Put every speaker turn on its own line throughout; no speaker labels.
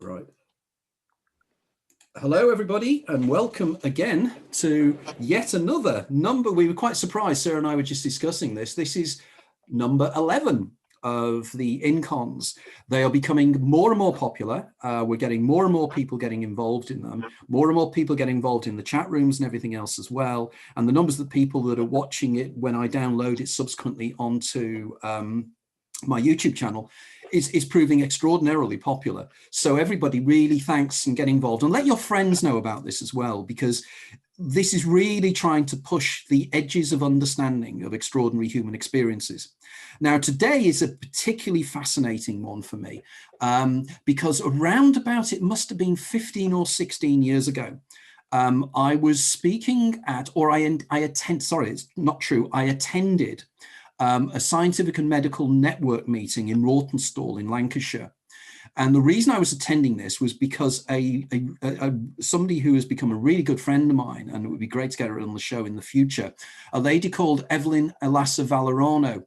Right. Hello, everybody, and welcome again to yet another number. We were quite surprised. Sarah and I were just discussing this. This is number 11 of the INCONs. They are becoming more and more popular. We're getting more and more people getting involved in them, more and more people getting involved in the chat rooms and everything else as well. And the numbers of people that are watching it when I download it subsequently onto my YouTube channel is proving extraordinarily popular. So everybody really thanks and get involved, and let your friends know about this as well, because this is really trying to push the edges of understanding of extraordinary human experiences. Now, today is a particularly fascinating one for me, because around about, it must have been 15 or 16 years ago, I was speaking at, or I attended a scientific and medical network meeting in Rawtenstall in Lancashire. And the reason I was attending this was because somebody who has become a really good friend of mine, and it would be great to get her on the show in the future, a lady called Evelyn Elassa Vallerano,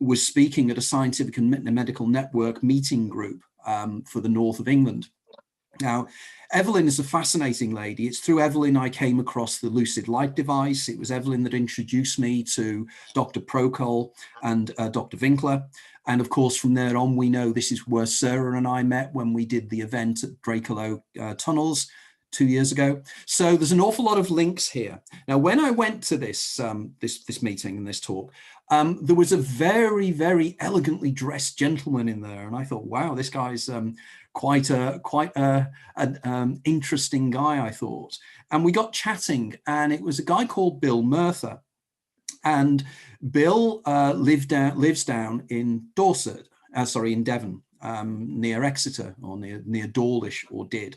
was speaking at a scientific and medical network meeting group for the north of England. Now, Evelyn is a fascinating lady. It's through Evelyn I came across the lucid light device. It was Evelyn that introduced me to Dr. Procol and Dr. Winkler. And of course, from there on, we know this is where Sarah and I met when we did the event at Drakelow Tunnels 2 years ago. So there's an awful lot of links here. Now, when I went to this this meeting and this talk, there was a very, very elegantly dressed gentleman in there. And I thought, wow, this guy's quite an interesting guy, I thought. And we got chatting, and it was a guy called Will Murtha. And Bill lives down in Dorset, in Devon, near Exeter, or near Dawlish, or did.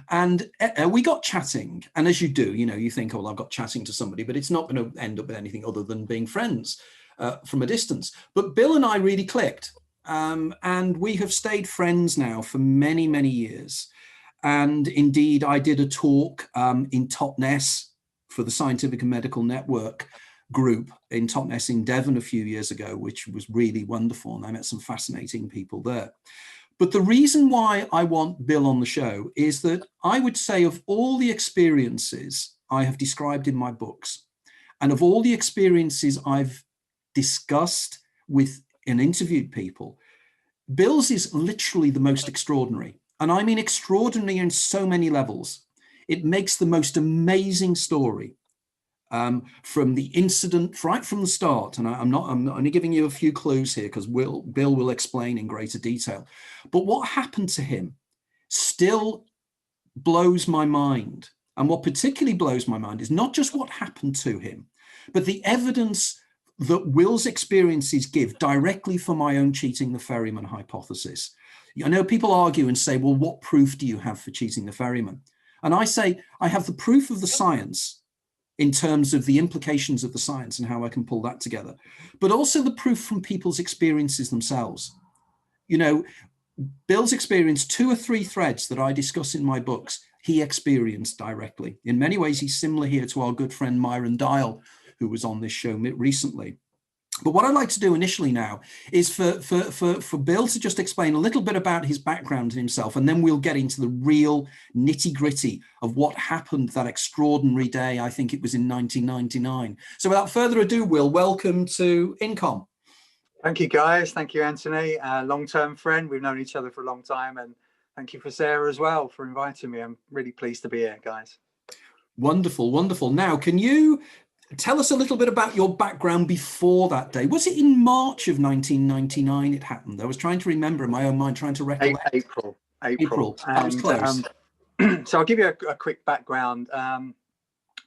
And we got chatting, and as you do, you think, oh, well, I've got chatting to somebody, but it's not going to end up with anything other than being friends from a distance. But Bill and I really clicked. And we have stayed friends now for many, many years. And indeed, I did a talk in Totnes for the Scientific and Medical Network group in Totnes in Devon a few years ago, which was really wonderful. And I met some fascinating people there. But the reason why I want Bill on the show is that I would say, of all the experiences I have described in my books, and of all the experiences I've discussed with and interviewed people, Bill's is literally the most extraordinary. And I mean extraordinary in so many levels. It makes the most amazing story from the incident right from the start. And I'm only giving you a few clues here, because Bill will explain in greater detail. But what happened to him still blows my mind. And what particularly blows my mind is not just what happened to him, but the evidence that Will's experiences give directly for my own cheating the ferryman hypothesis. I know people argue and say, well, what proof do you have for cheating the ferryman? And I say, I have the proof of the science in terms of the implications of the science and how I can pull that together, but also the proof from people's experiences themselves. Bill's experience, 2 or 3 threads that I discuss in my books, he experienced directly. In many ways, he's similar here to our good friend Myron Dial, who was on this show recently. But what I'd like to do initially now is for Bill to just explain a little bit about his background and himself, and then we'll get into the real nitty-gritty of what happened that extraordinary day. I think it was in 1999. So without further ado, Will, welcome to INCON.
Thank you, guys. Thank you, Anthony. Long-term friend. We've known each other for a long time. And thank you for Sarah as well for inviting me. I'm really pleased to be here, guys.
Wonderful, wonderful. Now, can you tell us a little bit about your background before that day? Was it in March of 1999 it happened? I was trying to remember in my own mind, trying to recollect.
April.
That was close.
So I'll give you a quick background.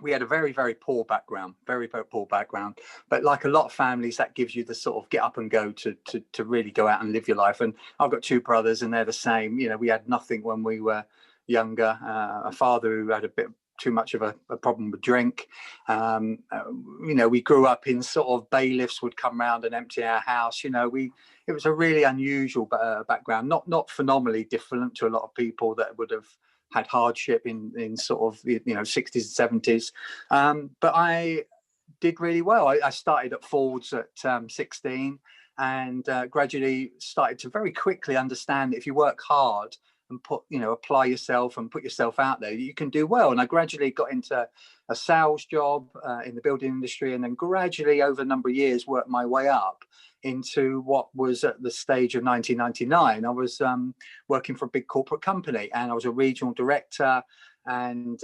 We had a very, very poor background, But like a lot of families, that gives you the sort of get up and go to really go out and live your life. And I've got 2 brothers, and they're the same. We had nothing when we were younger. A father who had a bit too much of a problem with drink. We grew up in sort of bailiffs would come round and empty our house. It was a really unusual background, not phenomenally different to a lot of people that would have had hardship in sort of 60s and 70s. But I did really well. I started at Ford's at 16, and gradually started to very quickly understand that if you work hard and apply yourself and put yourself out there, you can do well. And I gradually got into a sales job in the building industry, and then gradually over a number of years worked my way up into what was at the stage of 1999. I was working for a big corporate company, and I was a regional director. And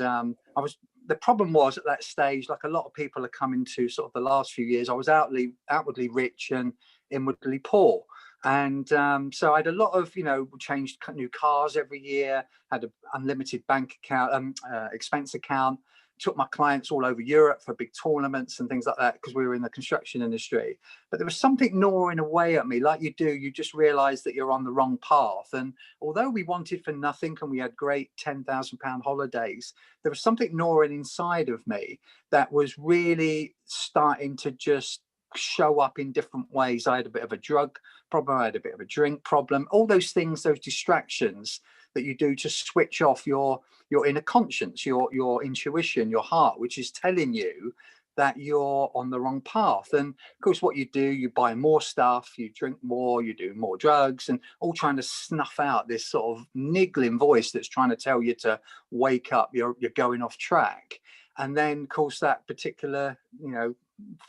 the problem was at that stage, like a lot of people are coming to sort of the last few years, I was outwardly rich and inwardly poor. And so I had a lot of, changed new cars every year, had an unlimited bank account, expense account, took my clients all over Europe for big tournaments and things like that, because we were in the construction industry. But there was something gnawing away at me, like you do. You just realize that you're on the wrong path. And although we wanted for nothing and we had great £10,000 holidays, there was something gnawing inside of me that was really starting to just show up in different ways. I had a bit of a drug problem, I had a bit of a drink problem, all those things, those distractions that you do to switch off your inner conscience, your intuition, your heart, which is telling you that you're on the wrong path. And of course, what you do, you buy more stuff, you drink more, you do more drugs, and all trying to snuff out this sort of niggling voice that's trying to tell you to wake up, you're going off track. And then, of course, that particular,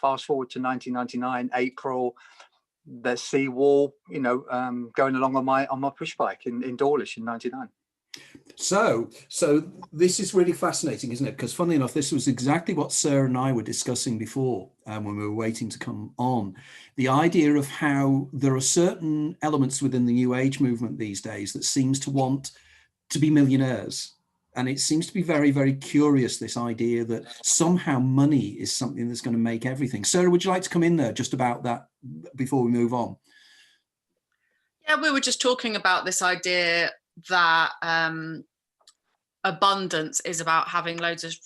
fast forward to 1999, April, the seawall, going along on my push bike in Dawlish in 99.
So this is really fascinating, isn't it? Because funnily enough, this was exactly what Sarah and I were discussing before when we were waiting to come on. The idea of how there are certain elements within the New Age movement these days that seems to want to be millionaires. And it seems to be very, very curious, this idea that somehow money is something that's going to make everything. Sarah, would you like to come in there just about that before we move on?
Yeah, we were just talking about this idea that abundance is about having loads of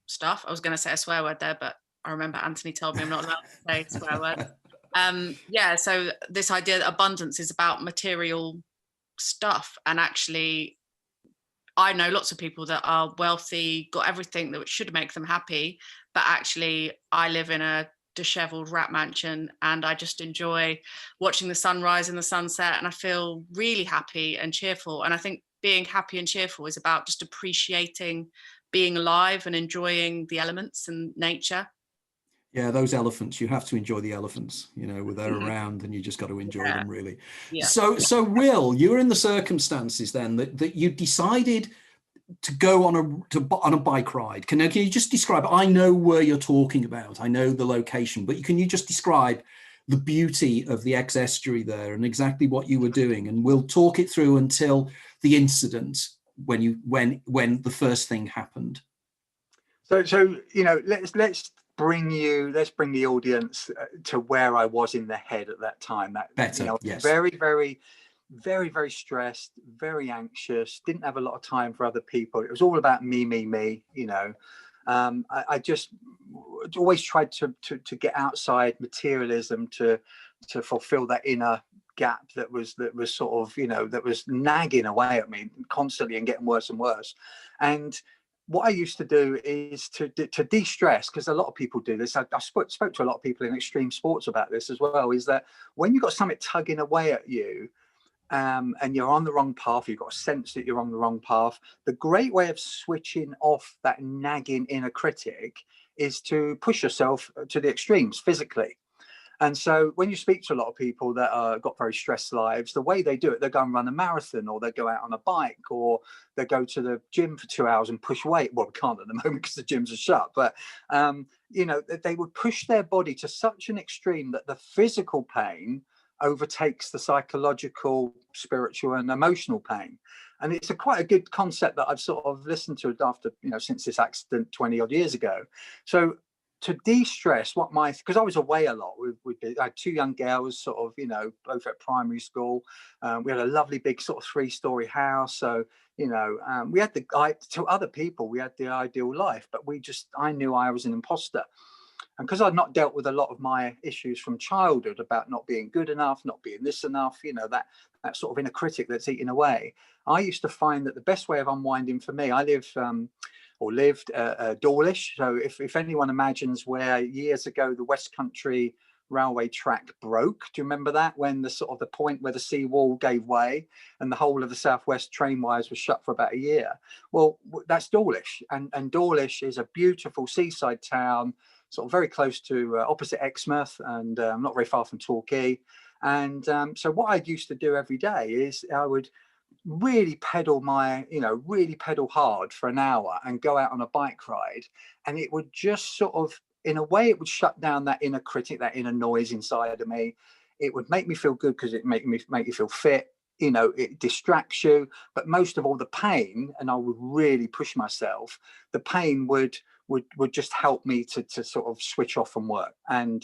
stuff. I was going to say a swear word there, but I remember Anthony told me I'm not allowed to say swear words. So this idea that abundance is about material stuff, and actually I know lots of people that are wealthy, got everything that should make them happy, but actually I live in a disheveled rat mansion and I just enjoy watching the sunrise and the sunset, and I feel really happy and cheerful. And I think being happy and cheerful is about just appreciating being alive and enjoying the elements and nature.
Yeah, those elephants, you have to enjoy the elephants, they're around, and you just got to enjoy them, really. Yeah. So Will, you were in the circumstances then that you decided to go on a bike ride. Can you just describe, I know where you're talking about, I know the location, but can you just describe the beauty of the ex-estuary there and exactly what you were doing? And we'll talk it through until the incident when the first thing happened. So
let's bring the audience to where I was in the head at that time.
Yes.
Very, very, very, very stressed, very anxious, didn't have a lot of time for other people. It was all about me. I just always tried to get outside materialism to fulfill that inner gap that was sort of, that was nagging away at me constantly and getting worse and worse. And what I used to do is to de-stress, because a lot of people do this. I spoke to a lot of people in extreme sports about this as well, is that when you've got something tugging away at you and you're on the wrong path, you've got a sense that you're on the wrong path, the great way of switching off that nagging inner critic is to push yourself to the extremes physically. And so when you speak to a lot of people that got very stressed lives, the way they do it, they go and run a marathon, or they go out on a bike, or they go to the gym for 2 hours and push weight. Well, we can't at the moment because the gyms are shut, but they would push their body to such an extreme that the physical pain overtakes the psychological, spiritual and emotional pain. And it's quite a good concept that I've sort of listened to after, since this accident 20 odd years ago. So to de-stress, because I was away a lot. I had two young girls, sort of, both at primary school. We had a lovely big sort of 3-story house. So, we had to other people, we had the ideal life, but I knew I was an imposter. And because I'd not dealt with a lot of my issues from childhood about not being good enough, not being this enough, that sort of inner critic that's eating away, I used to find that the best way of unwinding for me, I lived Dawlish. So if anyone imagines where years ago the West Country railway track broke. Do you remember that, when the sort of the point where the seawall gave way and the whole of the southwest train wires was shut for about a year? Well, that's Dawlish, and Dawlish is a beautiful seaside town, sort of very close to opposite Exmouth, and not very far from Torquay. And so what I used to do every day is I would really pedal really pedal hard for an hour and go out on a bike ride, and it would just sort of, in a way, it would shut down that inner critic, that inner noise inside of me. It would make me feel good because it make you feel fit. It distracts you, but most of all, the pain, and I would really push myself, the pain would just help me to sort of switch off from work. And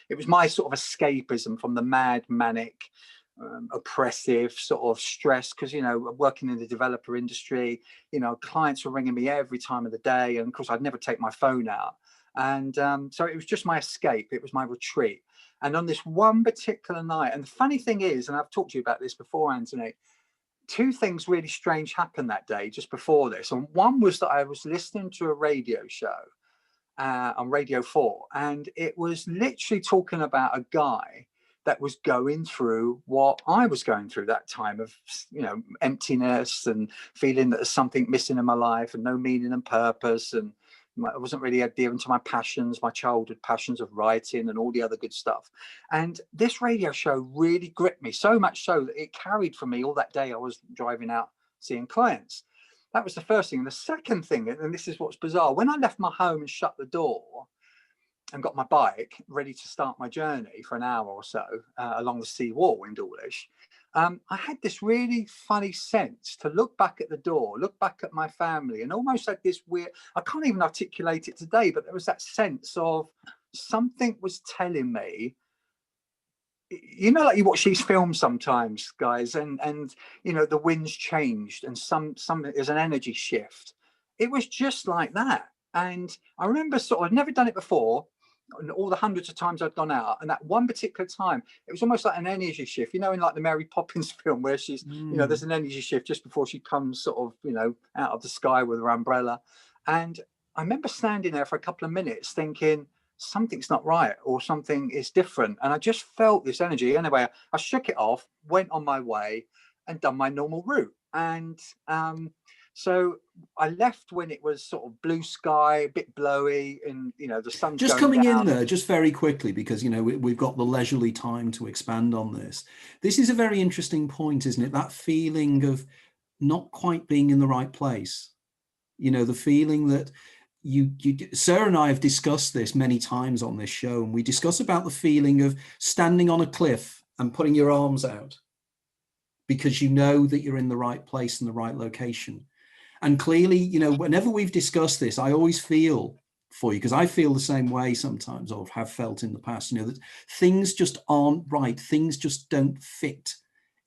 it was my sort of escapism from the mad, manic, oppressive sort of stress, because working in the developer industry, clients were ringing me every time of the day, and of course I'd never take my phone out. And so it was just my escape, it was my retreat. And on this one particular night, and the funny thing is, and I've talked to you about this before, Anthony, two things really strange happened that day just before this. And one was that I was listening to a radio show on Radio 4, and it was literally talking about a guy that was going through what I was going through, that time of emptiness and feeling that there's something missing in my life and no meaning and purpose, and I wasn't really adhering to my passions, my childhood passions of writing and all the other good stuff. And this radio show really gripped me, so much so that it carried for me all that day I was driving out seeing clients. That was the first thing. And the second thing, and this is what's bizarre, when I left my home and shut the door and got my bike ready to start my journey for an hour or so along the sea wall in Dawlish, I had this really funny sense to look back at the door, look back at my family, and almost had this weird, I can't even articulate it today, but there was that sense of something was telling me, like you watch these films sometimes, guys, and the wind's changed and some there's an energy shift. It was just like that. And I remember I'd never done it before, and all the hundreds of times I'd gone out, and that one particular time, it was almost like an energy shift, in like the Mary Poppins film, where she's, there's an energy shift just before she comes sort of, out of the sky with her umbrella. And I remember standing there for a couple of minutes thinking, something's not right, or something is different. And I just felt this energy. Anyway, I shook it off, went on my way and done my normal route. And so I left when it was sort of blue sky, a bit blowy, and the sun's
just
going
coming
down.
in there just very quickly, because we've got the leisurely time to expand on this. This is a very interesting point, isn't it? That feeling of not quite being in the right place. The feeling that Sarah and I have discussed this many times on this show, and we discuss about the feeling of standing on a cliff and putting your arms out because you know that you're in the right place and the right location. And clearly, whenever we've discussed this, I always feel for you, because I feel the same way sometimes, or have felt in the past, that things just aren't right. Things just don't fit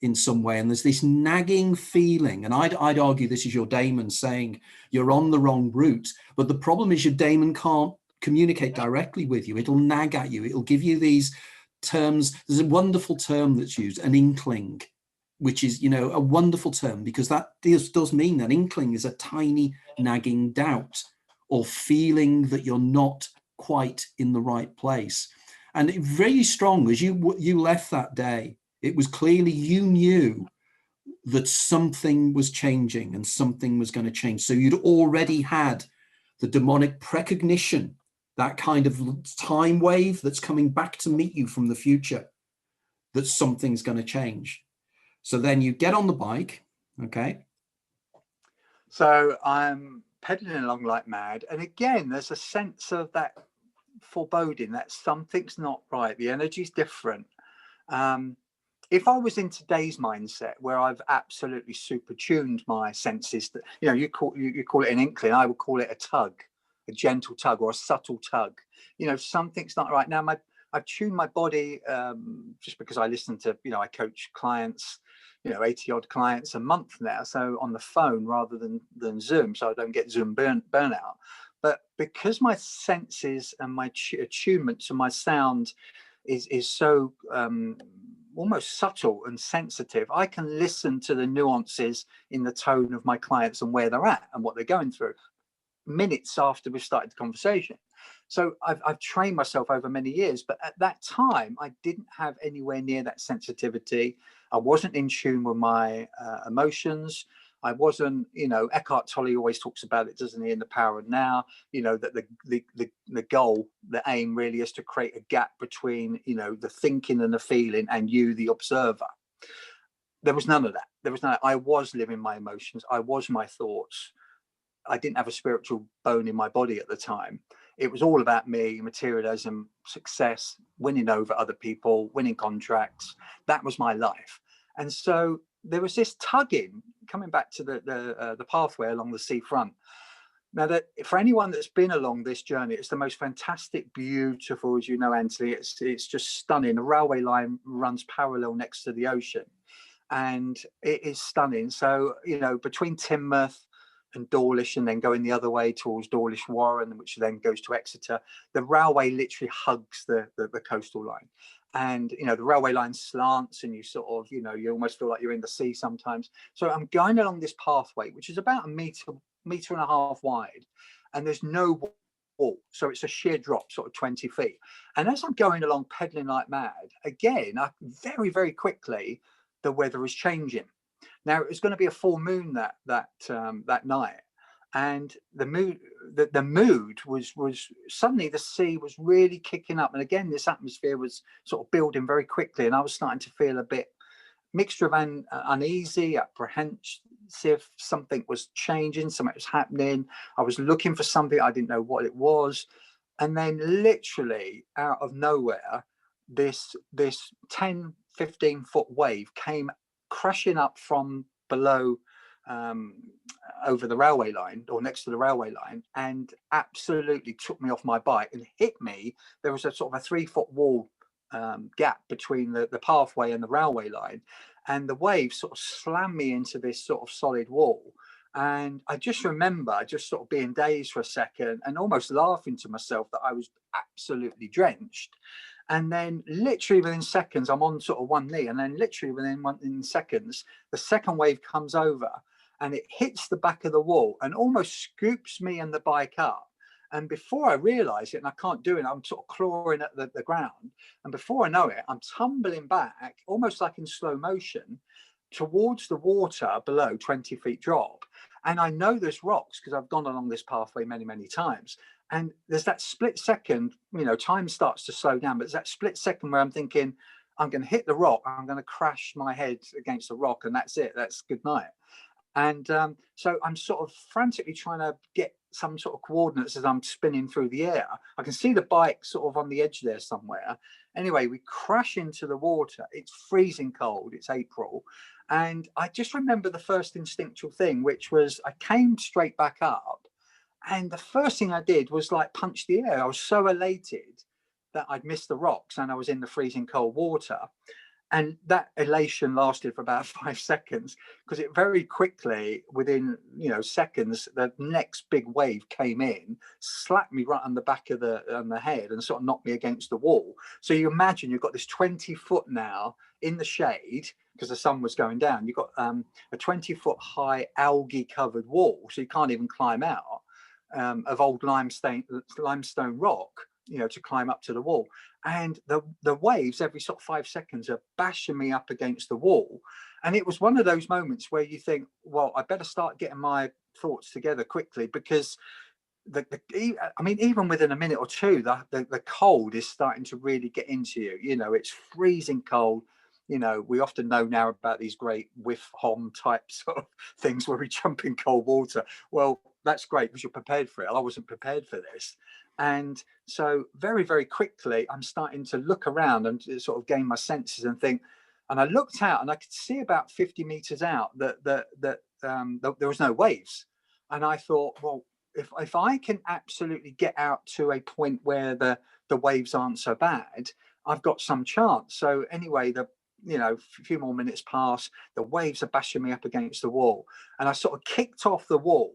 in some way. And there's this nagging feeling. And I'd argue this is your Daemon saying you're on the wrong route. But the problem is your Daemon can't communicate directly with you. It'll nag at you. It'll give you these terms. There's a wonderful term that's used, an inkling, which is, a wonderful term, because that does mean that inkling is a tiny nagging doubt or feeling that you're not quite in the right place. And it very strong as you left that day. It was clearly you knew that something was changing and something was going to change. So you'd already had the demonic precognition, that kind of time wave that's coming back to meet you from the future, that something's going to change. So then you get on the bike, okay?
So I'm pedaling along like mad. And again, there's a sense of that foreboding that something's not right. The energy's different. If I was in today's mindset where I've absolutely supertuned my senses, that you call it an inkling, I would call it a tug, a gentle tug or a subtle tug. Something's not right. Now I've tuned my body just because I listen to, I coach clients, 80 odd clients a month now, so on the phone rather than Zoom, so I don't get Zoom burnout. But because my senses and my attunement to my sound is so almost subtle and sensitive, I can listen to the nuances in the tone of my clients and where they're at and what they're going through. minutes after we started the conversation. So I've trained myself over many years, but at that time I didn't have anywhere near that sensitivity. I wasn't in tune with my emotions. I wasn't, you know, Eckhart Tolle always talks about it, doesn't he, in The Power of Now, you know, that the goal, the aim really is to create a gap between, you know, the thinking and the feeling and you, the observer. There was none of that. There was none. I was living my emotions. I was my thoughts. I didn't have a spiritual bone in my body at the time. It was all about me, materialism, success, winning over other people, winning contracts. That was my life. And so there was this tugging, coming back to the pathway along the seafront. Now, that for anyone that's been along this journey, it's the most fantastic, beautiful, as you know, Anthony. It's just stunning. The railway line runs parallel next to the ocean, and it is stunning. So, you know, between Teignmouth and Dawlish, and then going the other way towards Dawlish Warren, which then goes to Exeter, the railway literally hugs the coastal line. And, you know, the railway line slants and you sort of, you know, you almost feel like you're in the sea sometimes. So I'm going along this pathway, which is about a metre and a half wide, and there's no wall. So it's a sheer drop, sort of 20 feet. And as I'm going along, pedaling like mad, again, very, very quickly, the weather is changing. Now, it was going to be a full moon that night, and the mood was suddenly the sea was really kicking up, and again this atmosphere was sort of building very quickly, and I was starting to feel a bit mixture of uneasy, apprehensive. Something was changing, something was happening. I was looking for something, I didn't know what it was, and then literally out of nowhere, this 10-15 foot wave came crashing up from below, over the railway line, or next to the railway line, and absolutely took me off my bike and hit me. There was a sort of a 3-foot wall gap between the pathway and the railway line, and the wave sort of slammed me into this sort of solid wall. And I just remember just sort of being dazed for a second and almost laughing to myself that I was absolutely drenched. And then literally within seconds, I'm on sort of one knee, and then literally within seconds, the second wave comes over and it hits the back of the wall and almost scoops me and the bike up. And before I realize it, and I can't do it, I'm sort of clawing at the ground. And before I know it, I'm tumbling back, almost like in slow motion, towards the water below, 20 feet drop. And I know there's rocks because I've gone along this pathway many, many times. And there's that split second, you know, time starts to slow down, but there's that split second where I'm thinking, I'm going to hit the rock, I'm going to crash my head against the rock, and that's it, that's good night. And so I'm sort of frantically trying to get some sort of coordinates as I'm spinning through the air. I can see the bike sort of on the edge there somewhere. Anyway, we crash into the water. It's freezing cold. It's April. And I just remember the first instinctual thing, which was I came straight back up. And the first thing I did was like punch the air. I was so elated that I'd missed the rocks and I was in the freezing cold water. And that elation lasted for about 5 seconds, because it very quickly, within, you know, seconds, the next big wave came in, slapped me right on the back of the head and sort of knocked me against the wall. So you imagine you've got this 20 foot now in the shade, because the sun was going down. You've got a 20 foot high algae covered wall, so you can't even climb out, of old limestone rock, you know, to climb up to the wall. And the waves every sort of 5 seconds are bashing me up against the wall. And it was one of those moments where you think, well, I better start getting my thoughts together quickly, because I mean, even within a minute or two, the cold is starting to really get into you. You know, it's freezing cold. You know, we often know now about these great whiff hom type sort of things where we jump in cold water. Well, that's great because you're prepared for it. I wasn't prepared for this. And so very, very quickly, I'm starting to look around and sort of gain my senses and think. And I looked out and I could see about 50 meters out that there was no waves. And I thought, well, if I can absolutely get out to a point where the waves aren't so bad, I've got some chance. So anyway, a few more minutes pass, the waves are bashing me up against the wall, and I sort of kicked off the wall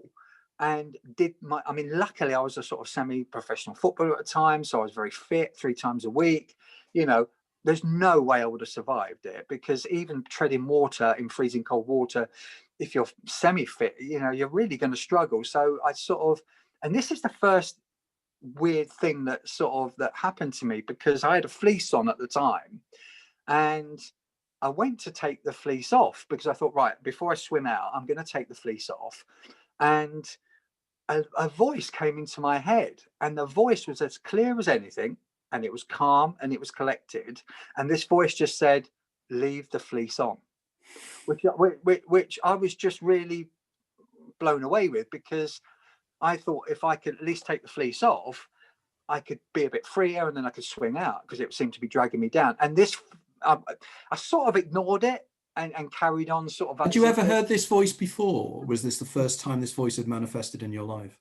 and luckily I was a sort of semi-professional footballer at the time, so I was very fit 3 times a week. You know, there's no way I would have survived it, because even treading water in freezing cold water, if you're semi-fit, you know, you're really going to struggle. So I sort of And this is the first weird thing that happened to me, because I had a fleece on at the time, and I went to take the fleece off because I thought, right, before I swim out, I'm going to take the fleece off. And a voice came into my head, and the voice was as clear as anything, and it was calm and it was collected. And this voice just said, leave the fleece on, which I was just really blown away with, because I thought if I could at least take the fleece off, I could be a bit freer, and then I could swing out, because it seemed to be dragging me down. And this, I sort of ignored it and carried on sort of.
Had you ever heard this voice before? Or was this the first time this voice had manifested in your life?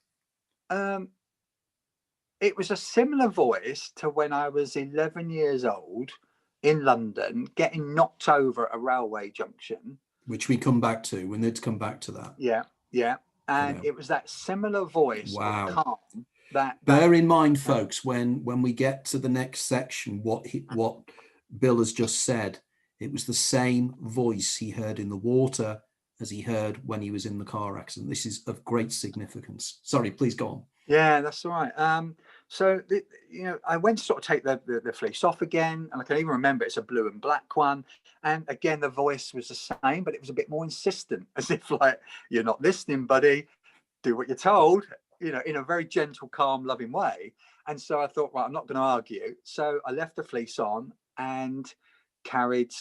It was a similar voice to when I was 11 years old in London, getting knocked over at a railway junction.
Which we come back to. We need to come back to that.
Yeah. And it was that similar voice.
Wow.
Calm, that
bear in mind, folks, when we get to the next section, what Bill has just said, it was the same voice he heard in the water as he heard when he was in the car accident. This is of great significance. Sorry, please go on.
Yeah, that's all right. So I went to sort of take the fleece off again, and I can even remember it's a blue and black one. And again, the voice was the same, but it was a bit more insistent, as if like, you're not listening, buddy. Do what you're told, in a very gentle, calm, loving way. And so I thought, right, I'm not going to argue. So I left the fleece on and carried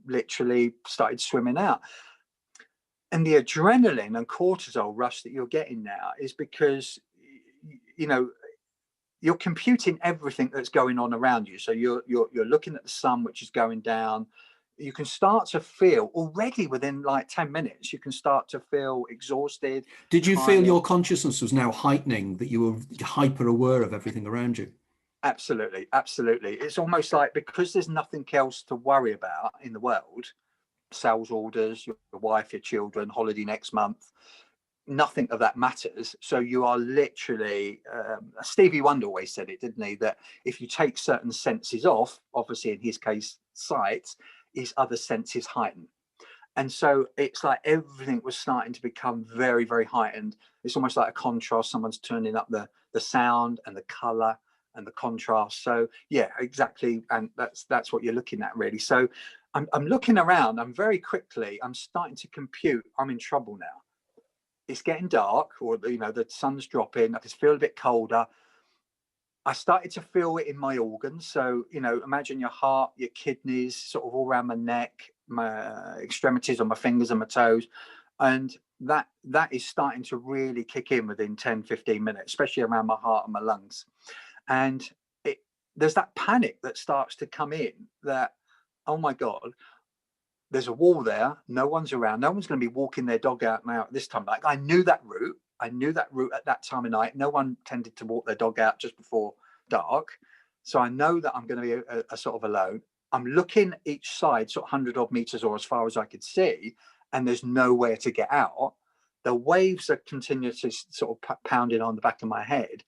literally started swimming out. And the adrenaline and cortisol rush that you're getting now is because, you're computing everything that's going on around you. So you're looking at the sun, which is going down. You can start to feel already within like 10 minutes, you can start to feel exhausted.
Did you feel your consciousness was now heightening, that you were hyper aware of everything around you?
Absolutely. It's almost like, because there's nothing else to worry about in the world, sales orders, your wife, your children, holiday next month, nothing of that matters. So you are literally, Stevie Wonder always said it, didn't he, that if you take certain senses off, obviously in his case sight, his other senses heighten. And so it's like everything was starting to become very, very heightened. It's almost like a contrast. Someone's turning up the sound and the color and the contrast. So yeah, exactly. And that's what you're looking at, really. So I'm looking around. I'm starting to compute. I'm in trouble now. It's getting dark, or the sun's dropping. I can feel a bit colder. I started to feel it in my organs. So imagine your heart, your kidneys, sort of all around my neck, my extremities on my fingers and my toes, and that is starting to really kick in within 10-15 minutes, especially around my heart and my lungs. And there's that panic that starts to come in, that, oh my God, there's a wall there, no one's around, no one's going to be walking their dog out now at this time. Like, I knew that route at that time of night. No one tended to walk their dog out just before dark. So I know that I'm going to be a sort of alone. I'm looking each side, sort of 100 odd meters or as far as I could see, and there's nowhere to get out. The waves are continuously sort of pounding on the back of my head.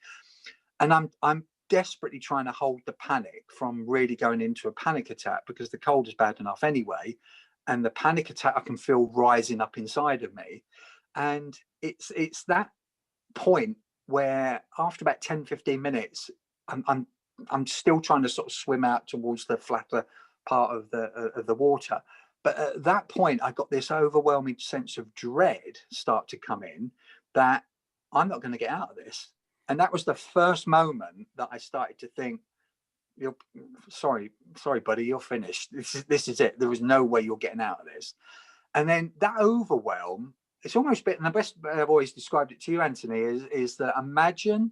And I'm desperately trying to hold the panic from really going into a panic attack, because the cold is bad enough anyway. And the panic attack I can feel rising up inside of me. And it's that point where after about 10-15 minutes, I'm still trying to sort of swim out towards the flatter part of the water. But at that point, I got this overwhelming sense of dread start to come in, that I'm not going to get out of this. And that was the first moment that I started to think, "You're sorry, buddy, you're finished. This is it. There was no way you're getting out of this." And then that overwhelm, it's almost bit, and the best way I've always described it to you, Anthony, is that imagine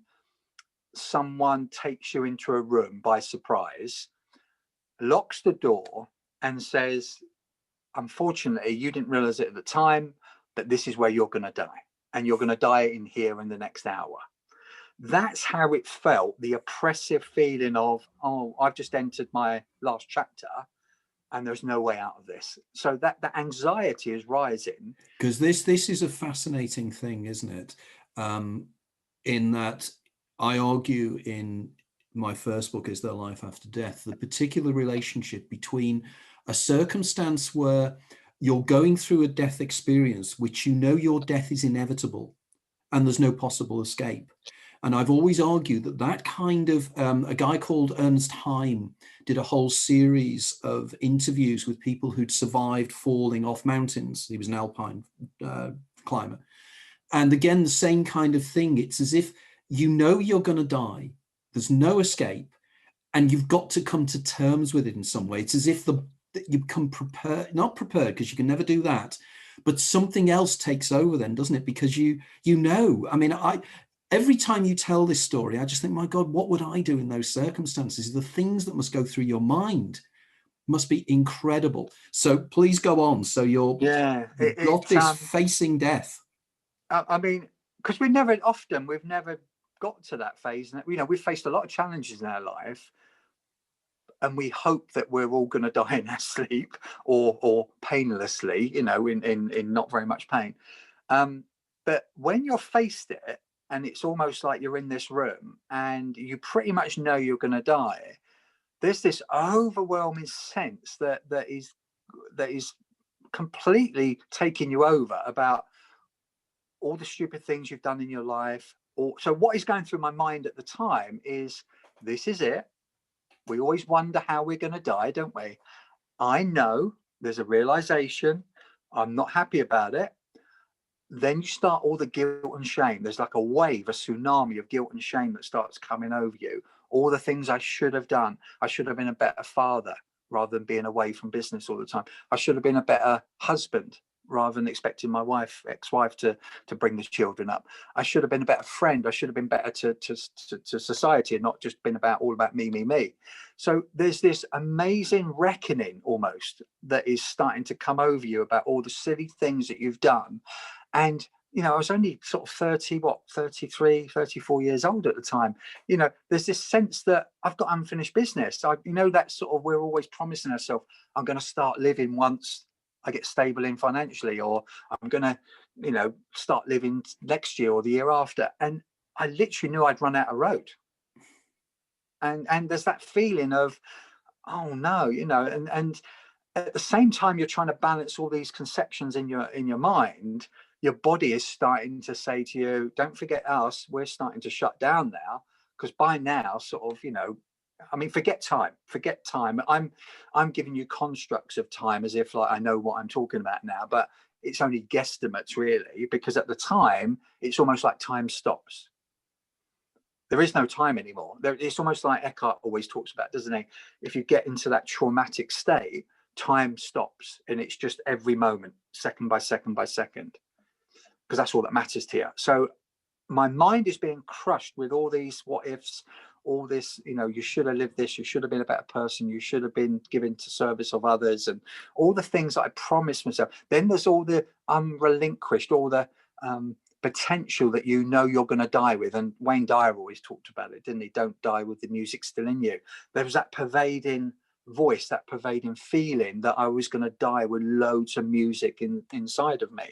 someone takes you into a room by surprise, locks the door and says, "Unfortunately, you didn't realize it at the time, but this is where you're going to die, and you're going to die in here in the next hour." That's how it felt, the oppressive feeling of, oh, I've just entered my last chapter and there's no way out of this. So that anxiety is rising.
Because this is a fascinating thing, isn't it? In that I argue in my first book, Is There Life After Death, the particular relationship between a circumstance where you're going through a death experience, which your death is inevitable, and there's no possible escape. And I've always argued that that kind of, a guy called Ernst Haim did a whole series of interviews with people who'd survived falling off mountains. He was an alpine climber. And again, the same kind of thing. It's as if you know you're going to die. There's no escape. And you've got to come to terms with it in some way. It's as if you become prepared, not prepared, because you can never do that, but something else takes over then, doesn't it? Because you know, I mean, every time you tell this story, I just think, my God, what would I do in those circumstances? The things that must go through your mind must be incredible. So please go on. So you've got this facing death.
I mean, because we've never got to that phase. And, you know, we've faced a lot of challenges in our life, and we hope that we're all going to die in our sleep or painlessly, you know, in not very much pain. But when you're faced it, and it's almost like you're in this room and you pretty much know you're going to die, there's this overwhelming sense that is completely taking you over about all the stupid things you've done in your life. So what is going through my mind at the time is, this is it. We always wonder how we're going to die, don't we? I know there's a realization. I'm not happy about it. Then you start all the guilt and shame. There's like a wave, a tsunami of guilt and shame that starts coming over you. All the things I should have done. I should have been a better father rather than being away from business all the time. I should have been a better husband rather than expecting my ex-wife to bring the children up. I should have been a better friend. I should have been better to society and not just been all about me. So there's this amazing reckoning almost that is starting to come over you about all the silly things that you've done. And, you know, I was only sort of 33, 34 years old at the time. You know, there's this sense that I've got unfinished business. That sort of, we're always promising ourselves, I'm going to start living once I get stable in financially, or I'm going to, you know, start living next year or the year after. And I literally knew I'd run out of road. And there's that feeling of, oh no, you know, and at the same time, you're trying to balance all these conceptions in your mind. Your body is starting to say to you, don't forget us, we're starting to shut down now. Because by now, sort of, you know, I mean, forget time. I'm giving you constructs of time as if like I know what I'm talking about now, but it's only guesstimates really, because at the time, it's almost like time stops. There is no time anymore. It's almost like Eckhart always talks about, doesn't he? If you get into that traumatic state, time stops, and it's just every moment, second by second by second, because that's all that matters to you. So my mind is being crushed with all these what ifs, all this, you know, you should have lived this, you should have been a better person, you should have been given to service of others, and all the things that I promised myself. Then there's all the unrelinquished, all the potential that you know you're going to die with. And Wayne Dyer always talked about it, didn't he? Don't die with the music still in you. There was that pervading voice, that pervading feeling that I was going to die with loads of music inside of me.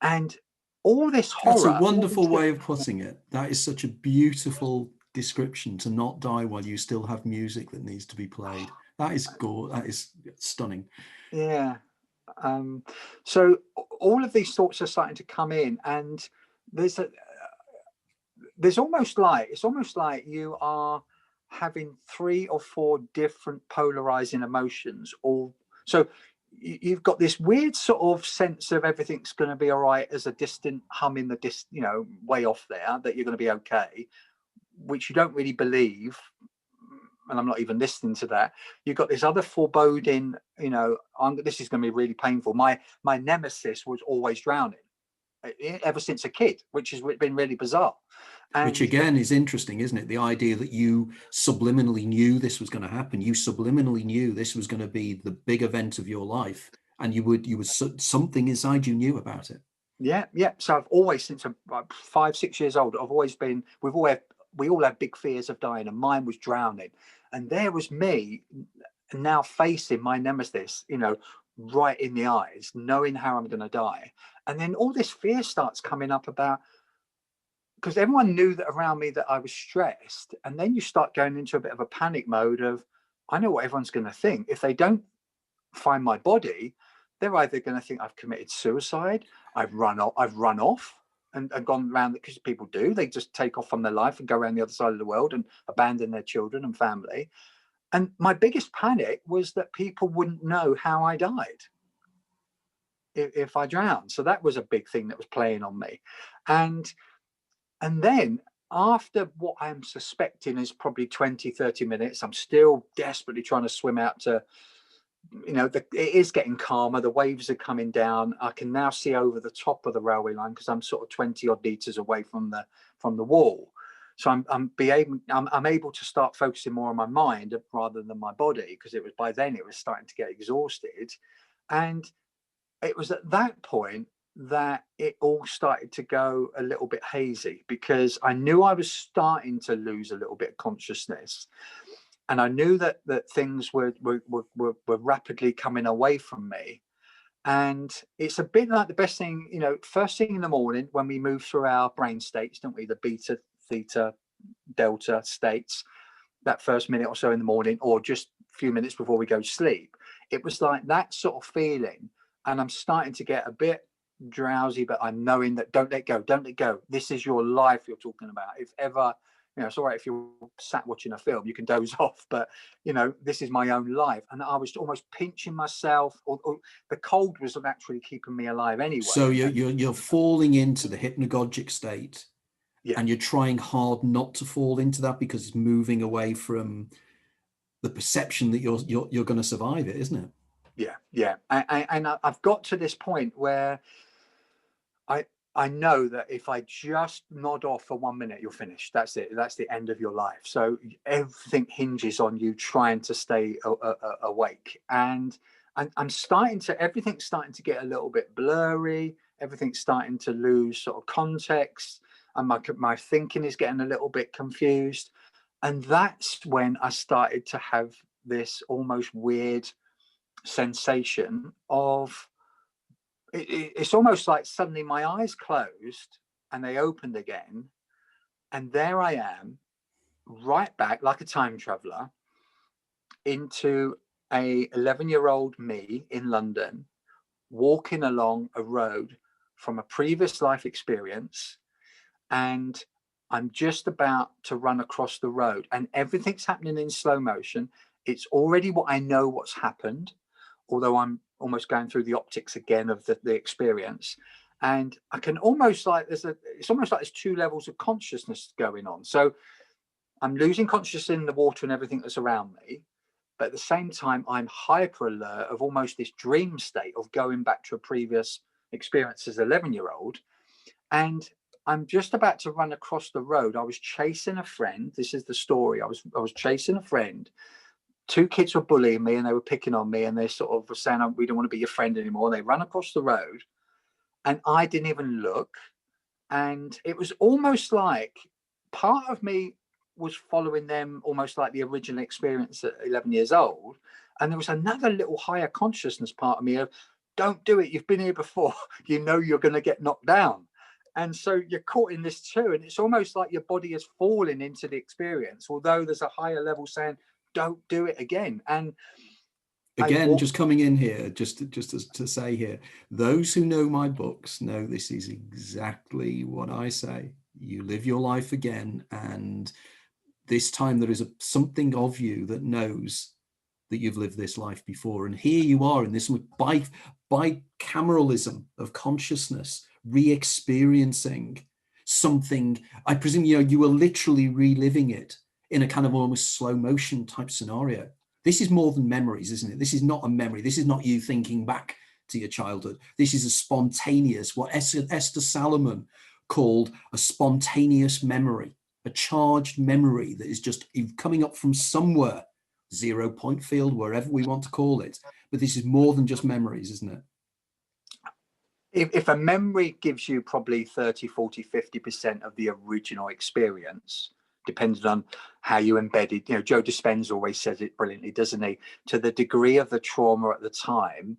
And all this horror.
That's a wonderful way of putting it. That is such a beautiful description, to not die while you still have music that needs to be played. That is that is stunning.
Yeah. So all of these thoughts are starting to come in, and it's almost like you are having 3 or 4 different polarizing emotions. So you've got this weird sort of sense of everything's going to be all right, as a distant hum in the you know, way off there, that you're going to be okay, which you don't really believe. And I'm not even listening to that. You've got this other foreboding, you know, this is going to be really painful. My nemesis was always drowning, ever since a kid, which has been really bizarre. And
which again is interesting, isn't it? The idea that you subliminally knew this was going to happen. You subliminally knew this was going to be the big event of your life, and you would something inside you knew about it.
Yeah. So I've always, since I'm 5-6 years old, I've always been. We all have big fears of dying, and mine was drowning. And there was me now facing my nemesis, you know, right in the eyes, knowing how I'm going to die. And then all this fear starts coming up about, because everyone knew that around me that I was stressed. And then you start going into a bit of a panic mode of, I know what everyone's going to think. If they don't find my body, they're either going to think I've committed suicide, I've run off, and gone around, because people do, they just take off from their life and go around the other side of the world and abandon their children and family. And my biggest panic was that people wouldn't know how I died if I drowned. So that was a big thing that was playing on me. And then after what I'm suspecting is probably 20-30 minutes, I'm still desperately trying to swim out to, it is getting calmer, the waves are coming down, I can now see over the top of the railway line because I'm sort of 20 odd meters away from the wall. So I'm able to start focusing more on my mind rather than my body, because by then it was starting to get exhausted. And it was at that point that it all started to go a little bit hazy, because I knew I was starting to lose a little bit of consciousness, and I knew that things were rapidly coming away from me. And it's a bit like the best thing, first thing in the morning when we move through our brain states, don't we, the beta, theta, delta states, that first minute or so in the morning, or just a few minutes before we go to sleep, it was like that sort of feeling. And I'm starting to get a bit drowsy, but I'm knowing that don't let go. This is your life you're talking about. If ever, it's all right if you're sat watching a film, you can doze off, but this is my own life. And I was almost pinching myself, or the cold was actually keeping me alive anyway.
So you're falling into the hypnagogic state, and you're trying hard not to fall into that, because it's moving away from the perception that you're going to survive it, isn't it?
Yeah. And I've got to this point where I know that if I just nod off for 1 minute, you're finished. That's it. That's the end of your life. So everything hinges on you trying to stay awake. And everything's starting to get a little bit blurry. Everything's starting to lose sort of context. And my thinking is getting a little bit confused. And that's when I started to have this almost weird sensation of, it's almost like suddenly my eyes closed and they opened again, and there I am, right back like a time traveler into a 11-year-old me in London, walking along a road from a previous life experience, and I'm just about to run across the road, and everything's happening in slow motion. It's already what I know what's happened, although I'm almost going through the optics again of the experience. And I can almost like it's almost like there's two levels of consciousness going on. So I'm losing consciousness in the water and everything that's around me, but at the same time I'm hyper alert of almost this dream state of going back to a previous experience as an 11-year-old. And I'm just about to run across the road. I was chasing a friend. This is the story. I was chasing a friend. Two kids were bullying me and they were picking on me, and they sort of were saying, we don't want to be your friend anymore. And they ran across the road and I didn't even look. And it was almost like part of me was following them, almost like the original experience at 11 years old. And there was another little higher consciousness part of me of, don't do it. You've been here before. You're going to get knocked down. And so you're caught in this too. And it's almost like your body is falling into the experience, although there's a higher level saying, don't do it again. And
again, just coming in here, just to say here, those who know my books know this is exactly what I say. You live your life again, and this time there is something of you that knows that you've lived this life before. And here you are in this bicameralism of consciousness, re-experiencing something. I presume you were literally reliving it in a kind of almost slow motion type scenario. This is more than memories, isn't it? This is not a memory. This is not you thinking back to your childhood. This is a spontaneous, what Esther Salomon called a spontaneous memory, a charged memory that is just coming up from somewhere, 0 point field, wherever we want to call it. But this is more than just memories, isn't it?
If a memory gives you probably 30, 40, 50% of the original experience, depending on how you embed it, Joe Dispenza always says it brilliantly, doesn't he? To the degree of the trauma at the time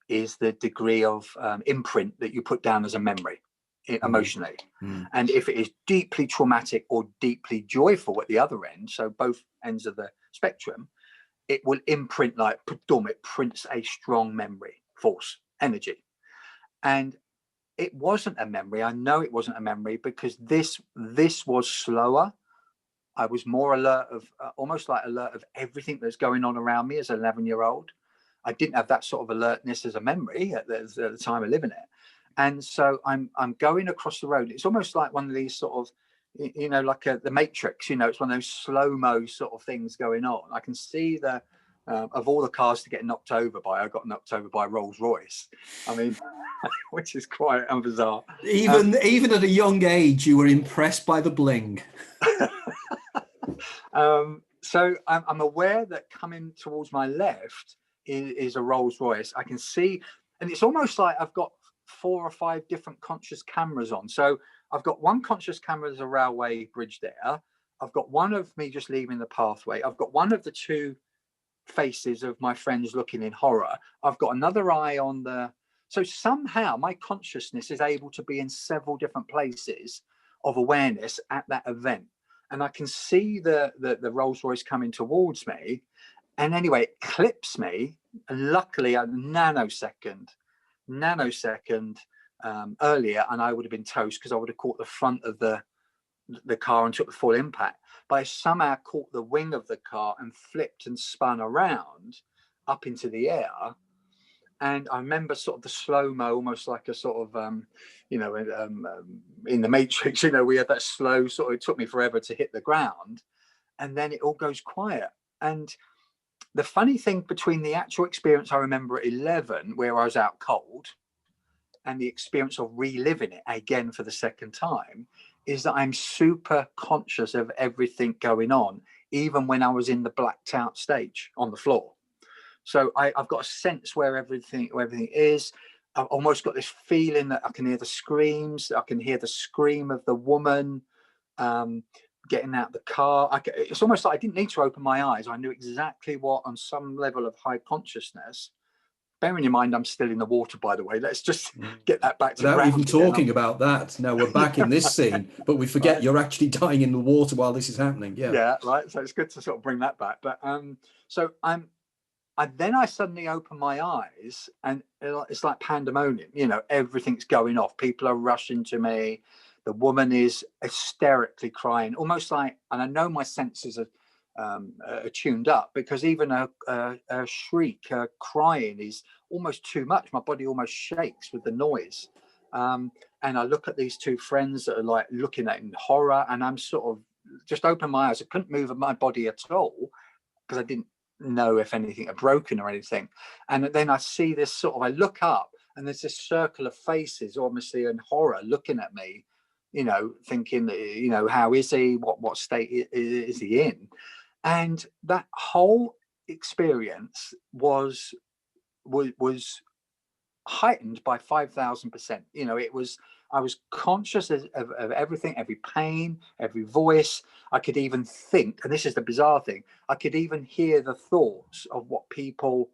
is the degree of imprint that you put down as a memory emotionally. And if it is deeply traumatic or deeply joyful at the other end, so both ends of the spectrum, it will imprint it prints a strong memory, force, energy. And it wasn't a memory. I know it wasn't a memory because this was slower. I was more alert of almost like alert of everything that's going on around me as an 11-year-old. I didn't have that sort of alertness as a memory at the time of living it. And so I'm going across the road. It's almost like one of these sort of, you know, like the Matrix, you know, it's one of those slow-mo sort of things going on. I can see the, of all the cars to get knocked over by, I got knocked over by Rolls Royce. I mean, which is quite bizarre.
Even at a young age, you were impressed by the bling.
So I'm aware that coming towards my left is a Rolls Royce. I can see, and it's almost like I've got 4 or 5 different conscious cameras on. So I've got one conscious camera, there's a railway bridge there. I've got one of me just leaving the pathway. I've got one of the 2 faces of my friends looking in horror. I've got another eye on the, so somehow my consciousness is able to be in several different places of awareness at that event. And I can see the Rolls Royce coming towards me. And anyway, it clips me. And luckily, a nanosecond earlier, and I would have been toast because I would have caught the front of the car and took the full impact. But I somehow caught the wing of the car and flipped and spun around up into the air. And I remember sort of the slow-mo, almost like a sort of, you know, in the Matrix, you know, we had that slow sort of, it took me forever to hit the ground. And then it all goes quiet. And the funny thing between the actual experience I remember at 11, where I was out cold, and the experience of reliving it again for the second time, is that I'm super conscious of everything going on, even when I was in the blacked out stage on the floor. So I've got a sense where everything is. I've almost got this feeling that I can hear the screams. I can hear the scream of the woman getting out the car. It's almost like I didn't need to open my eyes. I knew exactly what, on some level of high consciousness. Bearing in mind, I'm still in the water, by the way. Let's just get that back to
without even talking
again.
about that. Now we're back in this scene, but we forget right. You're actually dying in the water while this is happening. Yeah,
right. So it's good to sort of bring that back. But so then I suddenly open my eyes, and it's like pandemonium. You know, everything's going off. People are rushing to me. The woman is hysterically crying, almost like, and I know my senses are tuned up, because even a shriek, crying is almost too much. My body almost shakes with the noise. And I look at these 2 friends that are like looking at it in horror, and I'm sort of just open my eyes. I couldn't move my body at all because I didn't know if anything had broken or anything. And then I see this sort of, I look up and there's this circle of faces, obviously in horror, looking at me, you know, thinking, you know, how is he? What state is he in? And that whole experience was heightened by 5,000%. You know, I was conscious of everything, every pain, every voice. I could even think, and this is the bizarre thing, I could even hear the thoughts of what people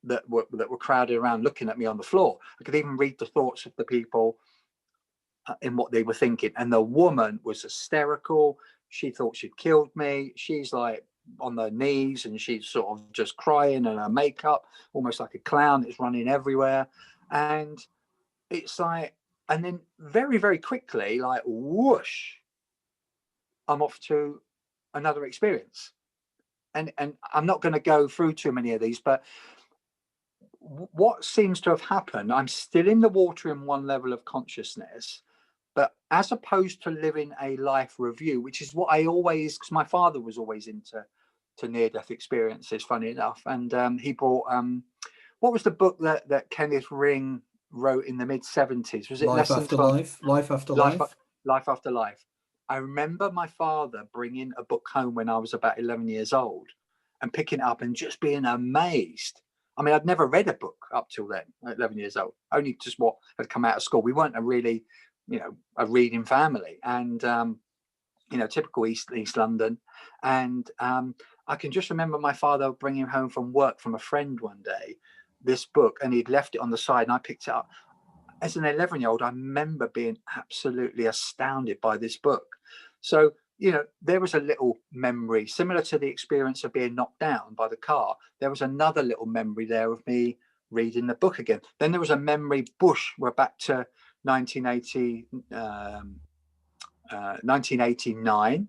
that were crowded around looking at me on the floor. I could even read the thoughts of the people in what they were thinking. And the woman was hysterical. She thought she'd killed me. She's like on her knees and she's sort of just crying, and her makeup almost like a clown. It's running everywhere. And it's like, and then very, very quickly, like whoosh, I'm off to another experience. And I'm not going to go through too many of these, but what seems to have happened, I'm still in the water in one level of consciousness, but as opposed to living a life review, which is what I always, because my father was always into near-death experiences, funny enough, and he brought, what was the book that Kenneth Ring wrote in the mid-70s? Was it
Life After Life? Life After Life?
Life After Life. I remember my father bringing a book home when I was about 11 years old and picking it up and just being amazed. I mean, I'd never read a book up till then, at 11 years old, only just what had come out of school. We weren't a really, you know, a reading family, and, you know, typical East London. And I can just remember my father bringing home from work from a friend one day, this book, and he'd left it on the side, and I picked it up. As an 11-year-old, I remember being absolutely astounded by this book. So, you know, there was a little memory similar to the experience of being knocked down by the car. There was another little memory there of me reading the book again. Then there was a memory, bush, we're back to 1989,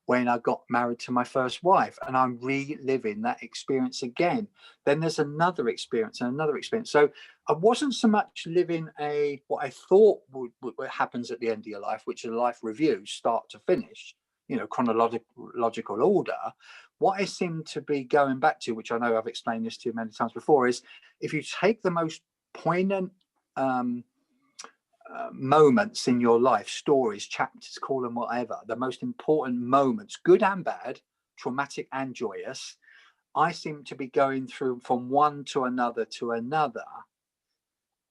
when I got married to my first wife, and I'm reliving that experience again. Then there's another experience and another experience. So I wasn't so much living what I thought would happens at the end of your life, which is a life review, start to finish, you know, chronological order. What I seem to be going back to, which I know I've explained this to you many times before, is if you take the most poignant moments in your life, stories, chapters, call them whatever, the most important moments, good and bad, traumatic and joyous, I seem to be going through from one to another,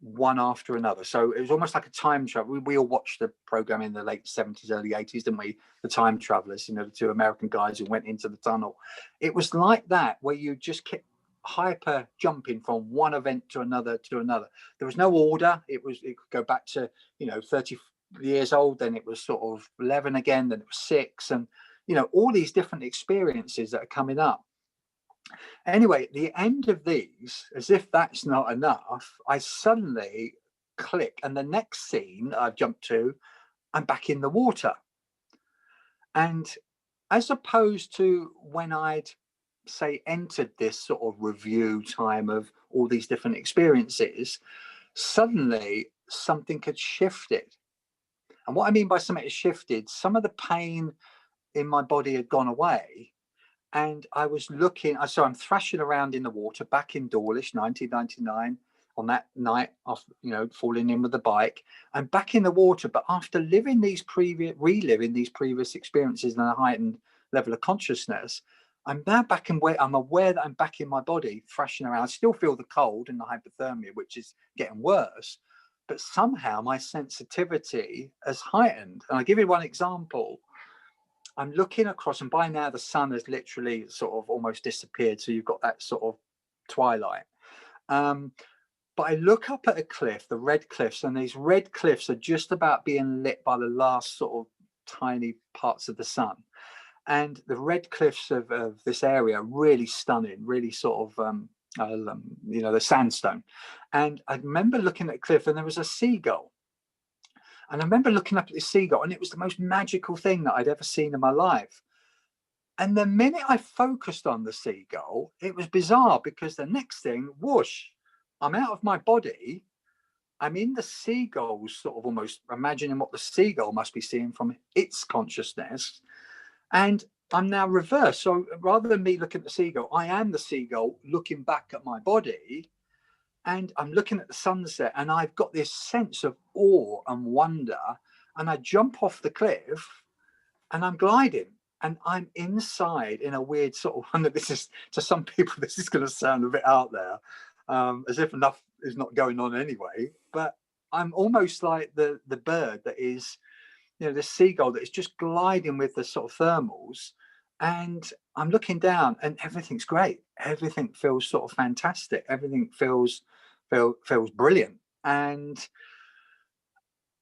one after another. So it was almost like a time travel. We all watched the program in the late 70s, early 80s, didn't we? The Time Travelers, you know, the two American guys who went into the tunnel. It was like that, where you just kept hyper jumping from one event to another. There was no order. It could go back to, you know, 30 years old, then it was sort of 11 again, then it was 6, and, you know, all these different experiences that are coming up. Anyway, at the end of these, as if that's not enough, I suddenly click, and the next scene I jump to, I'm back in the water. And as opposed to when I'd say entered this sort of review time of all these different experiences, suddenly something had shifted. And what I mean by something had shifted, some of the pain in my body had gone away, and I was looking, so I'm thrashing around in the water back in Dawlish, 1999, on that night of, you know, falling in with the bike. I'm back in the water, but after reliving these previous experiences in a heightened level of consciousness, I'm now back in where I'm aware that I'm back in my body, thrashing around. I still feel the cold and the hypothermia, which is getting worse, but somehow my sensitivity has heightened. And I'll give you one example. I'm looking across, and by now the sun has literally sort of almost disappeared. So you've got that sort of twilight. But I look up at a cliff, the red cliffs, and these red cliffs are just about being lit by the last sort of tiny parts of the sun. And the red cliffs of this area are really stunning, really sort of, you know, the sandstone. And I remember looking at a cliff, and there was a seagull. And I remember looking up at this seagull, and it was the most magical thing that I'd ever seen in my life. And the minute I focused on the seagull, it was bizarre, because the next thing, whoosh, I'm out of my body. I'm in the seagull's sort of almost imagining what the seagull must be seeing from its consciousness. And I'm now reversed. So rather than me looking at the seagull, I am the seagull looking back at my body. And I'm looking at the sunset, and I've got this sense of awe and wonder. And I jump off the cliff, and I'm gliding, and I'm inside in a weird sort of wonder. This is, to some people, this is going to sound a bit out there, as if enough is not going on anyway. But I'm almost like the bird that is, you know, the seagull that is just gliding with the sort of thermals. And I'm looking down, and everything's great. Everything feels sort of fantastic. Everything feels brilliant. And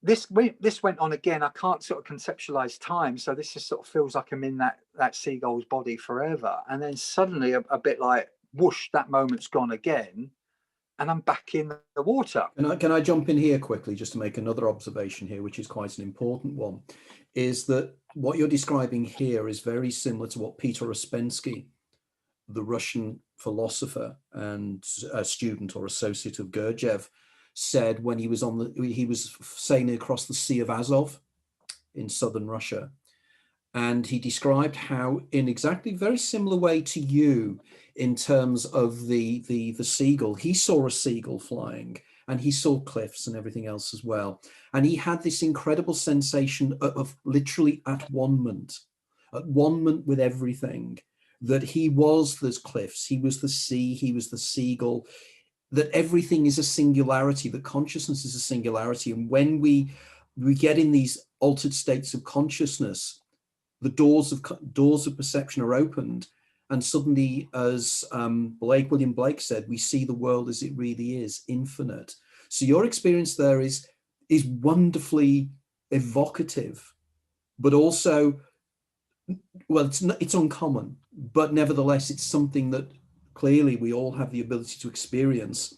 this went on again. I can't sort of conceptualize time, so this just sort of feels like I'm in that seagull's body forever. And then suddenly, a bit like whoosh, that moment's gone again, and I'm back in the water.
Can I jump in here quickly, just to make another observation here, which is quite an important one, is that what you're describing here is very similar to what Peter Ouspensky, the Russian philosopher and a student or associate of Gurdjieff, said when he was sailing across the Sea of Azov in southern Russia. And he described how, in exactly very similar way to you, in terms of the seagull, he saw a seagull flying, and he saw cliffs and everything else as well. And he had this incredible sensation of literally at one moment with everything, that he was those cliffs, he was the sea, he was the seagull, that everything is a singularity, that consciousness is a singularity. And when we get in these altered states of consciousness, the doors of perception are opened, and suddenly, as William Blake said, we see the world as it really is, infinite. So your experience there is wonderfully evocative, but also, well, it's uncommon, but nevertheless, it's something that clearly we all have the ability to experience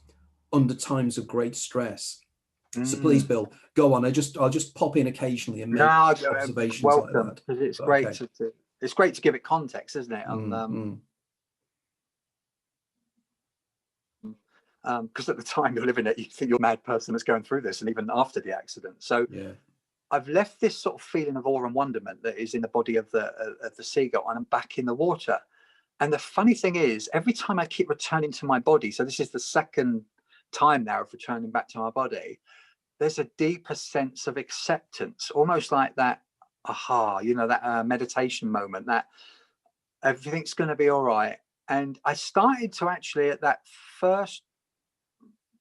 under times of great stress. So please, Bill, go on. I'll just pop in occasionally and make observations
welcome,
like that.
because it's great it's great to give it context, isn't it? Because at the time you're living it, you think you're a mad person that's going through this, and even after the accident. So yeah, I've left this sort of feeling of awe and wonderment that is in the body of the seagull, and I'm back in the water. And the funny thing is, every time I keep returning to my body, so this is the second time now of returning back to my body, there's a deeper sense of acceptance, almost like that aha, you know, that meditation moment, that everything's going to be all right. And I started to actually, at that first,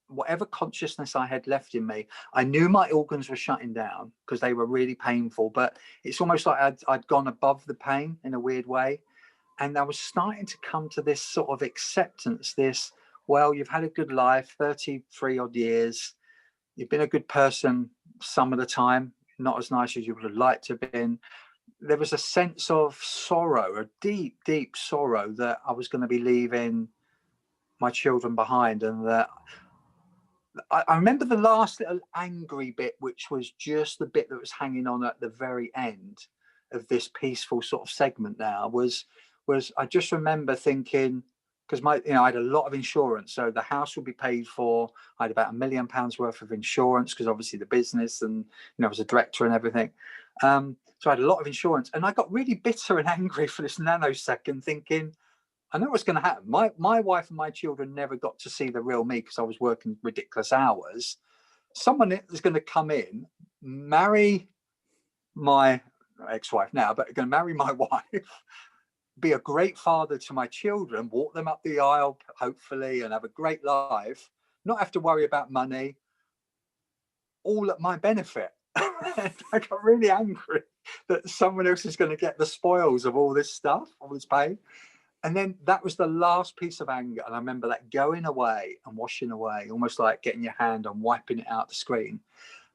whatever consciousness I had left in me, I knew my organs were shutting down because they were really painful, but it's almost like I'd gone above the pain in a weird way. And I was starting to come to this sort of acceptance, this, well, you've had a good life, 33 odd years. You've been a good person some of the time, not as nice as you would have liked to have been. There was a sense of sorrow, a deep, deep sorrow that I was going to be leaving my children behind. And that I remember the last little angry bit, which was just the bit that was hanging on at the very end of this peaceful sort of segment now, was I just remember thinking, because I had a lot of insurance, so the house would be paid for. I had about £1 million worth of insurance because obviously the business, and I was a director and everything. So I had a lot of insurance, and I got really bitter and angry for this nanosecond, thinking, I know what's going to happen. My wife and my children never got to see the real me because I was working ridiculous hours. Someone is going to come in, marry my ex-wife now, but going to marry my wife, be a great father to my children, walk them up the aisle, hopefully, and have a great life, not have to worry about money, all at my benefit. I got really angry that someone else is going to get the spoils of all this stuff, all this pain. And then that was the last piece of anger. And I remember that going away and washing away, almost like getting your hand and wiping it out the screen.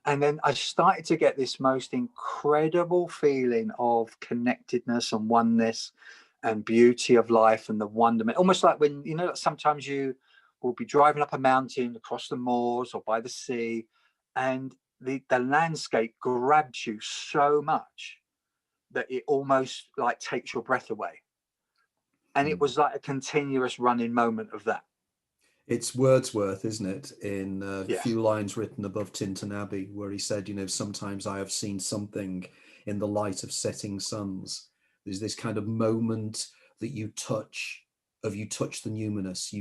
And then I started to get this most incredible feeling of connectedness and oneness and beauty of life and the wonderment. Almost like when, sometimes you will be driving up a mountain across the moors or by the sea, and the landscape grabs you so much that it almost like takes your breath away. And it was like a continuous running moment of that.
It's Wordsworth, isn't it, in a few lines written above Tinton Abbey, where he said, sometimes I have seen something in the light of setting suns. There's this kind of moment that you touch the numinous.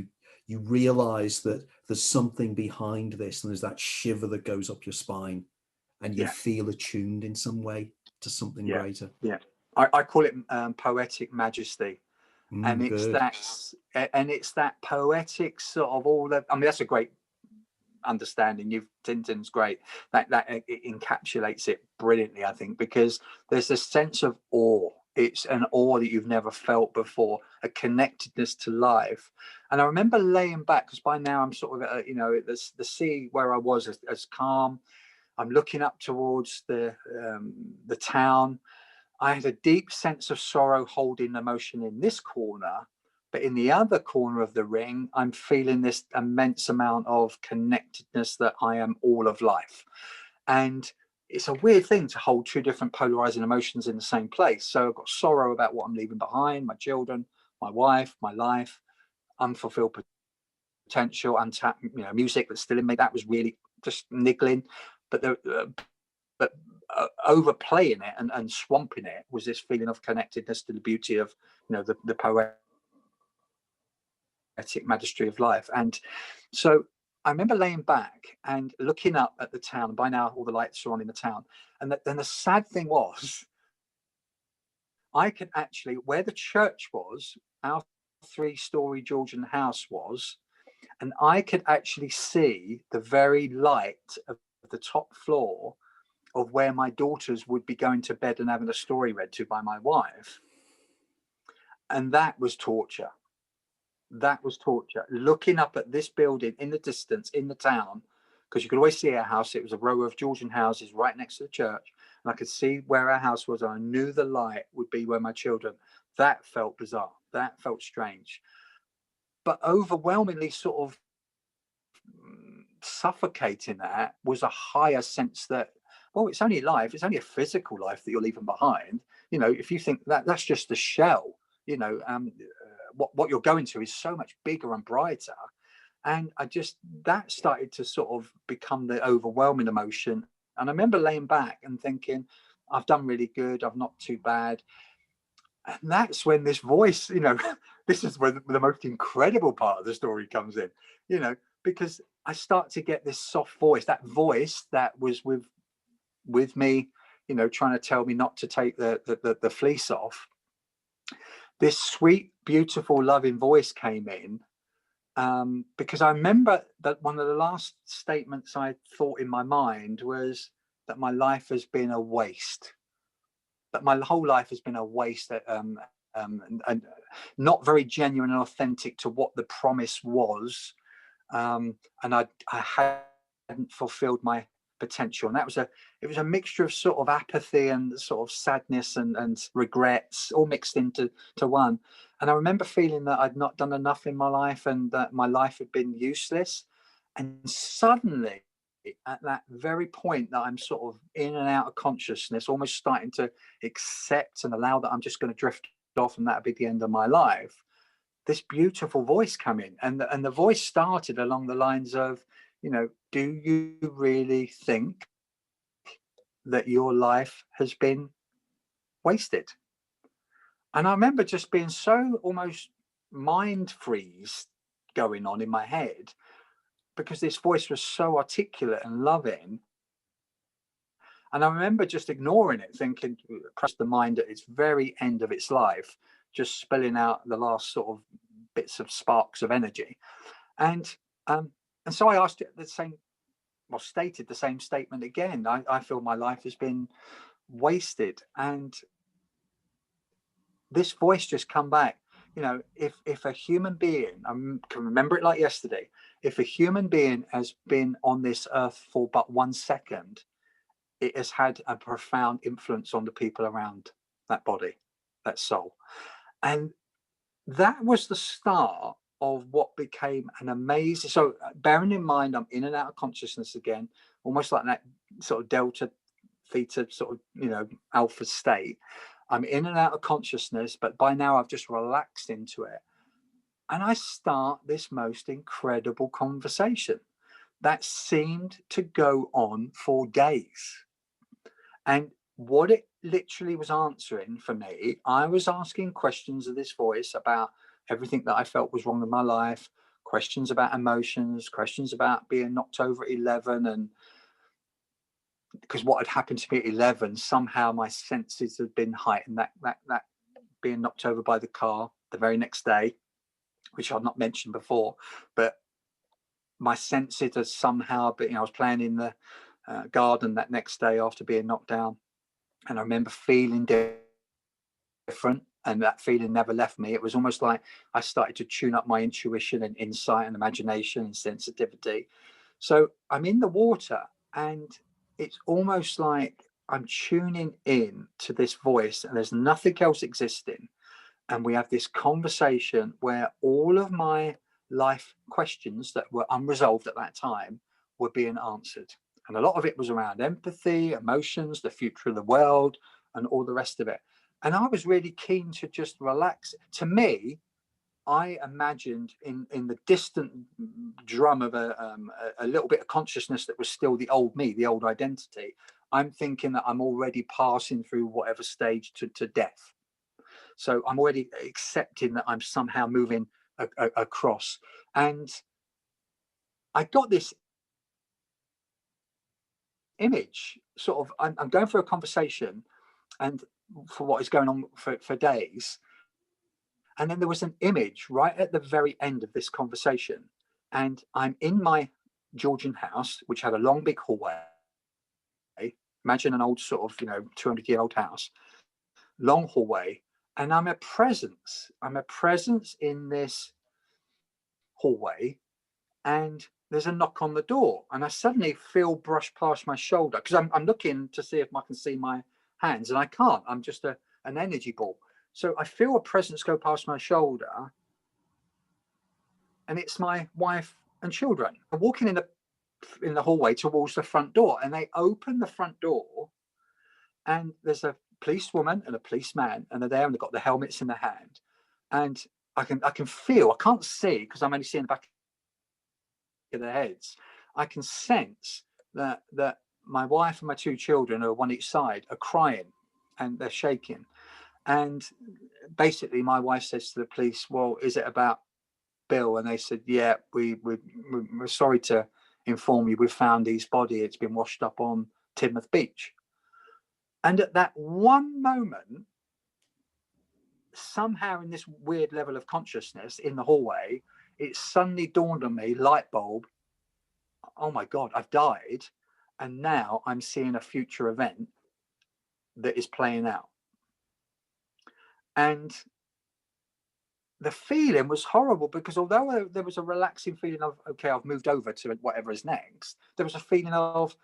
You realize that there's something behind this, and there's that shiver that goes up your spine, and you feel attuned in some way to something greater. Yeah,
I call it poetic majesty. And it's that poetic sort of that's a great understanding. Tintin's great. That it encapsulates it brilliantly, I think, because there's a sense of awe. It's an awe that you've never felt before, a connectedness to life. And I remember laying back, because by now I'm sort of, the sea where I was as calm. I'm looking up towards the town. I had a deep sense of sorrow holding emotion in this corner, but in the other corner of the ring, I'm feeling this immense amount of connectedness that I am all of life. And it's a weird thing to hold two different polarizing emotions in the same place. So I've got sorrow about what I'm leaving behind, my children, my wife, my life, unfulfilled potential, untapped, music that's still in me. That was really just niggling. But overplaying it and swamping it was this feeling of connectedness to the beauty of the poetic majesty of life. And so I remember laying back and looking up at the town. By now all the lights are on in the town, and then the sad thing was, I could actually, where the church was, our 3-story Georgian house was, and I could actually see the very light of the top floor of where my daughters would be going to bed and having a story read to by my wife. And that was torture. That was torture. Looking up at this building in the distance, in the town, because you could always see our house. It was a row of Georgian houses right next to the church. And I could see where our house was. And I knew the light would be where my children. That felt bizarre. That felt strange. But overwhelmingly sort of suffocating that was a higher sense that, well, it's only life, it's only a physical life that you're leaving behind. You know, if you think that that's just the shell, you know, what you're going to is so much bigger and brighter. And that started to sort of become the overwhelming emotion. And I remember laying back and thinking, I've done really good, I'm not too bad. And that's when this voice, you know, this is where the most incredible part of the story comes in, you know, because I start to get this soft voice that was with me, you know, trying to tell me not to take the fleece off. This sweet, beautiful, loving voice came in, because I remember that one of the last statements I thought in my mind was that my life has been a waste, that my whole life has been a waste, and not very genuine and authentic to what the promise was, and I hadn't fulfilled my potential. And it was a mixture of sort of apathy and sort of sadness and regrets all mixed into one. And I remember feeling that I'd not done enough in my life and that my life had been useless. And suddenly, at that very point that I'm sort of in and out of consciousness, almost starting to accept and allow that I'm just going to drift off and that'll be the end of my life, this beautiful voice come in. And the voice started along the lines of, you know, do you really think that your life has been wasted? And I remember just being so almost mind freeze going on in my head, because this voice was so articulate and loving. And I remember just ignoring it, thinking, press the mind at its very end of its life, just spilling out the last sort of bits of sparks of energy. And so I asked it stated the same statement again. I feel my life has been wasted. And this voice just come back. You know, if a human being, I can remember it like yesterday, if a human being has been on this earth for but 1 second, it has had a profound influence on the people around that body, that soul. And that was the start of what became an amazing, so bearing in mind I'm in and out of consciousness again, almost like that sort of delta theta sort of, you know, alpha state. I'm in and out of consciousness, but by now I've just relaxed into it. And I start this most incredible conversation that seemed to go on for days. And what it literally was answering for me, I was asking questions of this voice about everything that I felt was wrong in my life, questions about emotions, questions about being knocked over at 11. And because what had happened to me at 11, somehow my senses had been heightened, that being knocked over by the car the very next day, which I've not mentioned before, but my senses had somehow been, you know, I was playing in the garden that next day after being knocked down. And I remember feeling different, and that feeling never left me. It was almost like I started to tune up my intuition and insight and imagination and sensitivity. So I'm in the water, and it's almost like I'm tuning in to this voice, and there's nothing else existing. And we have this conversation where all of my life questions that were unresolved at that time were being answered. And a lot of it was around empathy, emotions, the future of the world, and all the rest of it. And I was really keen to just relax. To me, I imagined in the distant drum of a little bit of consciousness that was still the old me, the old identity. I'm thinking that I'm already passing through whatever stage to death. So I'm already accepting that I'm somehow moving across. And I got this image, sort of, I'm going through a conversation and for what is going on for days. And then there was an image right at the very end of this conversation. And I'm in my Georgian house, which had a long, big hallway. Imagine an old sort of, 200-year-old house, long hallway. And I'm a presence in this hallway. And there's a knock on the door. And I suddenly feel brushed past my shoulder, because I'm looking to see if I can see my hands, and I can't. I'm just an energy ball. So I feel a presence go past my shoulder, and it's my wife and children. I'm walking in in the hallway towards the front door, and they open the front door, and there's a policewoman and a policeman, and they're there, and they've got the helmets in their hand, and I can feel, I can't see because I'm only seeing the back of their heads. I can sense that my wife and my two children, are one each side, are crying and they're shaking. And basically my wife says to the police, well, is it about Bill? And they said, yeah, we're sorry to inform you, we've found his body, it's been washed up on Teignmouth Beach. And at that one moment, somehow in this weird level of consciousness in the hallway, it suddenly dawned on me, light bulb, oh my God, I've died. And now I'm seeing a future event that is playing out. And the feeling was horrible, because although there was a relaxing feeling of, okay, I've moved over to whatever is next, there was a feeling of,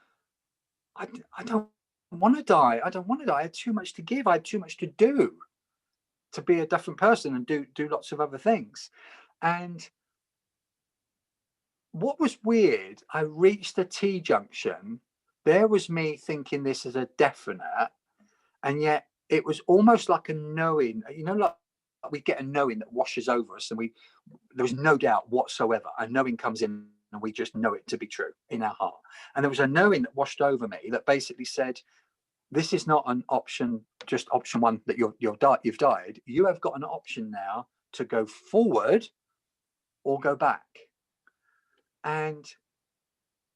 I don't want to die. I don't want to die. I had too much to give. I had too much to do, to be a different person and do lots of other things. And what was weird, I reached the T junction. There was me thinking this is a definite, and yet it was almost like a knowing, like we get a knowing that washes over us, and there was no doubt whatsoever. A knowing comes in and we just know it to be true in our heart. And there was a knowing that washed over me that basically said, this is not an option, just option one, that you've died. You have got an option now to go forward or go back. And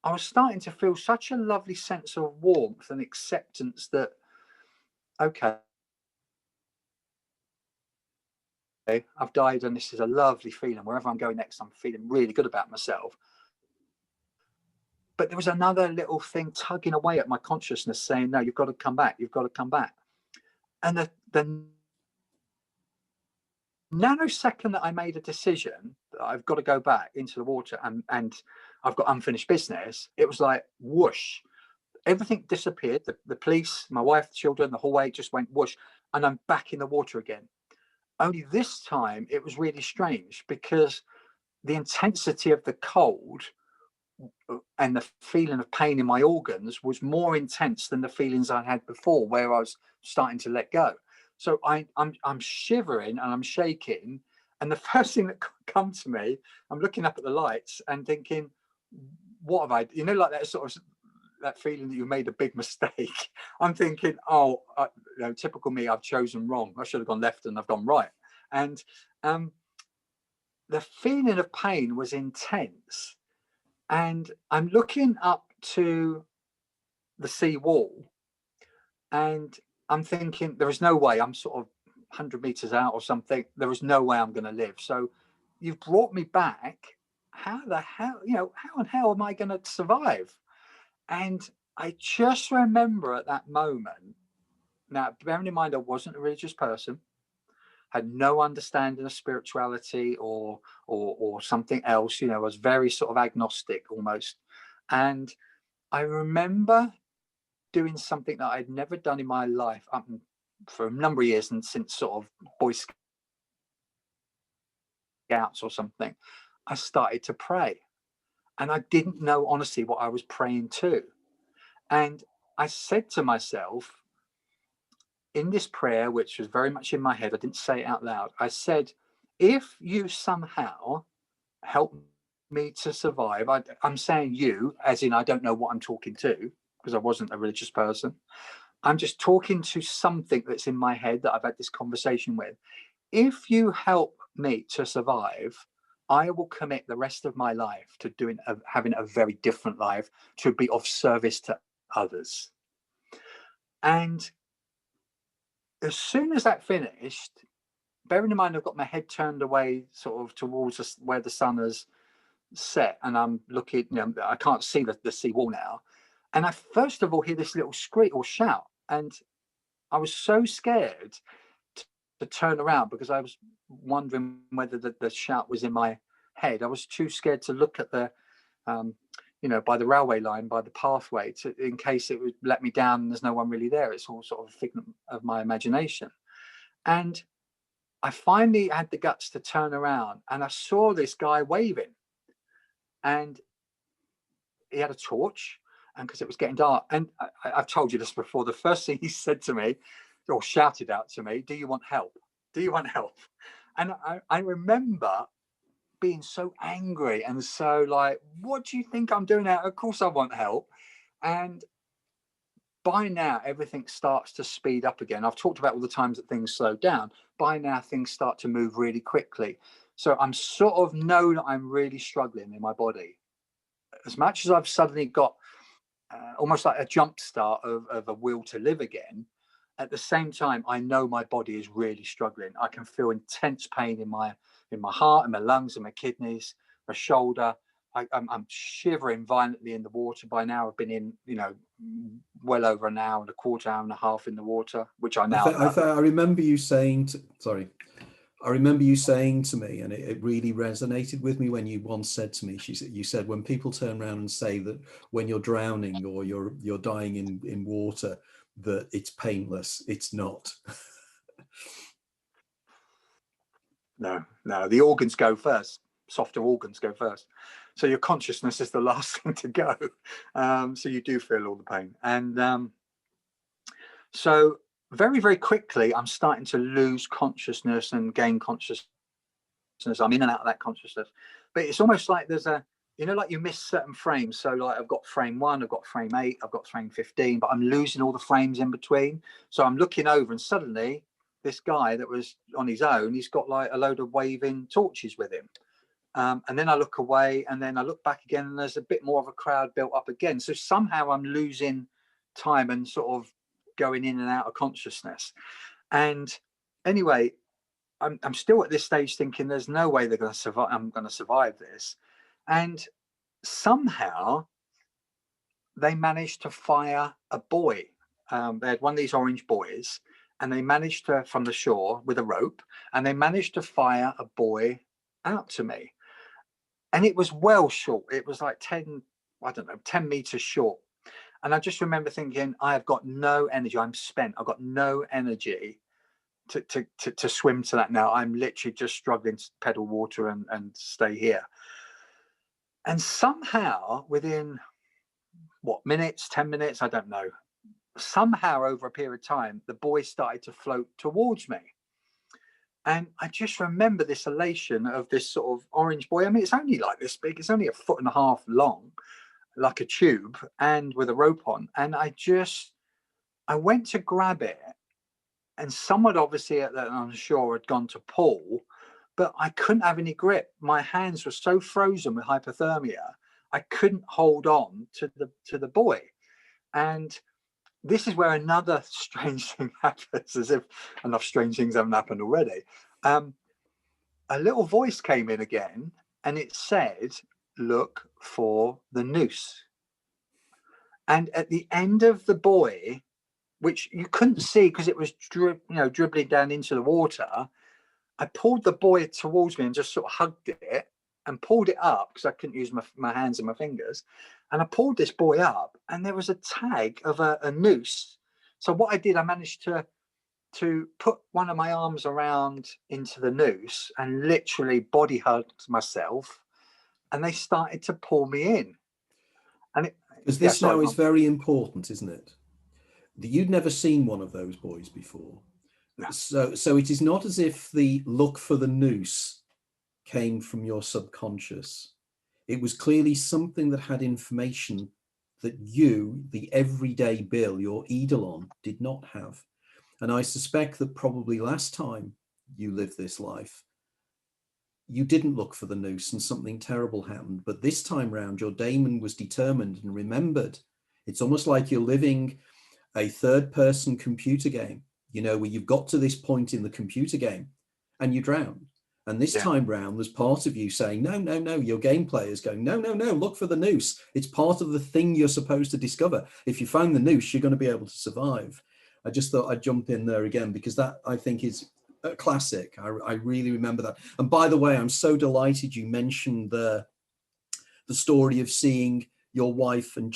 I was starting to feel such a lovely sense of warmth and acceptance that, okay, I've died, and this is a lovely feeling. Wherever I'm going next, I'm feeling really good about myself. But there was another little thing tugging away at my consciousness saying, no, you've got to come back. You've got to come back. And the nanosecond that I made a decision that I've got to go back into the water and I've got unfinished business, it was like whoosh, everything disappeared. The police, my wife, the children, the hallway just went whoosh, and I'm back in the water again. Only this time it was really strange, because the intensity of the cold and the feeling of pain in my organs was more intense than the feelings I had before, where I was starting to let go. So I'm shivering and I'm shaking, and the first thing that come to me, I'm looking up at the lights and thinking, what have I, like that sort of that feeling that you made a big mistake. I'm thinking, oh, typical me, I've chosen wrong. I should have gone left and I've gone right. And the feeling of pain was intense. And I'm looking up to the sea wall, and I'm thinking, there is no way, I'm sort of 100 meters out or something. There is no way I'm going to live. So you've brought me back. How the hell, how and how am I going to survive? And I just remember at that moment, now bearing in mind I wasn't a religious person, had no understanding of spirituality or something else, I was very sort of agnostic almost. And I remember doing something that I'd never done in my life for a number of years, and since sort of Boy Scouts or something. I started to pray, and I didn't know honestly what I was praying to. And I said to myself in this prayer, which was very much in my head, I didn't say it out loud, I said, if you somehow help me to survive, I'm saying you, as in I don't know what I'm talking to, because I wasn't a religious person. I'm just talking to something that's in my head that I've had this conversation with. If you help me to survive, I will commit the rest of my life to having a very different life, to be of service to others. And as soon as that finished, bearing in mind I've got my head turned away sort of towards where the sun has set, and I'm looking, I can't see the sea wall now. And I first of all hear this little scream or shout, and I was so scared to turn around, because I was wondering whether the shout was in my head. I was too scared to look at the by the railway line, by the pathway, in case it would let me down and there's no one really there. It's all sort of a figment of my imagination. And I finally had the guts to turn around, and I saw this guy waving, and he had a torch, and because it was getting dark, and I've told you this before, the first thing he said to me, or shouted out to me, "Do you want help? Do you want help?" And I remember being so angry and so like, what do you think I'm doing out? Of course I want help. And by now, everything starts to speed up again. I've talked about all the times that things slow down. By now, things start to move really quickly. So I'm sort of know that I'm really struggling in my body. As much as I've suddenly got almost like a jump start of a will to live again, at the same time, I know my body is really struggling. I can feel intense pain in my heart, in my lungs, in my kidneys, my shoulder. I'm shivering violently in the water. By now, I've been in, well over an hour and a quarter, hour and a half in the water, which I now.
I remember you saying, I remember you saying to me, and it really resonated with me when you once said to me, you said, when people turn around and say that when you're drowning or you're dying in water, that it's painless, it's not.
No, the organs go first. Softer organs go first. So your consciousness is the last thing to go. So you do feel all the pain. And so very, very quickly, I'm starting to lose consciousness and gain consciousness. I'm in and out of that consciousness. But it's almost like there's like you miss certain frames. So like I've got frame 1, I've got frame 8, I've got frame 15, but I'm losing all the frames in between. So I'm looking over and suddenly this guy that was on his own, he's got like a load of waving torches with him. And then I look away and then I look back again and there's a bit more of a crowd built up again. So somehow I'm losing time and sort of going in and out of consciousness. And anyway, I'm still at this stage thinking there's no way they're going to survive. I'm going to survive this. And somehow they managed to fire a buoy. They had one of these orange buoys and they managed to, from the shore with a rope, and they managed to fire a buoy out to me. And it was well short. It was like 10 meters short. And I just remember thinking, I have got no energy. I'm spent. I've got no energy to swim to that now. I'm literally just struggling to pedal water and stay here. And somehow within 10 minutes, I don't know. Somehow over a period of time, the buoy started to float towards me. And I just remember this elation of this sort of orange buoy. I mean, it's only like this big. It's only 1.5 foot long, like a tube, and with a rope on. And I went to grab it, and someone obviously on shore had gone to pull, but I couldn't have any grip. My hands were so frozen with hypothermia, I couldn't hold on to the buoy. And this is where another strange thing happens, as if enough strange things haven't happened already. A little voice came in again, and it said, "Look for the noose." And at the end of the buoy, which you couldn't see because it was dribbling down into the water, I pulled the buoy towards me and just sort of hugged it and pulled it up because I couldn't use my hands and my fingers. And I pulled this buoy up and there was a tag of a noose. So what I did, I managed to put one of my arms around into the noose and literally body hugged myself, and they started to pull me in. And
because this now is very important, isn't it? You'd never seen one of those buoys before.
No.
So it is not as if the look for the noose came from your subconscious. It was clearly something that had information that you, the everyday Bill, your Eidolon, did not have. And I suspect that probably last time you lived this life, you didn't look for the noose and something terrible happened. But this time round, your Daemon was determined and remembered. It's almost like you're living a third-person computer game, where you've got to this point in the computer game and you drown. And this time round, there's part of you saying, no, your game player is going, no, look for the noose. It's part of the thing you're supposed to discover. If you find the noose, you're going to be able to survive. I just thought I'd jump in there again because that, I think, is a classic. I really remember that. And by the way, I'm so delighted you mentioned the story of seeing your wife and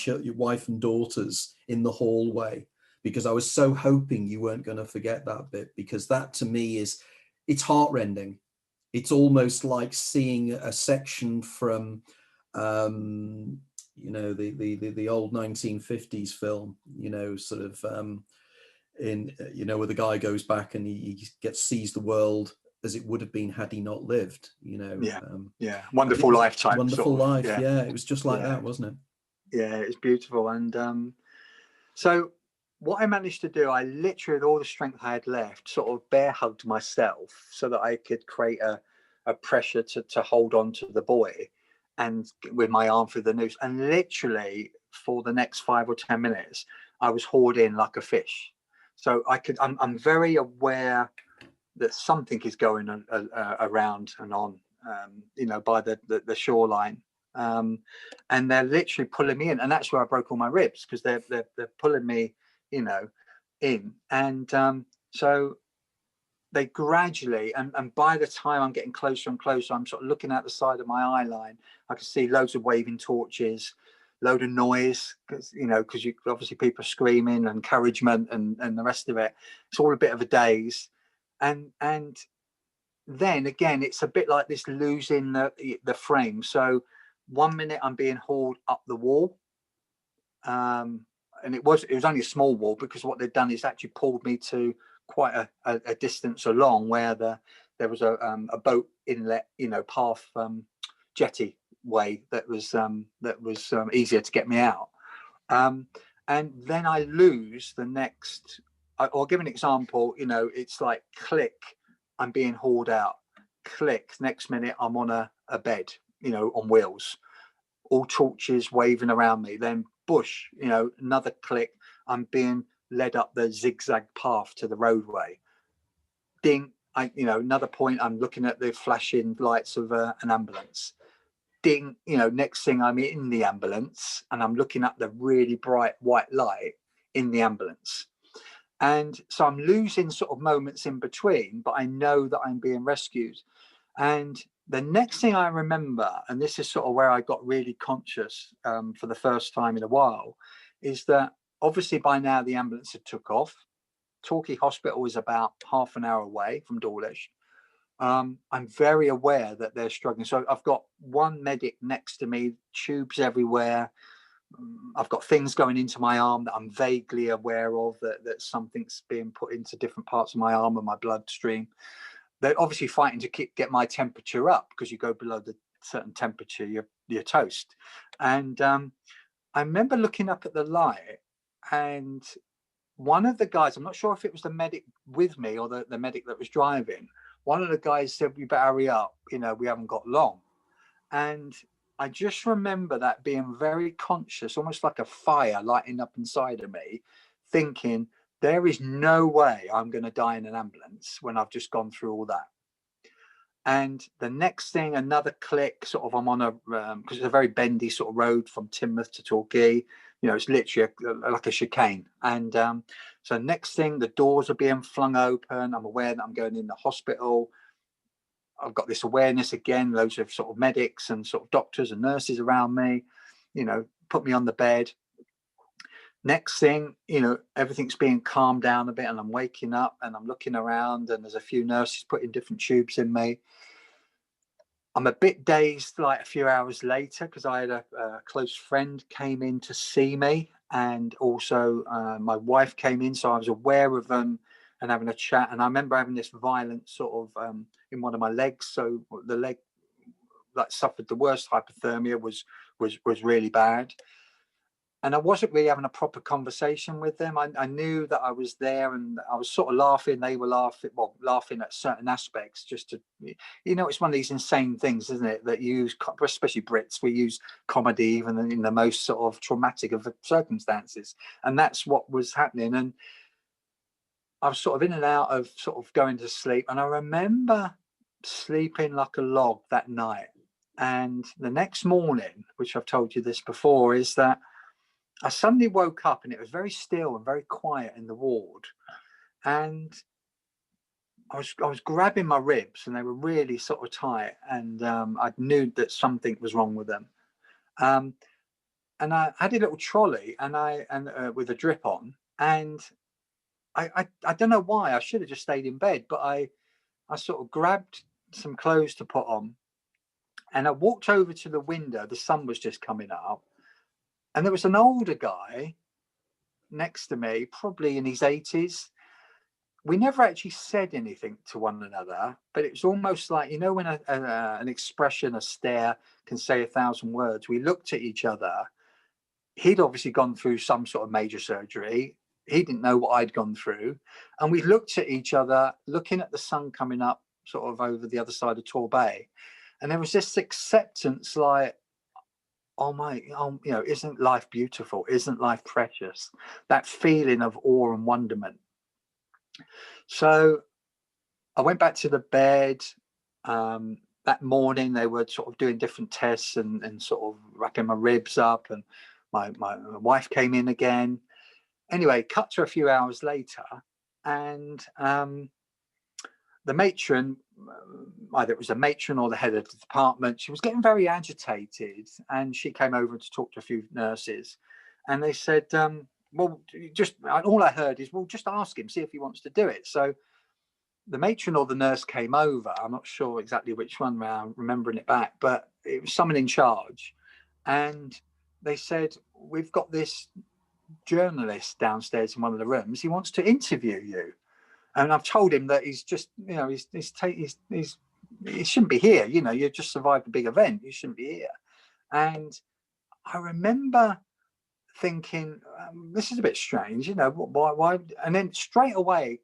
daughters in the hallway, because I was so hoping you weren't going to forget that bit, because that to me it's heartrending. It's almost like seeing a section from you know, the old 1950s film, you know, sort of in, you know, where the guy goes back and he sees the world as it would have been had he not lived, you know.
Yeah, Wonderful Life type.
Wonderful
sort of,
Life, yeah, it was just like that, wasn't it?
Yeah, it's beautiful. And so what I managed to do, I literally, with all the strength I had left, sort of bear hugged myself so that I could create a pressure to hold on to the boy, and with my arm through the noose. And literally for the next 5 or 10 minutes, I was hauled in like a fish. So I'm very aware that something is going around and on, you know, by the shoreline. And they're literally pulling me in, and that's where I broke all my ribs, because they're pulling me, you know, in. And so they gradually, and by the time I'm getting closer and closer, I'm sort of looking out the side of my eye line. I can see loads of waving torches, load of noise, because you obviously people are screaming, encouragement, and the rest of it. It's all a bit of a daze. And then again, it's a bit like this, losing the frame. So 1 minute I'm being hauled up the wall, and it was only a small wall, because what they'd done is actually pulled me to quite a distance along, where there was a boat inlet, you know, path, jetty way that was easier to get me out. And then I lose the next. I'll give an example. You know, it's like click, I'm being hauled out. Click, next minute I'm on a bed, you know, on wheels, all torches waving around me. Then bush, you know, another click, I'm being led up the zigzag path to the roadway. Ding, another point, I'm looking at the flashing lights of an ambulance. Ding, you know, next thing I'm in the ambulance and I'm looking at the really bright white light in the ambulance. And so I'm losing sort of moments in between, but I know that I'm being rescued. And the next thing I remember, and this is sort of where I got really conscious for the first time in a while, is that obviously by now the ambulance had took off. Torquay Hospital is about half an hour away from Dawlish. I'm very aware that they're struggling. So I've got one medic next to me, tubes everywhere. I've got things going into my arm that I'm vaguely aware of, that something's being put into different parts of my arm and my bloodstream. They're obviously fighting to get my temperature up, because you go below the certain temperature, you're toast. And I remember looking up at the light, and one of the guys, I'm not sure if it was the medic with me or the medic that was driving, one of the guys said, "We better hurry up, you know, we haven't got long." And I just remember that being very conscious, almost like a fire lighting up inside of me, thinking, there is no way I'm going to die in an ambulance when I've just gone through all that. And the next thing, another click, sort of, I'm on because it's a very bendy sort of road from Teignmouth to Torquay. You know, it's literally like a chicane. And so next thing, the doors are being flung open. I'm aware that I'm going in the hospital. I've got this awareness again, loads of sort of medics and sort of doctors and nurses around me, you know, put me on the bed. Next thing, you know, everything's being calmed down a bit, and I'm waking up and I'm looking around, and there's a few nurses putting different tubes in me. I'm a bit dazed like a few hours later, because I had a close friend came in to see me, and also my wife came in, so I was aware of them and having a chat. And I remember having this violent sort of in one of my legs, so the leg that suffered the worst hypothermia was really bad. And I wasn't really having a proper conversation with them. I knew that I was there, and I was sort of laughing. They were laughing at certain aspects, just to, you know, it's one of these insane things, isn't it? That you use, especially Brits, we use comedy even in the most sort of traumatic of circumstances. And that's what was happening. And I was sort of in and out of sort of going to sleep. And I remember sleeping like a log that night. And the next morning, which I've told you this before, is that I suddenly woke up and it was very still and very quiet in the ward. And I was grabbing my ribs, and they were really sort of tight. And I knew that something was wrong with them. And I had a little trolley and with a drip on. And I don't know why, I should have just stayed in bed, but I sort of grabbed some clothes to put on, and I walked over to the window. The sun was just coming up, And there was an older guy next to me, probably in his 80s. We never actually said anything to one another, but it was almost like, you know, when an expression, a stare can say 1,000 words. We looked at each other. He'd obviously gone through some sort of major surgery. He didn't know what I'd gone through. And we looked at each other, looking at the sun coming up sort of over the other side of Torbay. And there was this acceptance like, oh my, you know, isn't life beautiful? Isn't life precious? That feeling of awe and wonderment. So I went back to the bed. That morning they were sort of doing different tests and sort of wrapping my ribs up, and my wife came in again. Anyway, cut to a few hours later, and the matron, either it was a matron or the head of the department, she was getting very agitated, and she came over to talk to a few nurses, and they said, well, just all I heard is, well, just ask him, see if he wants to do it. So the matron or the nurse came over. I'm not sure exactly which one, I'm remembering it back, but it was someone in charge. And they said, we've got this journalist downstairs in one of the rooms. He wants to interview you. And I've told him that he's just, you know, he shouldn't be here. You know, you just survived a big event. You shouldn't be here. And I remember thinking, this is a bit strange, you know, why? And then straight away,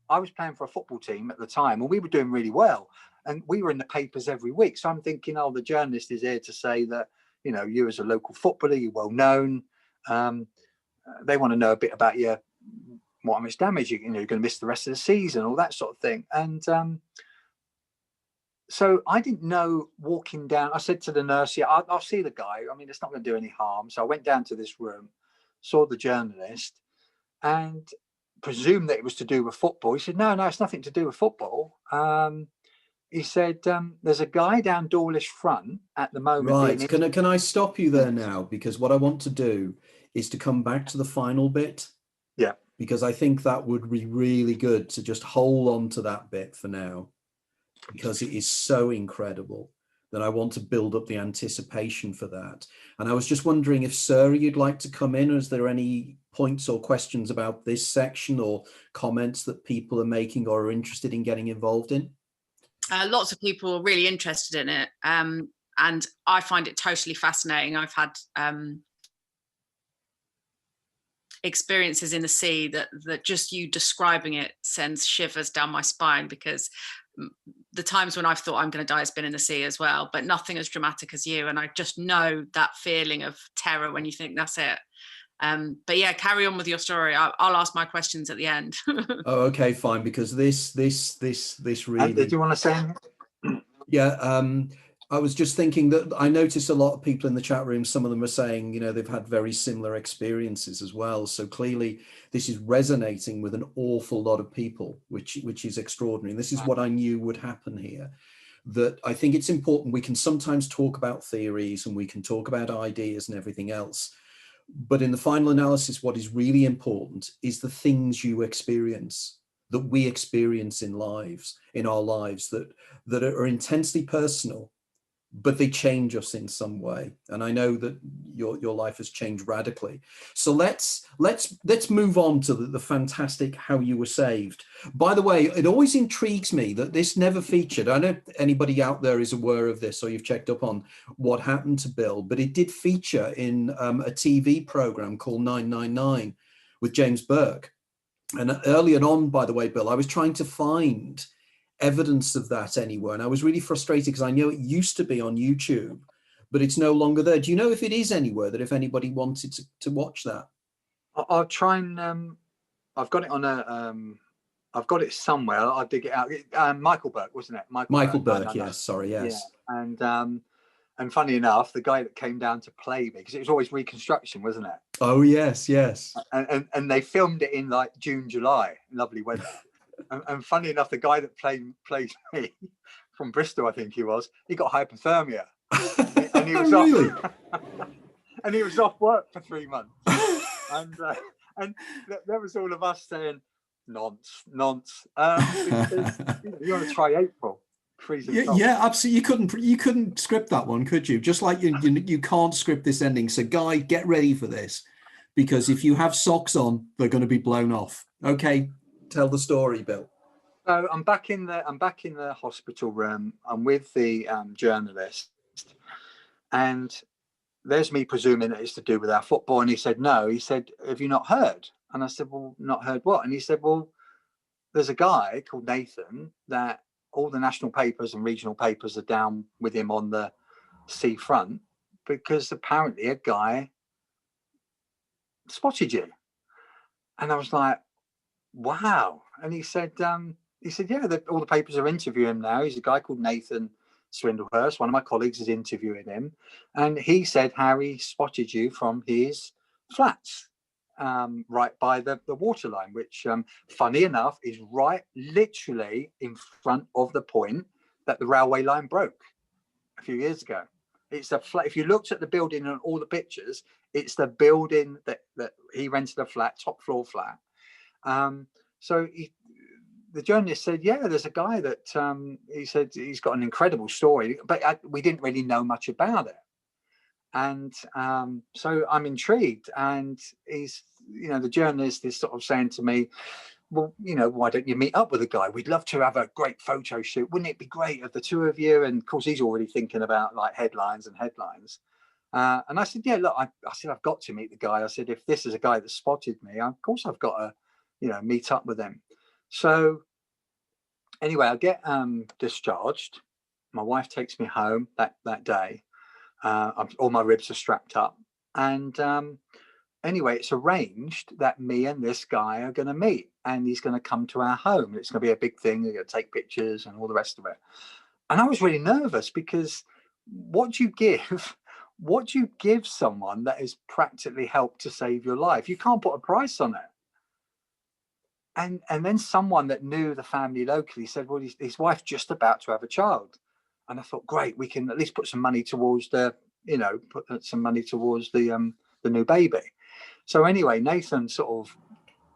I was playing for a football team at the time, and we were doing really well, and we were in the papers every week. So I'm thinking, oh, the journalist is here to say that, you know, you as a local footballer, you're well known. They want to know a bit about you, how much damage you know, you're going to miss the rest of the season, all that sort of thing. And so I didn't know, walking down, I said to the nurse, yeah, I'll see the guy. I mean, it's not going to do any harm. So I went down to this room, saw the journalist, and presumed that it was to do with football. He said, no, it's nothing to do with football. He said, there's a guy down Dawlish front at the moment.
Right. Can I stop you there now? Because what I want to do is to come back to the final bit.
Yeah.
Because I think that would be really good to just hold on to that bit for now, because it is so incredible that I want to build up the anticipation for that. And I was just wondering if, Sarah, you'd like to come in, or is there any points or questions about this section or comments that people are making or are interested in getting involved in?
Lots of people are really interested in it. And I find it totally fascinating. I've had experiences in the sea that just you describing it sends shivers down my spine, because the times when I've thought I'm going to die has been in the sea as well, but nothing as dramatic as you. And I just know that feeling of terror when you think that's it. But yeah, carry on with your story. I'll ask my questions at the end.
Oh, okay, fine. Because this really.
Did you want to say anything?
Yeah. I was just thinking that I noticed a lot of people in the chat room, some of them are saying, you know, they've had very similar experiences as well. So clearly this is resonating with an awful lot of people, which is extraordinary. And this is what I knew would happen here, that I think it's important. We can sometimes talk about theories and we can talk about ideas and everything else. But in the final analysis, what is really important is the things you experience, that we experience in our lives that are intensely personal, but they change us in some way. And I know that your life has changed radically. So let's move on to the fantastic how you were saved. By the way, it always intrigues me that this never featured. I know anybody out there is aware of this, or you've checked up on what happened to Bill, but it did feature in a TV program called 999 with James Burke. And earlier on, by the way, Bill, I was trying to find evidence of that anywhere, and I was really frustrated because I know it used to be on YouTube, but it's no longer there. Do you know if it is anywhere, that if anybody wanted to watch that?
I'll try and I've got it on I've got it somewhere. I'll dig it out. Michael Burke, wasn't it?
Michael Burke, yes. Sorry, yes.
Yeah. And funny enough, the guy that came down to play me, because it was always reconstruction, wasn't it?
Oh yes.
And they filmed it in like June, July, lovely weather. And funny enough, the guy that played me from Bristol, I think he got hypothermia, and he was
really?
off, and he was off work for 3 months. And there was all of us saying, nonce. You want to try April? freezing cold.
Yeah, absolutely. You couldn't script that one, could you? Just like you can't script this ending. So, Guy, get ready for this, because if you have socks on, they're going to be blown off. Okay, tell the story, Bill.
So I'm back in the hospital room. I'm with the journalist, and there's me presuming that it's to do with our football. And he said, no. He said, have you not heard? And I said, well, not heard what? And he said, well, there's a guy called Nathan that all the national papers and regional papers are down with him on the seafront because apparently a guy spotted you. And I was like, wow. And he said, yeah, all the papers are interviewing him now. He's a guy called Nathan Swindlehurst. One of my colleagues is interviewing him. And he said Harry spotted you from his flats, right by the waterline, which, funny enough, is right literally in front of the point that the railway line broke a few years ago. It's a flat. If you looked at the building and all the pictures, it's the building that he rented a flat, top floor flat. So the journalist said, yeah, there's a guy that he said he's got an incredible story, but we didn't really know much about it. And so I'm intrigued. And the journalist is sort of saying to me, well, why don't you meet up with a guy? We'd love to have a great photo shoot. Wouldn't it be great of the two of you? And of course, he's already thinking about like headlines. And I said, yeah, look, I said, I've got to meet the guy. I said, if this is a guy that spotted me, of course I've got to, meet up with him. So anyway, I get discharged. My wife takes me home that day. All my ribs are strapped up. And anyway, it's arranged that me and this guy are going to meet, and he's going to come to our home. It's going to be a big thing. They're going to take pictures and all the rest of it. And I was really nervous because what do you give someone that has practically helped to save your life? You can't put a price on it. And then someone that knew the family locally said, well, his wife's just about to have a child. And I thought, great, we can at least put some money towards the new baby. So anyway, Nathan sort of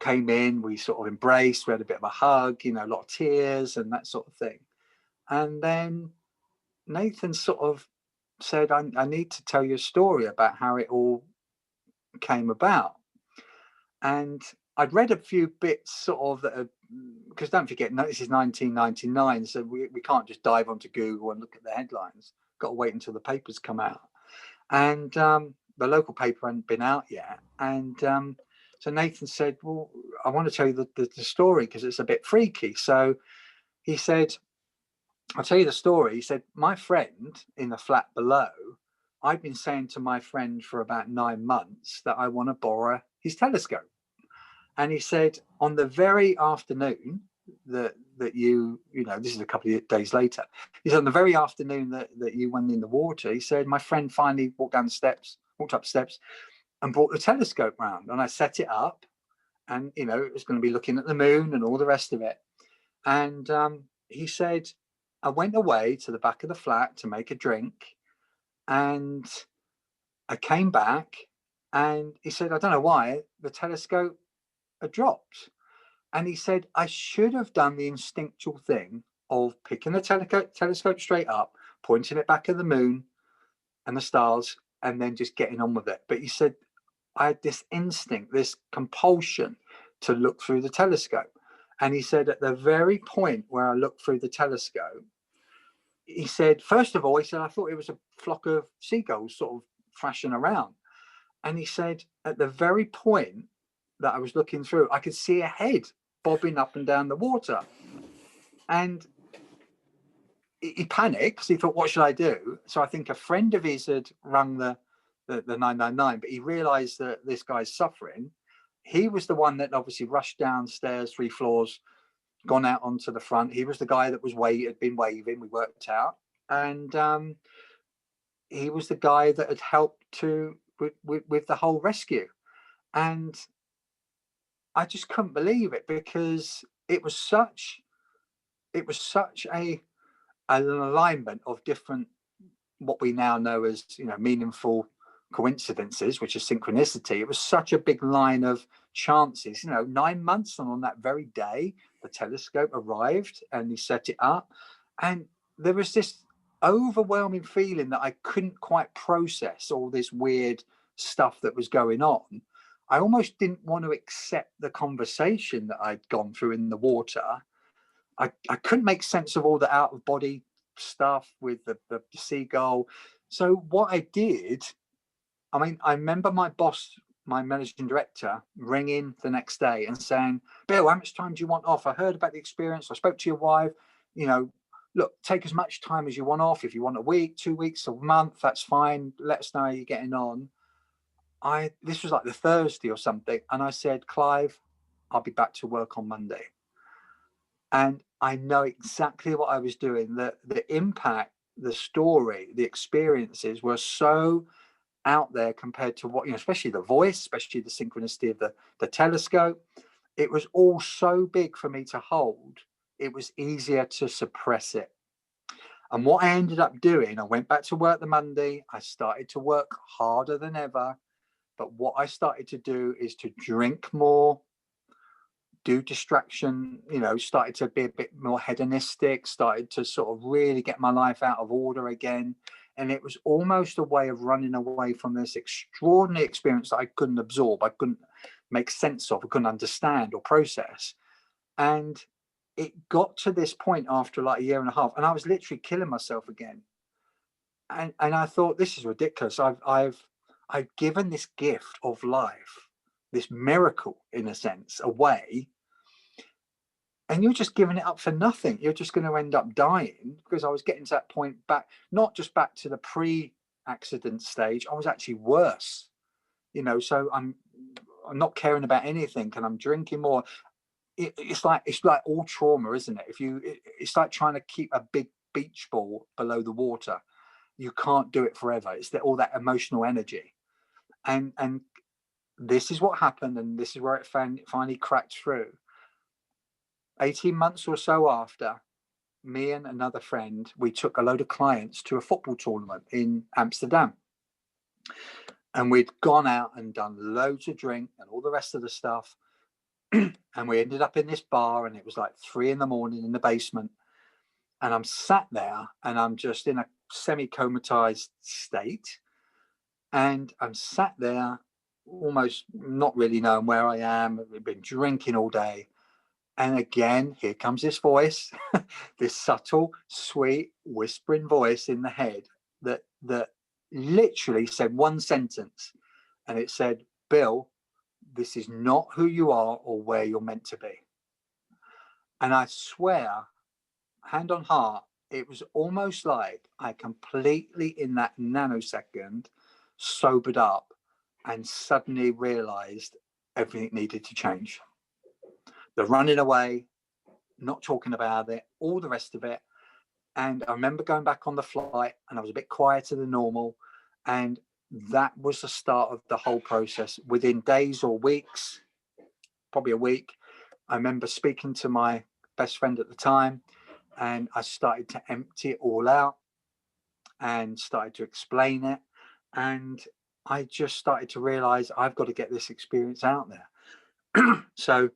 came in, we sort of embraced, we had a bit of a hug, a lot of tears and that sort of thing. And then Nathan sort of said, I need to tell you a story about how it all came about. And I'd read a few bits sort of that, because don't forget, this is 1999, so we can't just dive onto Google and look at the headlines. Got to wait until the papers come out. And the local paper hadn't been out yet. And so Nathan said, well, I want to tell you the story because it's a bit freaky. So he said, I'll tell you the story. He said, my friend in the flat below, I've been saying to my friend for about 9 months that I want to borrow his telescope. And he said, on the very afternoon that you this is a couple of days later, he said, on the very afternoon that you went in the water, he said, my friend finally walked up the steps and brought the telescope round. And I set it up and, it was going to be looking at the moon and all the rest of it. And he said, I went away to the back of the flat to make a drink. And I came back and he said, I don't know why, the telescope had dropped. And he said, I should have done the instinctual thing of picking the telescope straight up, pointing it back at the moon and the stars, and then just getting on with it. But he said, I had this instinct, this compulsion to look through the telescope. And he said, at the very point where I looked through the telescope, he said, first of all, I thought it was a flock of seagulls sort of thrashing around. And he said, at the very point that I was looking through, I could see a head bobbing up and down the water. And he panicked because he thought, what should I do? So I think a friend of his had rung the 999, but he realized that this guy's suffering. He was the one that obviously rushed downstairs 3 floors, gone out onto the front. He was the guy that had been waving, we worked out. And he was the guy that had helped with the whole rescue. And I just couldn't believe it because it was such an alignment of different, what we now know as, meaningful coincidences, which is synchronicity. It was such a big line of chances, 9 months, and on that very day, the telescope arrived and he set it up. And there was this overwhelming feeling that I couldn't quite process all this weird stuff that was going on. I almost didn't want to accept the conversation that I'd gone through in the water. I couldn't make sense of all the out of body stuff with the seagull. So what I did, I mean, I remember my boss, my managing director, ringing the next day and saying, Bill, how much time do you want off? I heard about the experience. I spoke to your wife, you know, look, take as much time as you want off. If you want a week, 2 weeks, a month, that's fine. Let us know how you're getting on. This was like the Thursday or something. And I said, Clive, I'll be back to work on Monday. And I know exactly what I was doing. The impact, the story, the experiences were so out there compared to what, you know, especially the voice, especially the synchronicity of the telescope. It was all so big for me to hold. It was easier to suppress it. And what I ended up doing, I went back to work the Monday. I started to work harder than ever. But what I started to do is to drink more, do distraction, you know, started to be a bit more hedonistic, started to sort of really get my life out of order again. And it was almost a way of running away from this extraordinary experience that I couldn't absorb, I couldn't make sense of, I couldn't understand or process. And it got to this point after like a year and a half, and I was literally killing myself again. And I thought, this is ridiculous. I've given this gift of life, this miracle in a sense, away, and you're just giving it up for nothing. You're just going to end up dying. Because I was getting to that point back, not just back to the pre-accident stage, I was actually worse, you know. So I'm not caring about anything, and I'm drinking more. It's like all trauma, isn't it? It's like trying to keep a big beach ball below the water. You can't do it forever. It's all that emotional energy, and this is what happened, and this is where it finally cracked through. 18 months or so after, me and another friend, we took a load of clients to a football tournament in Amsterdam. And we'd gone out and done loads of drink and all the rest of the stuff. And we ended up in this bar, and it was like 3 a.m. in the basement. And I'm sat there, and I'm just in a semi-comatized state. And I'm sat there almost not really knowing where I am. We've been drinking all day. And again, here comes this voice, this subtle, sweet, whispering voice in the head that literally said one sentence. And it said, Bill, this is not who you are or where you're meant to be. And I swear, hand on heart, it was almost like I completely, in that nanosecond, sobered up and suddenly realized everything needed to change. The running away, not talking about it, all the rest of it. And I remember going back on the flight, and I was a bit quieter than normal. And that was the start of the whole process. Within days or weeks, probably a week, I remember speaking to my best friend at the time, and I started to empty it all out and started to explain it. And I just started to realize I've got to get this experience out there. So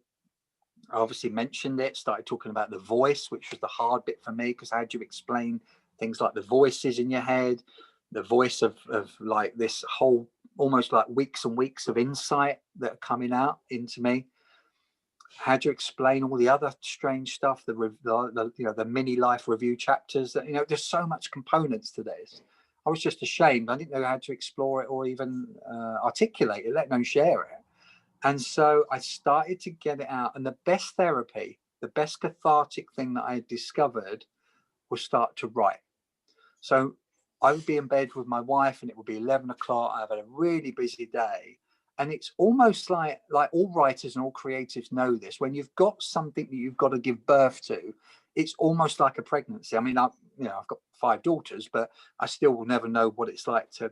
I obviously mentioned it, started talking about the voice, which was the hard bit for me, because how do you explain things like the voices in your head, the voice of like this whole, almost like weeks and weeks of insight that are coming out into me. How do you explain all the other strange stuff, the mini life review chapters that, you know, there's so much components to this. I was just ashamed. I didn't know how to explore it or even articulate it, let alone share it. And so I started to get it out. And the best therapy, the best cathartic thing that I had discovered was start to write. So I would be in bed with my wife, and it would be 11 o'clock. I've had a really busy day. And it's almost like all writers and all creatives know this. When you've got something that you've got to give birth to, it's almost like a pregnancy. I mean, I've got 5 daughters, but I still will never know what it's like to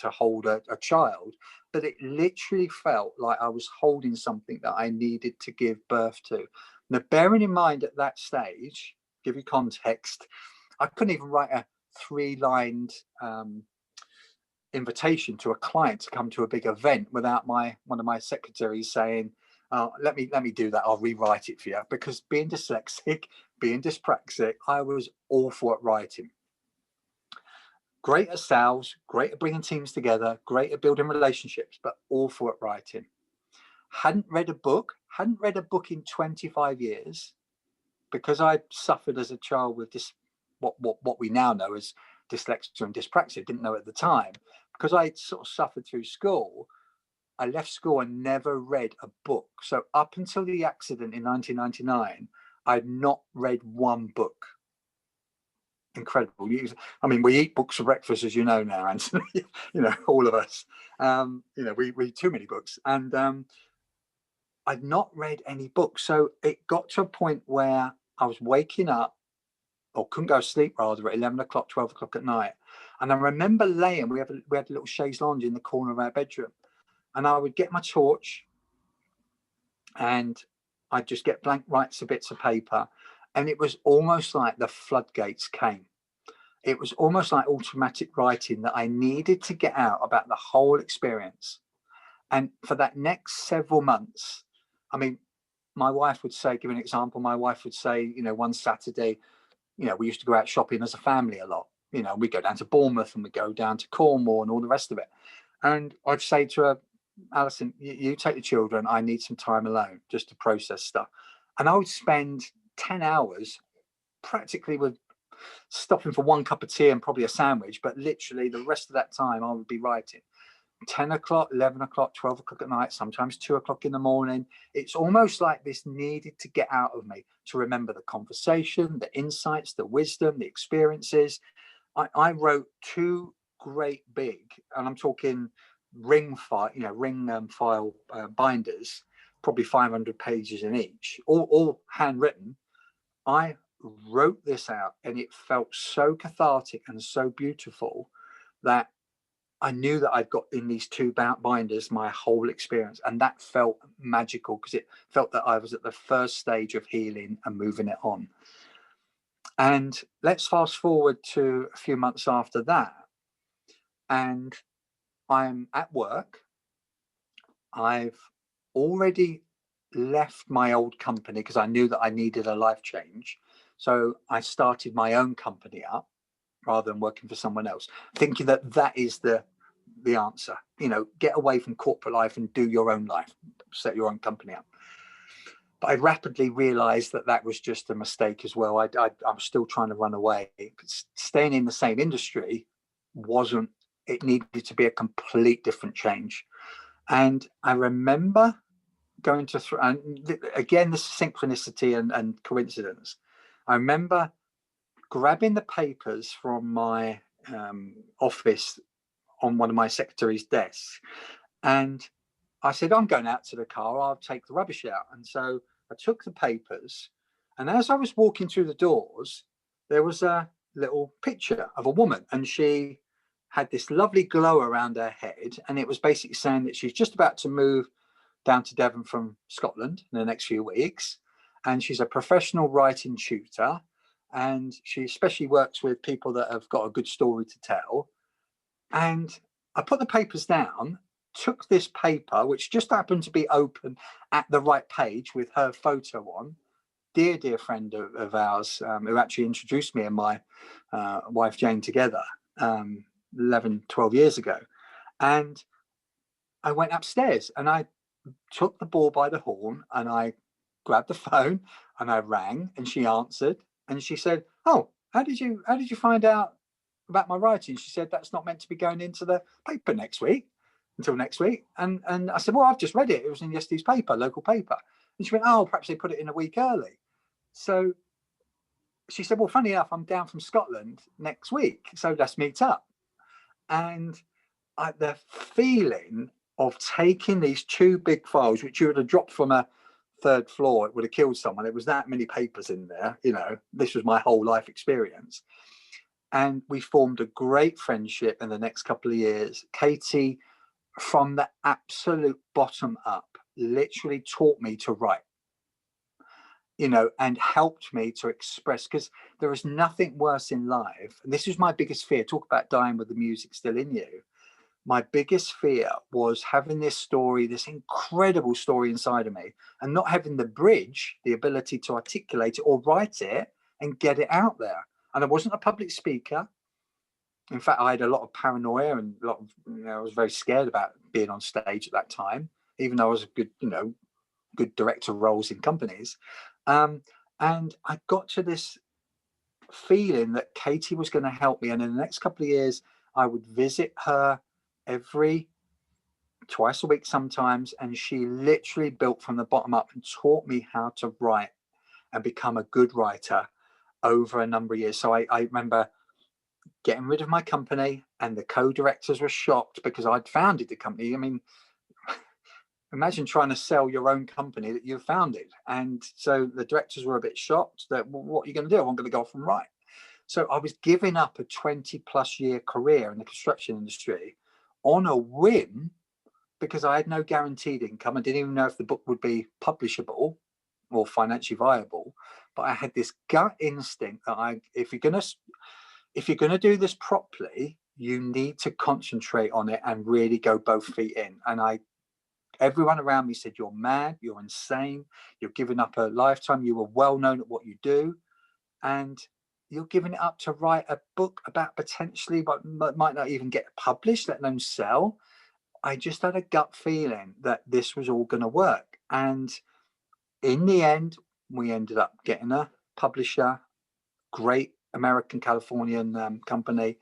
hold a child. But it literally felt like I was holding something that I needed to give birth to. Now, bearing in mind at that stage, give you context, I couldn't even write a 3-lined invitation to a client to come to a big event without one of my secretaries saying, let me do that. I'll rewrite it for you, because being dyslexic, being dyspraxic, I was awful at writing. Great at sales, great at bringing teams together, great at building relationships, but awful at writing. Hadn't read a book in 25 years, because I suffered as a child with this, what we now know as dyslexia and dyspraxia. Didn't know at the time, because I sort of suffered through school. I left school and never read a book. So up until the accident in 1999, I'd not read one book. Incredible. I mean, we eat books for breakfast, as you know now, Anthony. All of us. We read too many books, and I'd not read any books. So it got to a point where I was waking up, or couldn't go to sleep rather, at 11 o'clock, 12 o'clock at night. And I remember laying, we had a little chaise lounge in the corner of our bedroom. And I would get my torch and I'd just get blank writes of bits of paper. And it was almost like the floodgates came. It was almost like automatic writing, that I needed to get out about the whole experience. And for that next several months, I mean, my wife would say, give an example, my wife would say, one Saturday, we used to go out shopping as a family a lot. We'd go down to Bournemouth and we'd go down to Cornwall and all the rest of it. And I'd say to her, Alison, you take the children. I need some time alone just to process stuff. And I would spend 10 hours practically with stopping for one cup of tea and probably a sandwich, but literally the rest of that time I would be writing. 10 o'clock, 11 o'clock, 12 o'clock at night, sometimes 2 o'clock in the morning. It's almost like this needed to get out of me to remember the conversation, the insights, the wisdom, the experiences. I wrote 2 great big, and I'm talking ring file binders, probably 500 pages in each, all handwritten. I wrote this out, and it felt so cathartic and so beautiful that I knew that I'd got in these 2 binders my whole experience, and that felt magical, because it felt that I was at the first stage of healing and moving it on. And let's fast forward to a few months after that, and I'm at work. I've already left my old company because I knew that I needed a life change. So I started my own company up rather than working for someone else, thinking that is the answer. Get away from corporate life and do your own life, set your own company up. But I rapidly realized that was just a mistake as well. I'm still trying to run away. Staying in the same industry wasn't, it needed to be a complete different change. And I remember going to, and again, this synchronicity and coincidence. I remember grabbing the papers from my office on one of my secretary's desks. And I said, I'm going out to the car, I'll take the rubbish out. And so I took the papers. And as I was walking through the doors, there was a little picture of a woman, and she had this lovely glow around her head. And it was basically saying that she's just about to move down to Devon from Scotland in the next few weeks. And she's a professional writing tutor. And she especially works with people that have got a good story to tell. And I put the papers down, took this paper, which just happened to be open at the right page with her photo on. Dear friend of ours, who actually introduced me and my wife Jane together 11, 12 years ago. And I went upstairs and I took the bull by the horn, and I grabbed the phone and I rang, and she answered, and she said, "Oh, how did you find out about my writing?" She said, "That's not meant to be going into the paper until next week." And I said, "Well, I've just read it. It was in yesterday's paper, local paper." And she went, "Oh, perhaps they put it in a week early." So she said, "Well, funny enough, I'm down from Scotland next week, so let's meet up." And the feeling of taking these 2 big files, which you would have dropped from a 3rd floor, it would have killed someone. It was that many papers in there. This was my whole life experience. And we formed a great friendship in the next couple of years. Katie, from the absolute bottom up, literally taught me to write, and helped me to express, because there is nothing worse in life. And this is my biggest fear. Talk about dying with the music still in you. my biggest fear was having this story, this incredible story inside of me, and not having the bridge, the ability to articulate it or write it and get it out there. And I wasn't a public speaker. In fact, I had a lot of paranoia and a lot of, I was very scared about being on stage at that time, even though I was a good, good director roles in companies. And I got to this feeling that Katie was going to help me. And in the next couple of years, I would visit her twice a week sometimes. And she literally built from the bottom up and taught me how to write and become a good writer over a number of years. So I remember getting rid of my company, and the co-directors were shocked because I'd founded the company. I mean, imagine trying to sell your own company that you founded. And so the directors were a bit shocked that, well, what are you going to do? I'm going to go off and write. So I was giving up a 20+ year career in the construction industry on a whim, because I had no guaranteed income. I didn't even know if the book would be publishable or financially viable. But I had this gut instinct that if you're going to do this properly, you need to concentrate on it and really go both feet in. And everyone around me said, you're mad, you're insane, you're giving up a lifetime, you were well known at what you do, and you're giving it up to write a book about potentially but might not even get published, let alone sell. I just had a gut feeling that this was all going to work. And in the end, we ended up getting a publisher, great American Californian company.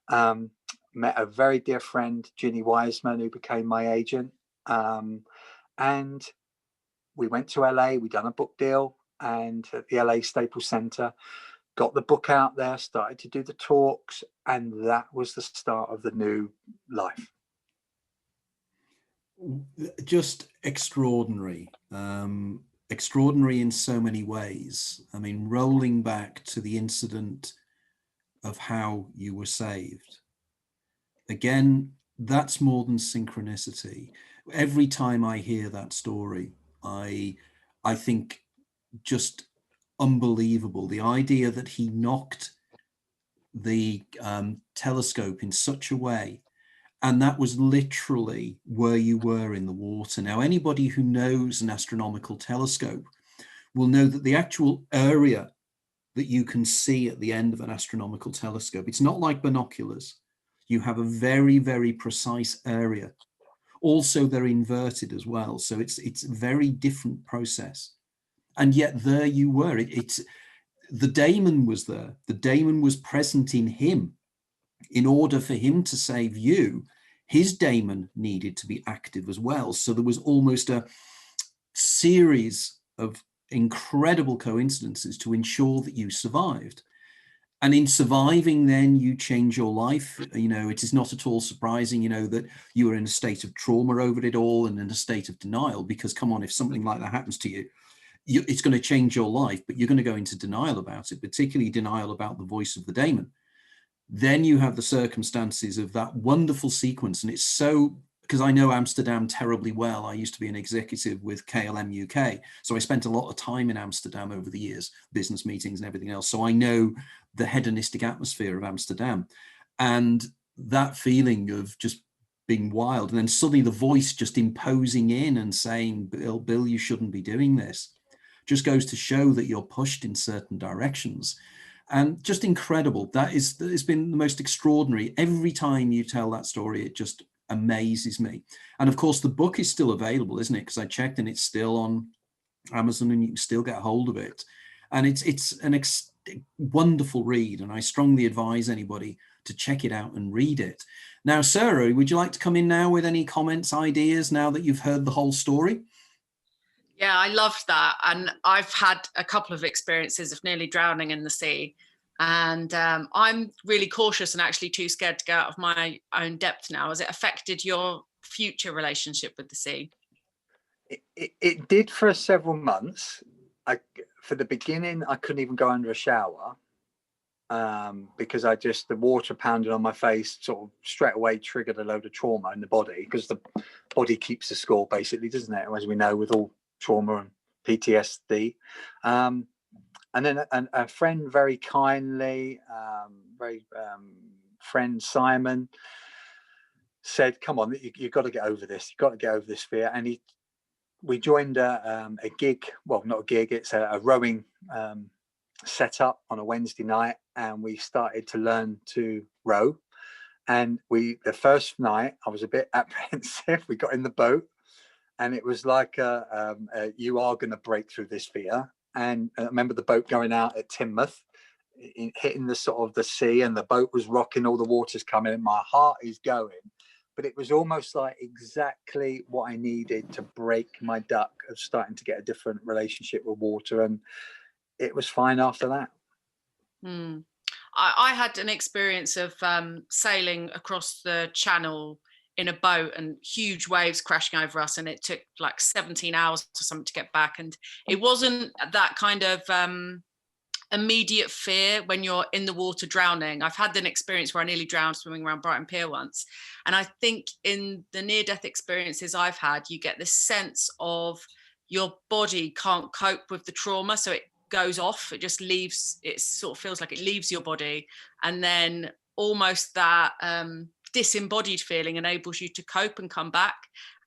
Met a very dear friend, Ginny Wiseman, who became my agent. And we went to LA, we done a book deal, and at the LA Staples Center, got the book out there, started to do the talks, and that was the start of the new life.
Just extraordinary. Extraordinary in so many ways. I mean, rolling back to the incident of how you were saved. Again, that's more than synchronicity. Every time I hear that story, I think just unbelievable. The idea that he knocked the telescope in such a way, and that was literally where you were in the water. Now, anybody who knows an astronomical telescope will know that the actual area that you can see at the end of an astronomical telescope, it's not like binoculars. You have a very, very precise area. Also, they're inverted as well. So it's a very different process. And yet there you were. The Daemon was there. The Daemon was present in him. In order for him to save you, his Daemon needed to be active as well. So there was almost a series of incredible coincidences to ensure that you survived. And in surviving, then you change your life. It is not at all surprising, that you were in a state of trauma over it all and in a state of denial, because come on, if something like that happens to you, it's going to change your life, but you're going to go into denial about it, particularly denial about the voice of the Daemon. Then you have the circumstances of that wonderful sequence. And it's so, because I know Amsterdam terribly well. I used to be an executive with KLM UK. So I spent a lot of time in Amsterdam over the years, business meetings and everything else. So I know the hedonistic atmosphere of Amsterdam, and that feeling of just being wild. And then suddenly the voice just imposing in and saying, Bill, you shouldn't be doing this, just goes to show that you're pushed in certain directions. And just incredible. It's been the most extraordinary. Every time you tell that story, it just amazes me. And of course, the book is still available, isn't it? Because I checked and it's still on Amazon and you can still get hold of it. And it's an wonderful read. And I strongly advise anybody to check it out and read it. Now, Sarah, would you like to come in now with any comments, ideas, now that you've heard the whole story?
Yeah, I loved that. And I've had a couple of experiences of nearly drowning in the sea. And I'm really cautious and actually too scared to go out of my own depth now. Has it affected your future relationship with the sea?
It did for several months. For the beginning, I couldn't even go under a shower because the water pounded on my face sort of straight away triggered a load of trauma in the body, because the body keeps the score basically, doesn't it? As we know, with all trauma and PTSD. And then a friend very kindly, friend Simon, said, come on, you've got to get over this. You've got to get over this fear. And we joined a gig, well, not a gig, it's a rowing set up on a Wednesday night, and we started to learn to row. And the first night I was a bit apprehensive. We got in the boat, and it was like you are going to break through this fear. And I remember the boat going out at Teignmouth, hitting the sort of the sea, and the boat was rocking, all the water's coming, and my heart is going. But it was almost like exactly what I needed to break my duck of starting to get a different relationship with water. And it was fine after that.
I had an experience of sailing across the channel in a boat, and huge waves crashing over us, and it took like 17 hours or something to get back. And it wasn't that kind of immediate fear when you're in the water drowning. I've had an experience where I nearly drowned swimming around Brighton Pier once, and I think in the near-death experiences I've had, you get this sense of your body can't cope with the trauma, so it goes off, it just leaves, it sort of feels like it leaves your body, and then almost that disembodied feeling enables you to cope and come back.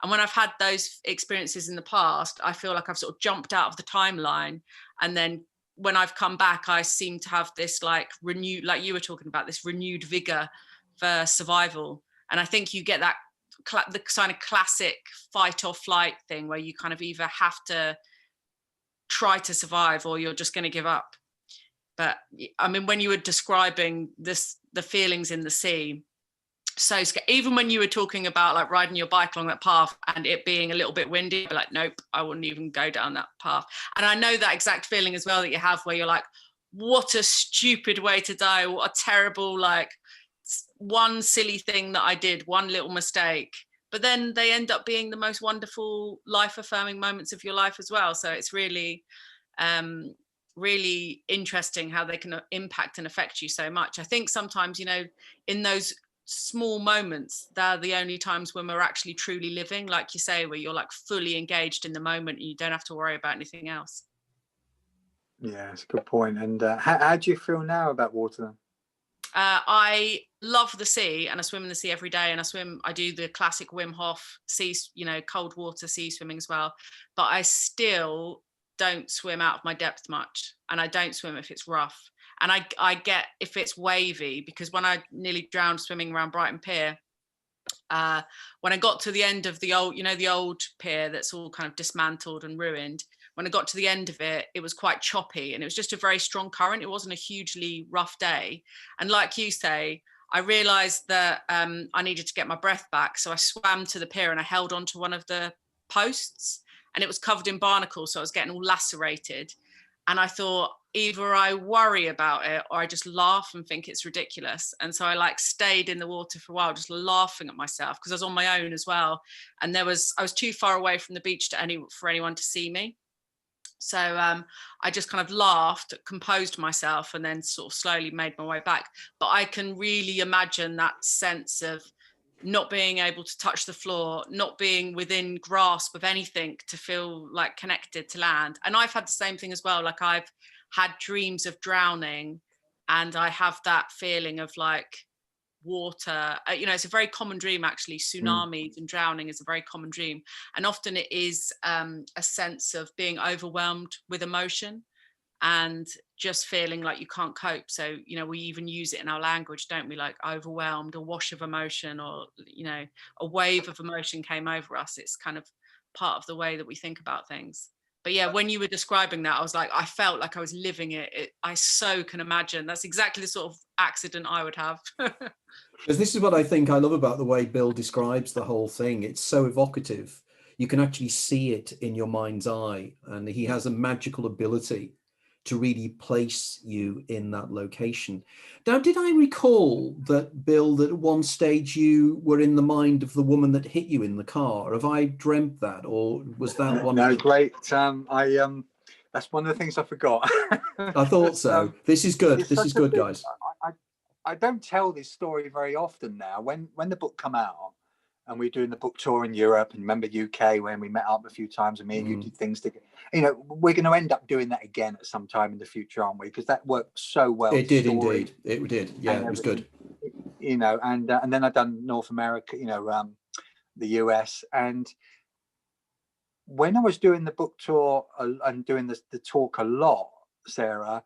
And when I've had those experiences in the past, I feel like I've sort of jumped out of the timeline, and then when I've come back, I seem to have this like renewed, like you were talking about, this renewed vigor for survival. And I think you get that the kind of classic fight or flight thing where you kind of either have to try to survive or you're just going to give up. But I mean, when you were describing this, the feelings in the sea, so even when you were talking about like riding your bike along that path and it being a little bit windy, I'd be like, nope, I wouldn't even go down that path. And I know that exact feeling as well that you have where you're like, what a stupid way to die, what a terrible, like one silly thing that I did, one little mistake. But then they end up being the most wonderful life-affirming moments of your life as well. So it's really, really interesting how they can impact and affect you so much. I think sometimes, you know, in those small moments, they're the only times when we're actually truly living, like you say, where you're like fully engaged in the moment and you don't have to worry about anything else.
Yeah, it's a good point. And how do you feel now about water then?
I love the sea, and I swim in the sea every day, and I do the classic Wim Hof sea, you know, cold water sea swimming as well, but I still don't swim out of my depth much, and I don't swim if it's rough, and I get if it's wavy, because when I nearly drowned swimming around Brighton Pier, when I got to the end of the old, you know, the old pier that's all kind of dismantled and ruined, when I got to the end of it, it was quite choppy and it was just a very strong current. It wasn't a hugely rough day. And like you say, I realized that I needed to get my breath back. So I swam to the pier and I held onto one of the posts, and it was covered in barnacles. So I was getting all lacerated. And I thought, either I worry about it or I just laugh and think it's ridiculous. And so I like stayed in the water for a while, just laughing at myself, because I was on my own as well. And I was too far away from the beach for anyone to see me. So I just kind of laughed, composed myself, and then sort of slowly made my way back. But I can really imagine that sense of not being able to touch the floor, not being within grasp of anything to feel like connected to land. And I've had the same thing as well. Like I've had dreams of drowning, and I have that feeling of like water, you know, it's a very common dream actually. Tsunamis and drowning is a very common dream, and often it is a sense of being overwhelmed with emotion and just feeling like you can't cope. So, you know, we even use it in our language, don't we? Like overwhelmed, a wash of emotion, or, you know, a wave of emotion came over us. It's kind of part of the way that we think about things. But yeah, when you were describing that, I was like, I felt like I was living it. I so can imagine. That's exactly the sort of accident I would have.
Because this is what I think I love about the way Bill describes the whole thing. It's so evocative. You can actually see it in your mind's eye, and he has a magical ability to really place you in that location. Now, did I recall that, Bill, that at one stage you were in the mind of the woman that hit you in the car? Have I dreamt that, or was that one?
No, great. That's one of the things I forgot.
I thought so. This is good. This is good, guys.
I don't tell this story very often now. When the book come out, and we're doing the book tour in Europe, and remember UK when we met up a few times, and me and you did things together. You know, we're going to end up doing that again at some time in the future, aren't we? Because that worked so well.
It did indeed. It did. Yeah, it was good.
you know, and then I've done North America, you know, the US. And when I was doing the book tour and doing the talk a lot, Sarah,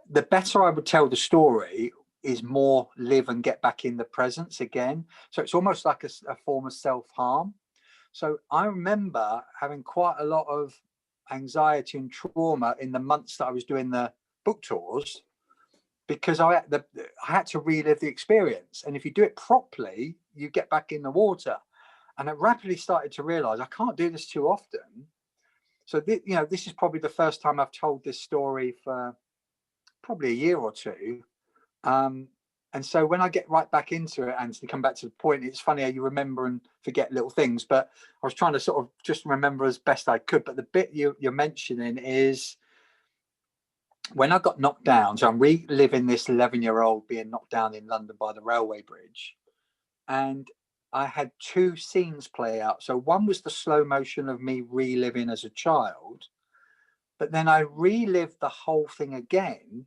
the better I would tell the story is more live and get back in the presence again. So it's almost like a form of self-harm. So I remember having quite a lot of anxiety and trauma in the months that I was doing the book tours, because I had to relive the experience. And if you do it properly, you get back in the water. And I rapidly started to realize I can't do this too often. So, you know, this is probably the first time I've told this story for probably a year or two. And so when I get right back into it, Anthony, come back to the point, it's funny how you remember and forget little things, but I was trying to sort of just remember as best I could. But the bit you're mentioning is when I got knocked down. So I'm reliving this 11-year-old being knocked down in London by the railway bridge. And I had two scenes play out. So one was the slow motion of me reliving as a child, but then I relived the whole thing again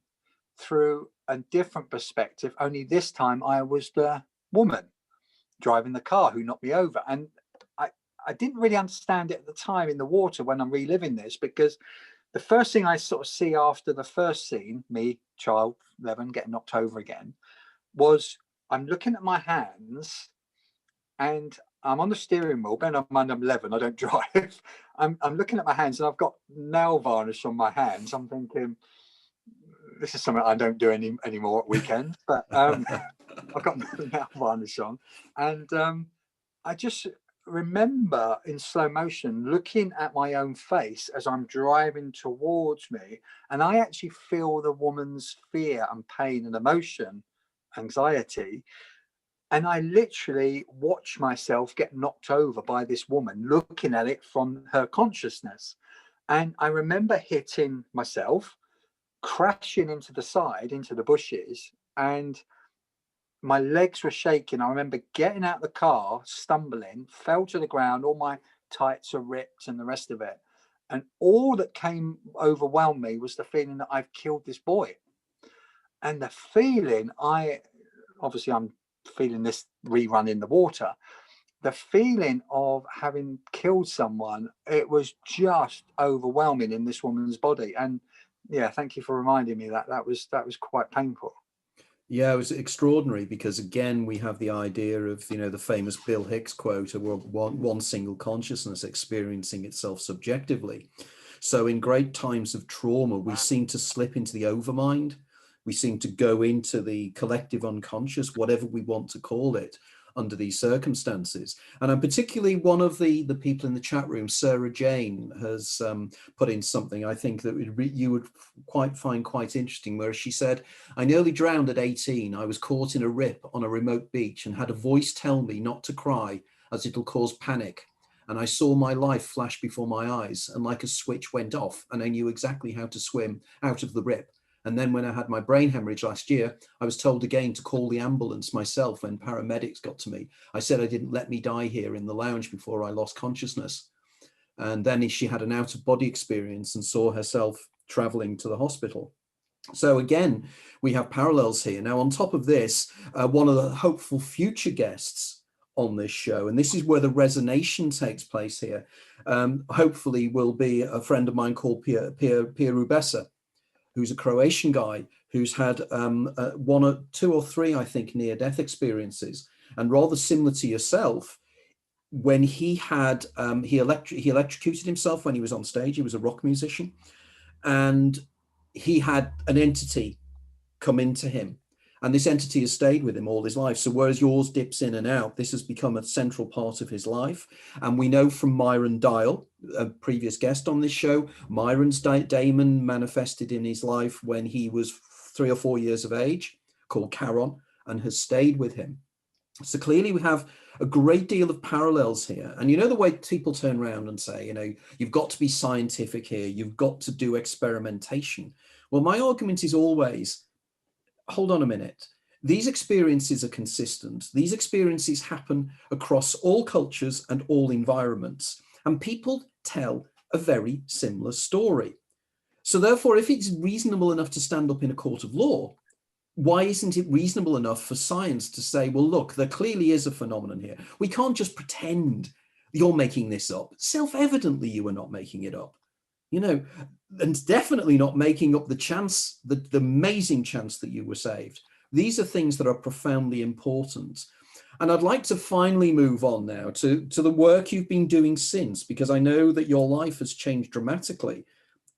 through a different perspective, only this time I was the woman driving the car who knocked me over. And I didn't really understand it at the time in the water when I'm reliving this, because the first thing I sort of see after the first scene, me, child, 11, getting knocked over again, was I'm looking at my hands and I'm on the steering wheel. Bear in mind I'm 11, I don't drive. I'm looking at my hands and I've got nail varnish on my hands. I'm thinking, this is something I don't do anymore at weekends, but I've got nail varnish on. And I just remember in slow motion looking at my own face as I'm driving towards me, and I actually feel the woman's fear and pain and emotion, anxiety. And I literally watch myself get knocked over by this woman, looking at it from her consciousness. And I remember hitting myself, crashing into the side, into the bushes, and my legs were shaking. I remember getting out of the car, stumbling, fell to the ground, all my tights are ripped and the rest of it. And all that came overwhelmed me was the feeling that I've killed this boy. And the feeling, obviously I'm feeling this rerun in the water, the feeling of having killed someone, it was just overwhelming in this woman's body. And yeah, thank you for reminding me that was quite painful.
Yeah, it was extraordinary, because again we have the idea of, you know, the famous Bill Hicks quote of one single consciousness experiencing itself subjectively. So in great times of trauma, we seem to slip into the overmind. We seem to go into the collective unconscious, whatever we want to call it, under these circumstances. And I'm particularly, one of the people in the chat room, Sarah Jane, has put in something I think that you would find quite interesting, where she said, I nearly drowned at 18. I was caught in a rip on a remote beach and had a voice tell me not to cry as it'll cause panic. And I saw my life flash before my eyes, and like a switch went off, and I knew exactly how to swim out of the rip. And then when I had my brain hemorrhage last year, I was told again to call the ambulance myself when paramedics got to me. I said I didn't let me die here in the lounge before I lost consciousness. And then she had an out-of-body experience and saw herself traveling to the hospital. So again, we have parallels here. Now, on top of this, one of the hopeful future guests on this show, and this is where the resonation takes place here, hopefully will be a friend of mine called Pierre Rubesa, who's a Croatian guy who's had 1 or 2 or 3, I think, near-death experiences. And rather similar to yourself, when he had, he electrocuted himself when he was on stage. He was a rock musician, and he had an entity come into him. And this entity has stayed with him all his life. So whereas yours dips in and out, this has become a central part of his life. And we know from Myron Dial, a previous guest on this show, Myron's Daemon manifested in his life when he was 3 or 4 years of age, called Charon, and has stayed with him. So clearly we have a great deal of parallels here. And you know the way people turn around and say, you know, you've got to be scientific here, you've got to do experimentation. Well, my argument is always, hold on a minute. These experiences are consistent. These experiences happen across all cultures and all environments, and people tell a very similar story. So therefore, if it's reasonable enough to stand up in a court of law why isn't it reasonable enough for science to say, well, look, there clearly is a phenomenon here. We can't just pretend you're making this up. Self-evidently, you are not making it up, and definitely not making up the chance, the amazing chance that you were saved. These are things that are profoundly important. And I'd like to finally move on now to the work you've been doing since, because I know that your life has changed dramatically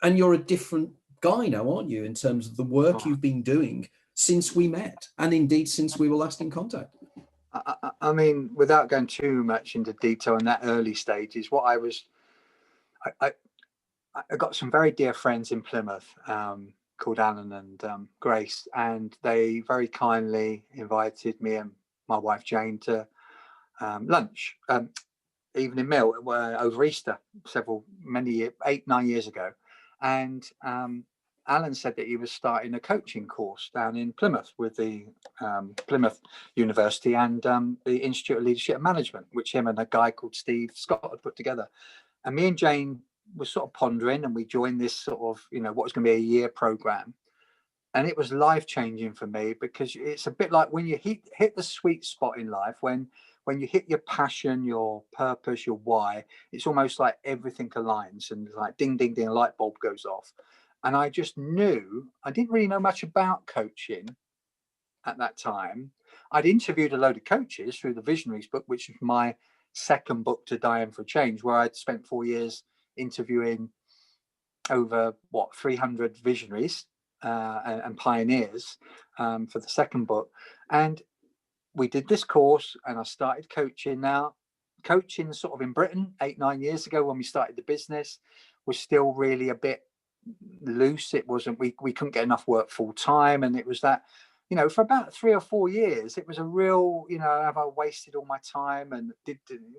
and you're a different guy now, aren't you, in terms of the work you've been doing since we met, and indeed since we were last in contact.
I mean, without going too much into detail in that early stages, I got some very dear friends in Plymouth called Alan and Grace, and they very kindly invited me and my wife Jane to lunch, evening meal over Easter, many 8-9 years ago. And Alan said that he was starting a coaching course down in Plymouth with the Plymouth University and the Institute of Leadership and Management, which him and a guy called Steve Scott had put together. And me and Jane were sort of pondering, and we joined this sort of, what was going to be a year program. And it was life-changing for me, because it's a bit like when you hit the sweet spot in life, when you hit your passion, your purpose, your why, it's almost like everything aligns and like ding, ding, ding, a light bulb goes off. And I just knew, I didn't really know much about coaching at that time. I'd interviewed a load of coaches through the Visionaries book, which is my second book to Die for a Change, where I'd spent 4 years interviewing over 300 visionaries and pioneers for the second book. And we did this course and I started coaching. Now, coaching sort of in Britain 8-9 years ago when we started the business was still really a bit loose. It wasn't, we couldn't get enough work full time. And it was that, for about 3 or 4 years, it was a real, have I wasted all my time, and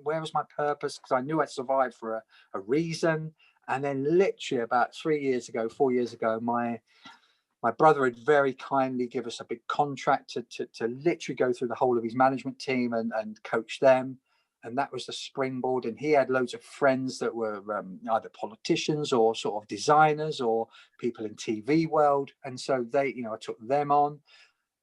where was my purpose? Because I knew I'd survived for a reason. And then literally about 4 years ago, my brother had very kindly give us a big contract to literally go through the whole of his management team and coach them. And that was the springboard. And he had loads of friends that were either politicians or sort of designers or people in TV world. And so I took them on.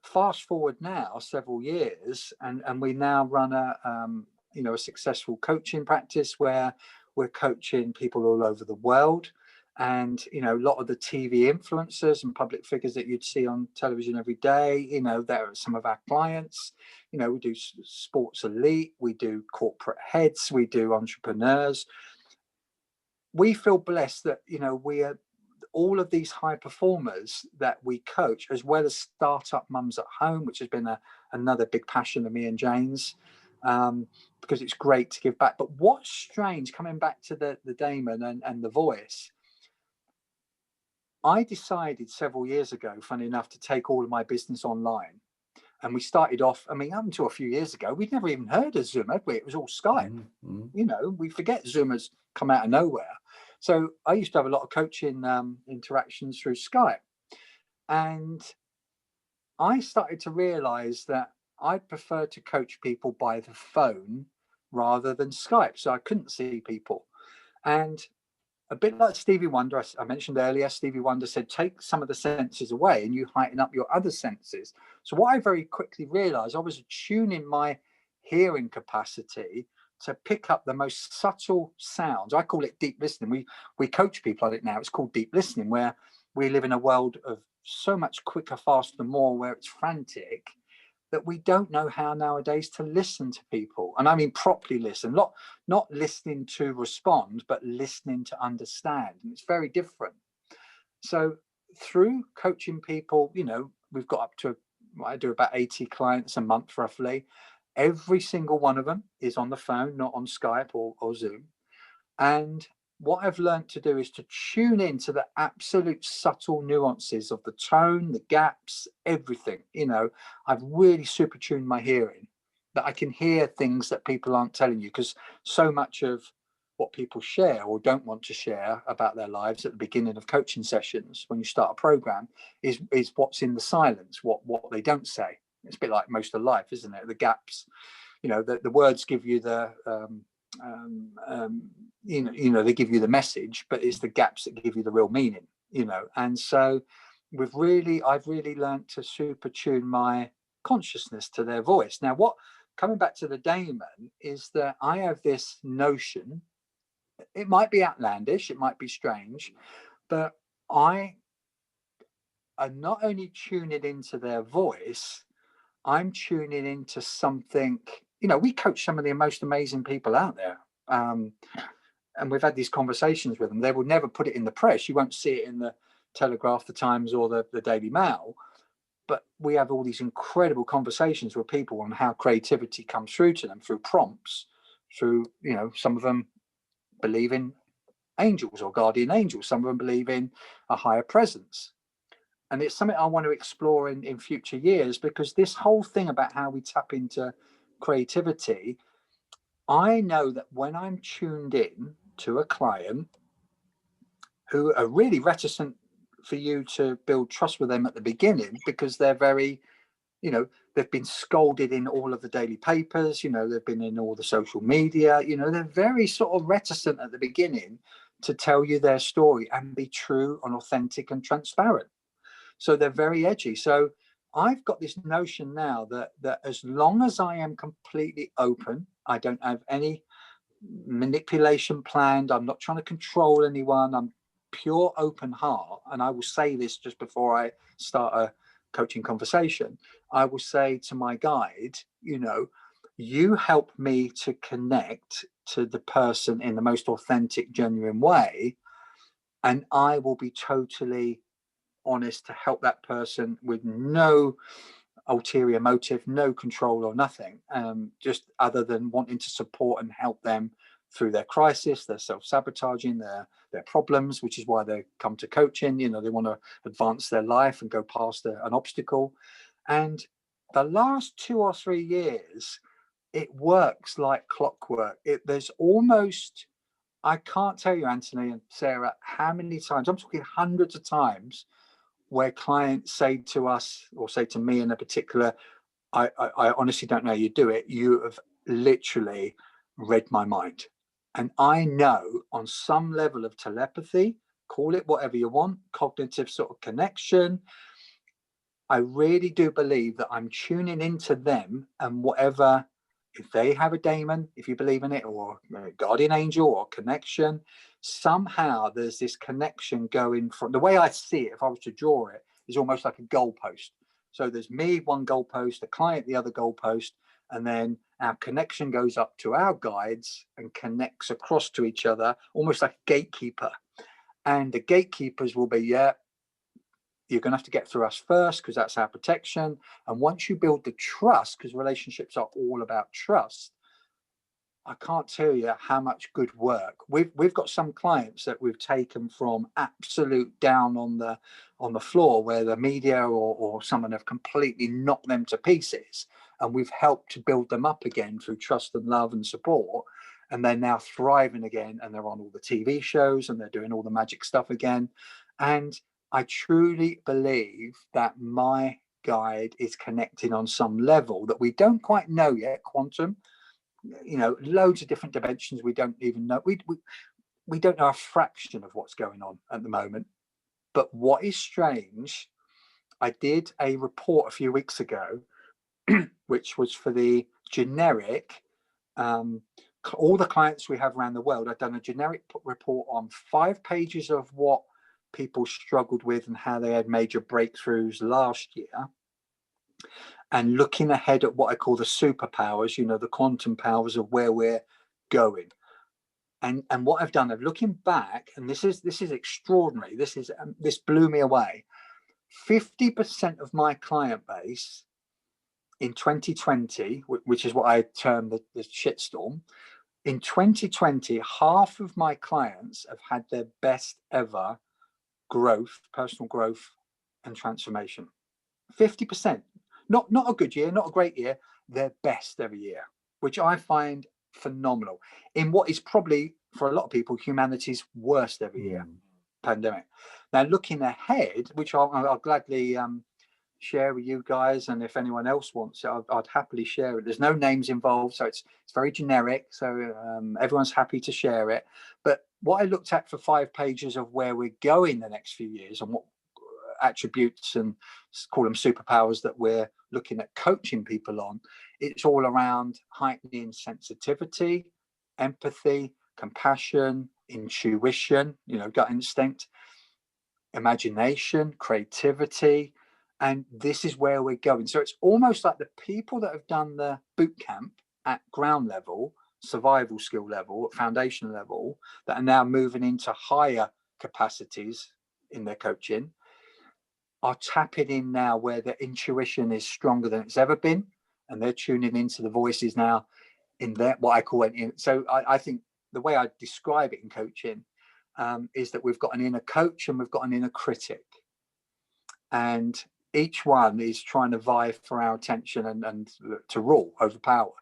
Fast forward now several years, and we now run a successful coaching practice where we're coaching people all over the world. And a lot of the TV influencers and public figures that you'd see on television every day, they're some of our clients. We do sports elite, we do corporate heads, we do entrepreneurs. We feel blessed that we are all of these high performers that we coach, as well as startup mums at home, which has been another big passion of me and Jane's, because it's great to give back. But what's strange, coming back to the Daemon and the voice, I decided several years ago, funny enough, to take all of my business online. And we started off, up until a few years ago, we'd never even heard of Zoom, had we? It was all Skype. We forget Zoom has come out of nowhere. So I used to have a lot of coaching interactions through Skype. And I started to realize that I'd prefer to coach people by the phone rather than Skype. So I couldn't see people. And a bit like Stevie Wonder, I mentioned earlier, Stevie Wonder said, take some of the senses away and you heighten up your other senses. So what I very quickly realized, I was tuning my hearing capacity to pick up the most subtle sounds. I call it deep listening. We coach people on it now. It's called deep listening, where we live in a world of so much quicker, faster, more, where it's frantic, that we don't know how nowadays to listen to people. And I mean properly listen, not listening to respond, but listening to understand. And it's very different. So through coaching people, we've got up to, I do about 80 clients a month roughly. Every single one of them is on the phone, not on Skype or Zoom. And what I've learned to do is to tune into the absolute subtle nuances of the tone, the gaps, everything. I've really super tuned my hearing, that I can hear things that people aren't telling you, because so much of what people share or don't want to share about their lives at the beginning of coaching sessions, when you start a program, is what's in the silence, what they don't say. It's a bit like most of life, isn't it? The gaps, the words give you the they give you the message, but it's the gaps that give you the real meaning. And so I've really learned to super tune my consciousness to their voice. Now, coming back to the Daemon, is that I have this notion, it might be outlandish, it might be strange, but I am not only tuning into their voice, I'm tuning into something, we coach some of the most amazing people out there. And we've had these conversations with them. They will never put it in the press. You won't see it in the Telegraph, the Times, or the Daily Mail. But we have all these incredible conversations with people on how creativity comes through to them through prompts, through, some of them believe in angels or guardian angels. Some of them believe in a higher presence. And it's something I want to explore in future years, because this whole thing about how we tap into creativity, I know that when I'm tuned in to a client who are really reticent for you to build trust with them at the beginning, because they're very, they've been scolded in all of the daily papers, they've been in all the social media, they're very sort of reticent at the beginning to tell you their story and be true and authentic and transparent. So they're very edgy. So I've got this notion now that as long as I am completely open, I don't have any manipulation planned, I'm not trying to control anyone, I'm pure open heart. And I will say this just before I start a coaching conversation. I will say to my guide, you help me to connect to the person in the most authentic, genuine way, and I will be totally honest to help that person with no ulterior motive, no control or nothing, just other than wanting to support and help them through their crisis, their self-sabotaging, their problems, which is why they come to coaching. They want to advance their life and go past an obstacle. And the last 2 or 3 years, it works like clockwork. There's almost, I can't tell you, Anthony and Sarah, how many times, I'm talking hundreds of times, where clients say to us, or say to me in a particular, I honestly don't know how you do it. You have literally read my mind. And I know on some level of telepathy, call it whatever you want, cognitive sort of connection, I really do believe that I'm tuning into them, and whatever, if they have a daemon, if you believe in it, or a guardian angel or connection, somehow there's this connection going from, the way I see it, if I was to draw it, is almost like a goalpost. So there's me, one goalpost, the client, the other goalpost, and then our connection goes up to our guides and connects across to each other, almost like a gatekeeper. And the gatekeepers will be, you're going to have to get through us first, because that's our protection. And once you build the trust, because relationships are all about trust, I can't tell you how much good work we've got. Some clients that we've taken from absolute down on the floor, where the media or someone have completely knocked them to pieces, and we've helped to build them up again through trust and love and support, and they're now thriving again, and they're on all the TV shows, and they're doing all the magic stuff again. And I truly believe that my guide is connecting on some level that we don't quite know yet, quantum, loads of different dimensions we don't even know. We don't know a fraction of what's going on at the moment. But what is strange, I did a report a few weeks ago, which was for the generic, all the clients we have around the world. I've done a generic report on 5 pages of what people struggled with and how they had major breakthroughs last year, and looking ahead at what I call the superpowers, the quantum powers of where we're going. And what I've done, I'm looking back, and this is extraordinary. This blew me away. 50% of my client base in 2020, which is what I term the shitstorm, in 2020, half of my clients have had their best ever growth, personal growth and transformation. 50%. Not a good year, not a great year, their best every year, which I find phenomenal in what is probably, for a lot of people, humanity's worst ever year, pandemic. Now, looking ahead, which I'll gladly share with you guys, and if anyone else wants it, I'd happily share it. There's no names involved, so it's very generic, so everyone's happy to share it. But what I looked at for 5 pages of where we're going the next few years, and attributes and call them superpowers that we're looking at coaching people on, it's all around heightening sensitivity, empathy, compassion, intuition, gut instinct, imagination, creativity. And this is where we're going. So it's almost like the people that have done the boot camp at ground level, survival skill level, foundation level, that are now moving into higher capacities in their coaching, are tapping in now where their intuition is stronger than it's ever been, and they're tuning into the voices now in their, what I call it. So I think the way I describe it in coaching is that we've got an inner coach and we've got an inner critic, and each one is trying to vie for our attention and to rule, overpower.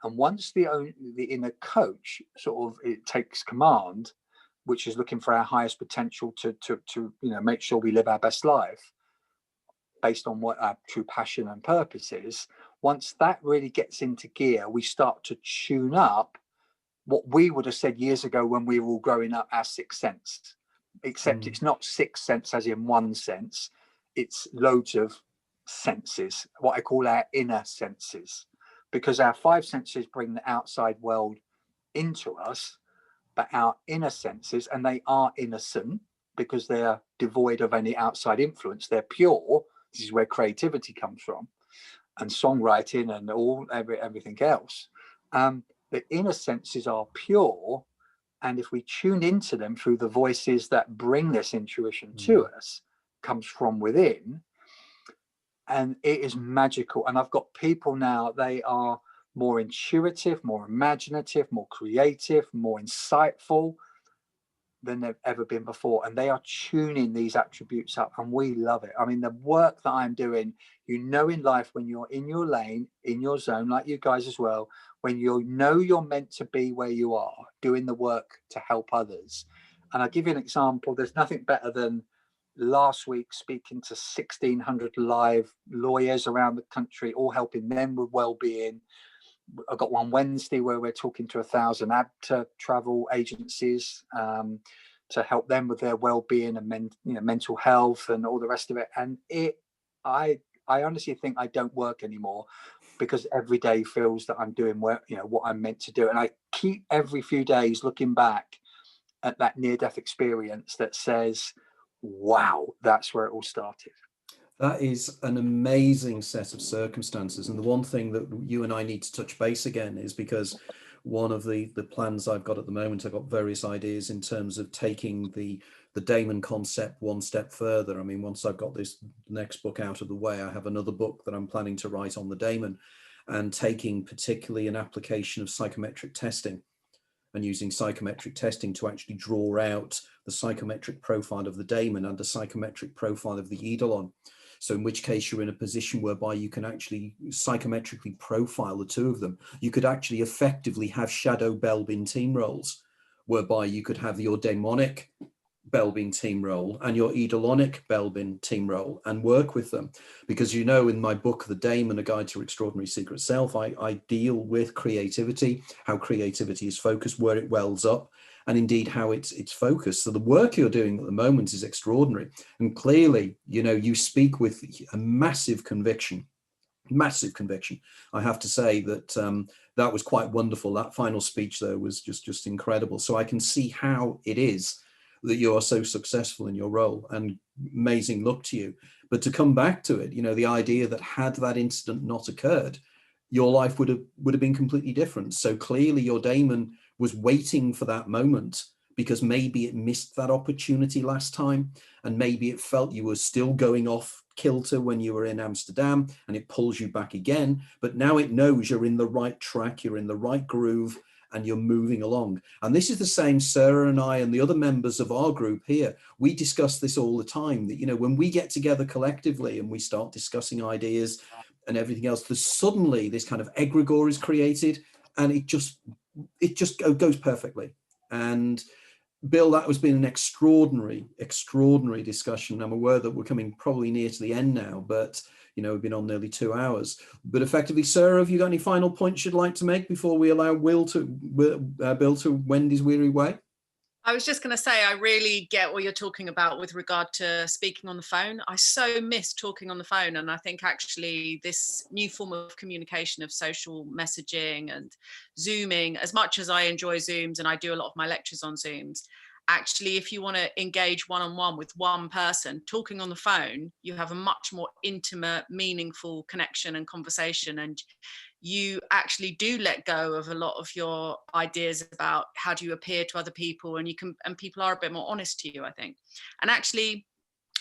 And once the inner coach sort of it takes command, which is looking for our highest potential to make sure we live our best life based on what our true passion and purpose is, once that really gets into gear, we start to tune up what we would have said years ago when we were all growing up, our sixth sense. Except it's not sixth sense as in one sense, it's loads of senses, what I call our inner senses, because our five senses bring the outside world into us, but our inner senses, and they are innocent because they are devoid of any outside influence, they're pure. This is where creativity comes from, and songwriting and everything else. The inner senses are pure, and if we tune into them through the voices that bring this intuition to us, comes from within, and it is magical. And I've got people now, they are more intuitive, more imaginative, more creative, more insightful than they've ever been before, and they are tuning these attributes up, and we love it. I mean, the work that I'm doing, in life, when you're in your lane, in your zone, like you guys as well, when you're meant to be where you are, doing the work to help others. And I'll give you an example. There's nothing better than last week speaking to 1,600 live lawyers around the country, all helping them with well-being. I've got one Wednesday where we're talking to 1,000 APCH travel agencies to help them with their well-being and mental health and all the rest of it. And I honestly think I don't work anymore, because every day feels that I'm doing what I'm meant to do. And I keep every few days looking back at that near-death experience that says, wow, that's where it all started.
That is an amazing set of circumstances. And the one thing that you and I need to touch base again is, because one of the plans I've got at the moment, I've got various ideas in terms of taking the Daemon concept one step further. I mean, once I've got this next book out of the way, I have another book that I'm planning to write on the Daemon, and taking particularly an application of psychometric testing and using psychometric testing to actually draw out the psychometric profile of the Daemon and the psychometric profile of the Eidolon. So in which case you're in a position whereby you can actually psychometrically profile the two of them. You could actually effectively have shadow Belbin team roles, whereby you could have your daemonic Belbin team role and your Eidolonic Belbin team role and work with them. Because in my book, The Daemon, A Guide to Extraordinary Secret Self, I deal with creativity, how creativity is focused, where it wells up, and indeed how it's focused. So the work you're doing at the moment is extraordinary. And clearly, you speak with a massive conviction. I have to say that that was quite wonderful. That final speech there was just incredible. So I can see how it is that you are so successful in your role, and amazing luck to you. But to come back to it, the idea that had that incident not occurred, your life would have been completely different. So clearly your Daemon was waiting for that moment, because maybe it missed that opportunity last time, and maybe it felt you were still going off kilter when you were in Amsterdam, and it pulls you back again. But now it knows you're in the right track, you're in the right groove, and you're moving along. And this is the same. Sarah and I and the other members of our group here, we discuss this all the time, that when we get together collectively and we start discussing ideas and everything else, there's suddenly this kind of egregore is created, and it just goes perfectly. And Bill, that has been an extraordinary discussion. I'm aware that we're coming probably near to the end now, but we've been on nearly 2 hours. But effectively, Sarah, have you got any final points you'd like to make before we allow Bill to wend his weary way?
I was just going to say, I really get what you're talking about with regard to speaking on the phone. I so miss talking on the phone. And I think actually this new form of communication of social messaging and Zooming, as much as I enjoy Zooms and I do a lot of my lectures on Zooms, actually, if you want to engage one-on-one with one person, talking on the phone, you have a much more intimate, meaningful connection and conversation. And you actually do let go of a lot of your ideas about how do you appear to other people, and people are a bit more honest to you, I think. And actually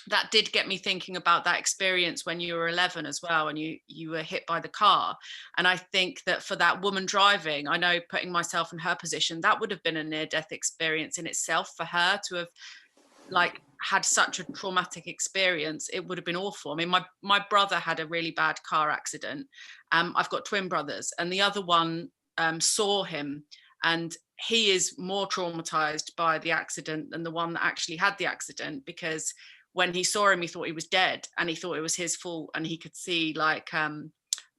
that did get me thinking about that experience when you were 11 as well, and you were hit by the car. And I think that for that woman driving, I know, putting myself in her position, that would have been a near-death experience in itself for her to have like had such a traumatic experience. It would have been awful. I mean, my brother had a really bad car accident. I've got twin brothers, and the other one saw him, and he is more traumatized by the accident than the one that actually had the accident, because when he saw him, he thought he was dead, and he thought it was his fault, and he could see like part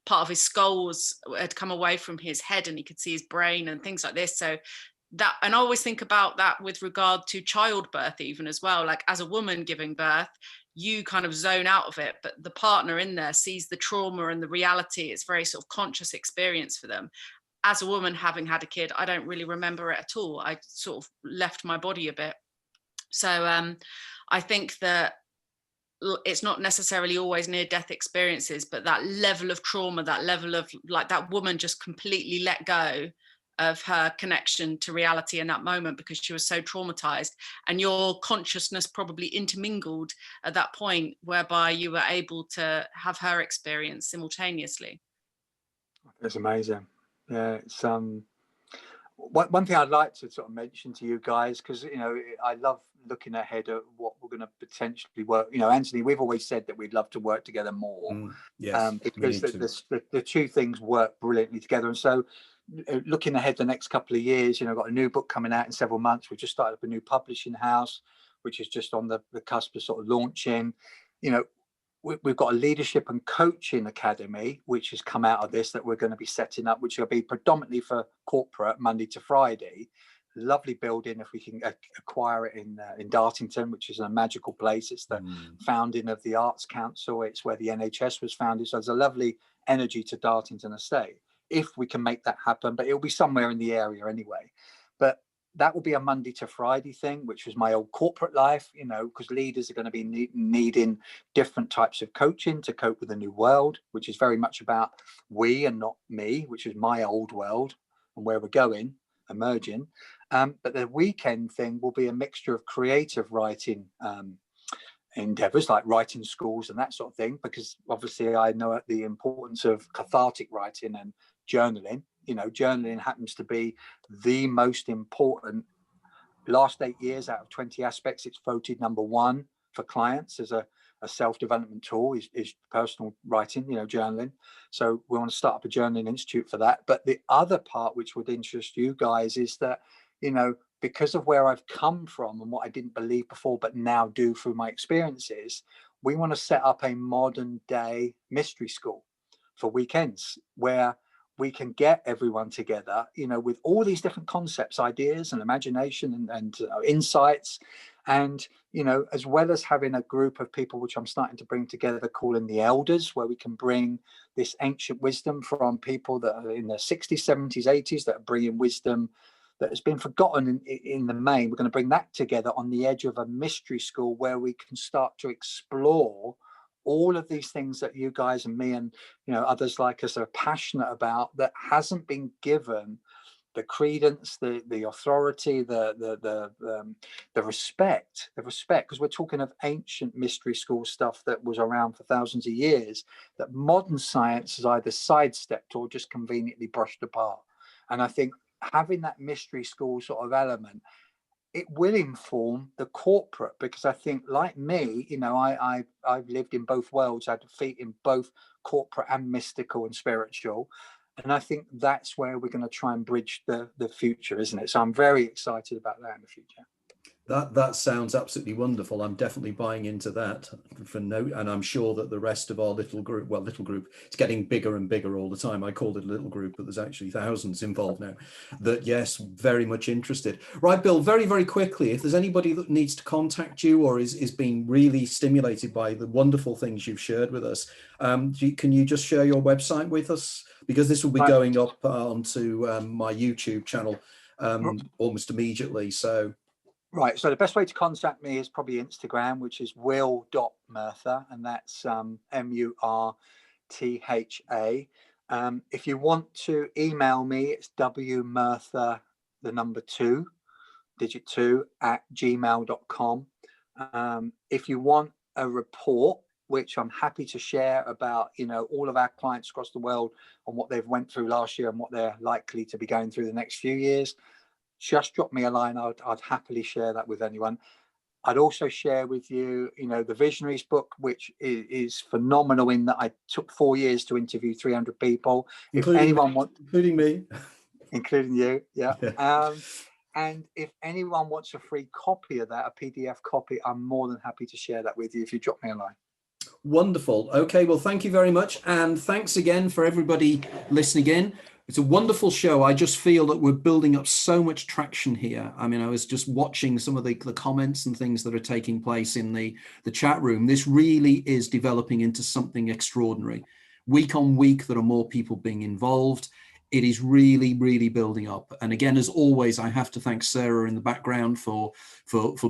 of his skull had come away from his head, and he could see his brain and things like this. So that, and I always think about that with regard to childbirth even as well, like as a woman giving birth, you kind of zone out of it, but the partner in there sees the trauma and the reality. It's very sort of conscious experience for them. As a woman having had a kid, I don't really remember it at all. I sort of left my body a bit. So I think that it's not necessarily always near-death experiences, but that level of trauma, that level of like that woman just completely let go of her connection to reality in that moment because she was so traumatized, and your consciousness probably intermingled at that point, whereby you were able to have her experience simultaneously.
It's amazing. Yeah, it's one thing I'd like to sort of mention to you guys, because I love looking ahead at what we're going to potentially work. Anthony, we've always said that we'd love to work together more.
Yes,
because the two things work brilliantly together. And so looking ahead the next couple of years, got a new book coming out in several months. We've just started up a new publishing house, which is just on the cusp of sort of launching. We've got a leadership and coaching academy, which has come out of this, that we're going to be setting up, which will be predominantly for corporate, Monday to Friday. Lovely building, if we can acquire it in Dartington, which is a magical place. It's the founding of the Arts Council. It's where the NHS was founded. So there's a lovely energy to Dartington Estate, if we can make that happen. But it'll be somewhere in the area anyway. But that will be a Monday to Friday thing, which was my old corporate life, because leaders are going to be needing different types of coaching to cope with the new world, which is very much about we and not me, which is my old world and where we're going, emerging. But the weekend thing will be a mixture of creative writing endeavors, like writing schools and that sort of thing, because obviously I know the importance of cathartic writing and journaling. Journaling happens to be the most important. Last 8 years out of 20 aspects, it's voted number one for clients as a self-development tool is personal writing, journaling. So we want to start up a journaling institute for that. But the other part which would interest you guys is that, because of where I've come from and what I didn't believe before, but now do through my experiences, we want to set up a modern day mystery school for weekends where we can get everyone together, with all these different concepts, ideas and imagination and insights. And, as well as having a group of people, which I'm starting to bring together, calling the elders, where we can bring this ancient wisdom from people that are in the 60s, 70s, 80s, that are bringing wisdom that has been forgotten in the main. We're going to bring that together on the edge of a mystery school where we can start to explore all of these things that you guys and me and others like us are passionate about, that hasn't been given the credence, the authority, the respect, because we're talking of ancient mystery school stuff that was around for thousands of years, that modern science has either sidestepped or just conveniently brushed apart. And I think having that mystery school sort of element, it will inform the corporate, because I think, like me, I've lived in both worlds. I had feet in both corporate and mystical and spiritual. And I think that's where we're going to try and bridge the future, isn't it? So I'm very excited about that in the future.
That sounds absolutely wonderful. I'm definitely buying into that and I'm sure that the rest of our little group, it's getting bigger and bigger all the time. I called it a little group, but there's actually thousands involved now. That, yes, very much interested. Right, Bill, very, very quickly, if there's anybody that needs to contact you or is being really stimulated by the wonderful things you've shared with us, can you just share your website with us? Because this will be going up onto my YouTube channel almost immediately. So.
Right, so the best way to contact me is probably Instagram, which is will.murtha, and that's Murtha. If you want to email me, it's wmurtha, the number 2, digit 2, @gmail.com. If you want a report, which I'm happy to share about, all of our clients across the world and what they've went through last year and what they're likely to be going through the next few years, just drop me a line. I'd happily share that with anyone. I'd also share with you, the Visionaries book, which is phenomenal in that I took 4 years to interview 300 people.
Including me.
Including you, yeah. And if anyone wants a free copy of that, a PDF copy, I'm more than happy to share that with you if you drop me a line.
Wonderful. Okay, well, thank you very much. And thanks again for everybody listening in. It's a wonderful show. I just feel that we're building up so much traction here. I mean, I was just watching some of the comments and things that are taking place in the chat room. This really is developing into something extraordinary. Week on week, there are more people being involved. It is really, really building up. And again, as always, I have to thank Sarah in the background for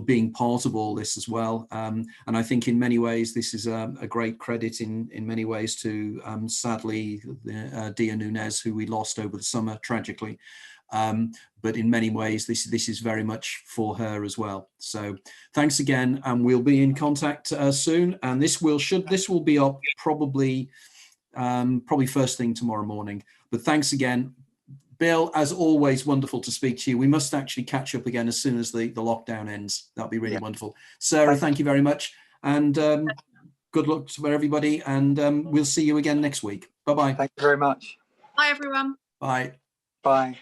being part of all this as well. And I think in many ways, this is a great credit in many ways to, sadly, Dia Nunez, who we lost over the summer, tragically. But in many ways, this is very much for her as well. So thanks again, and we'll be in contact soon. And this will be up probably first thing tomorrow morning. But thanks again, Bill, as always, wonderful to speak to you. We must actually catch up again as soon as the lockdown ends. That'll be really wonderful. Sarah, thank you very much. And good luck to everybody. And we'll see you again next week. Bye-bye.
Thank you very much.
Bye, everyone.
Bye.
Bye.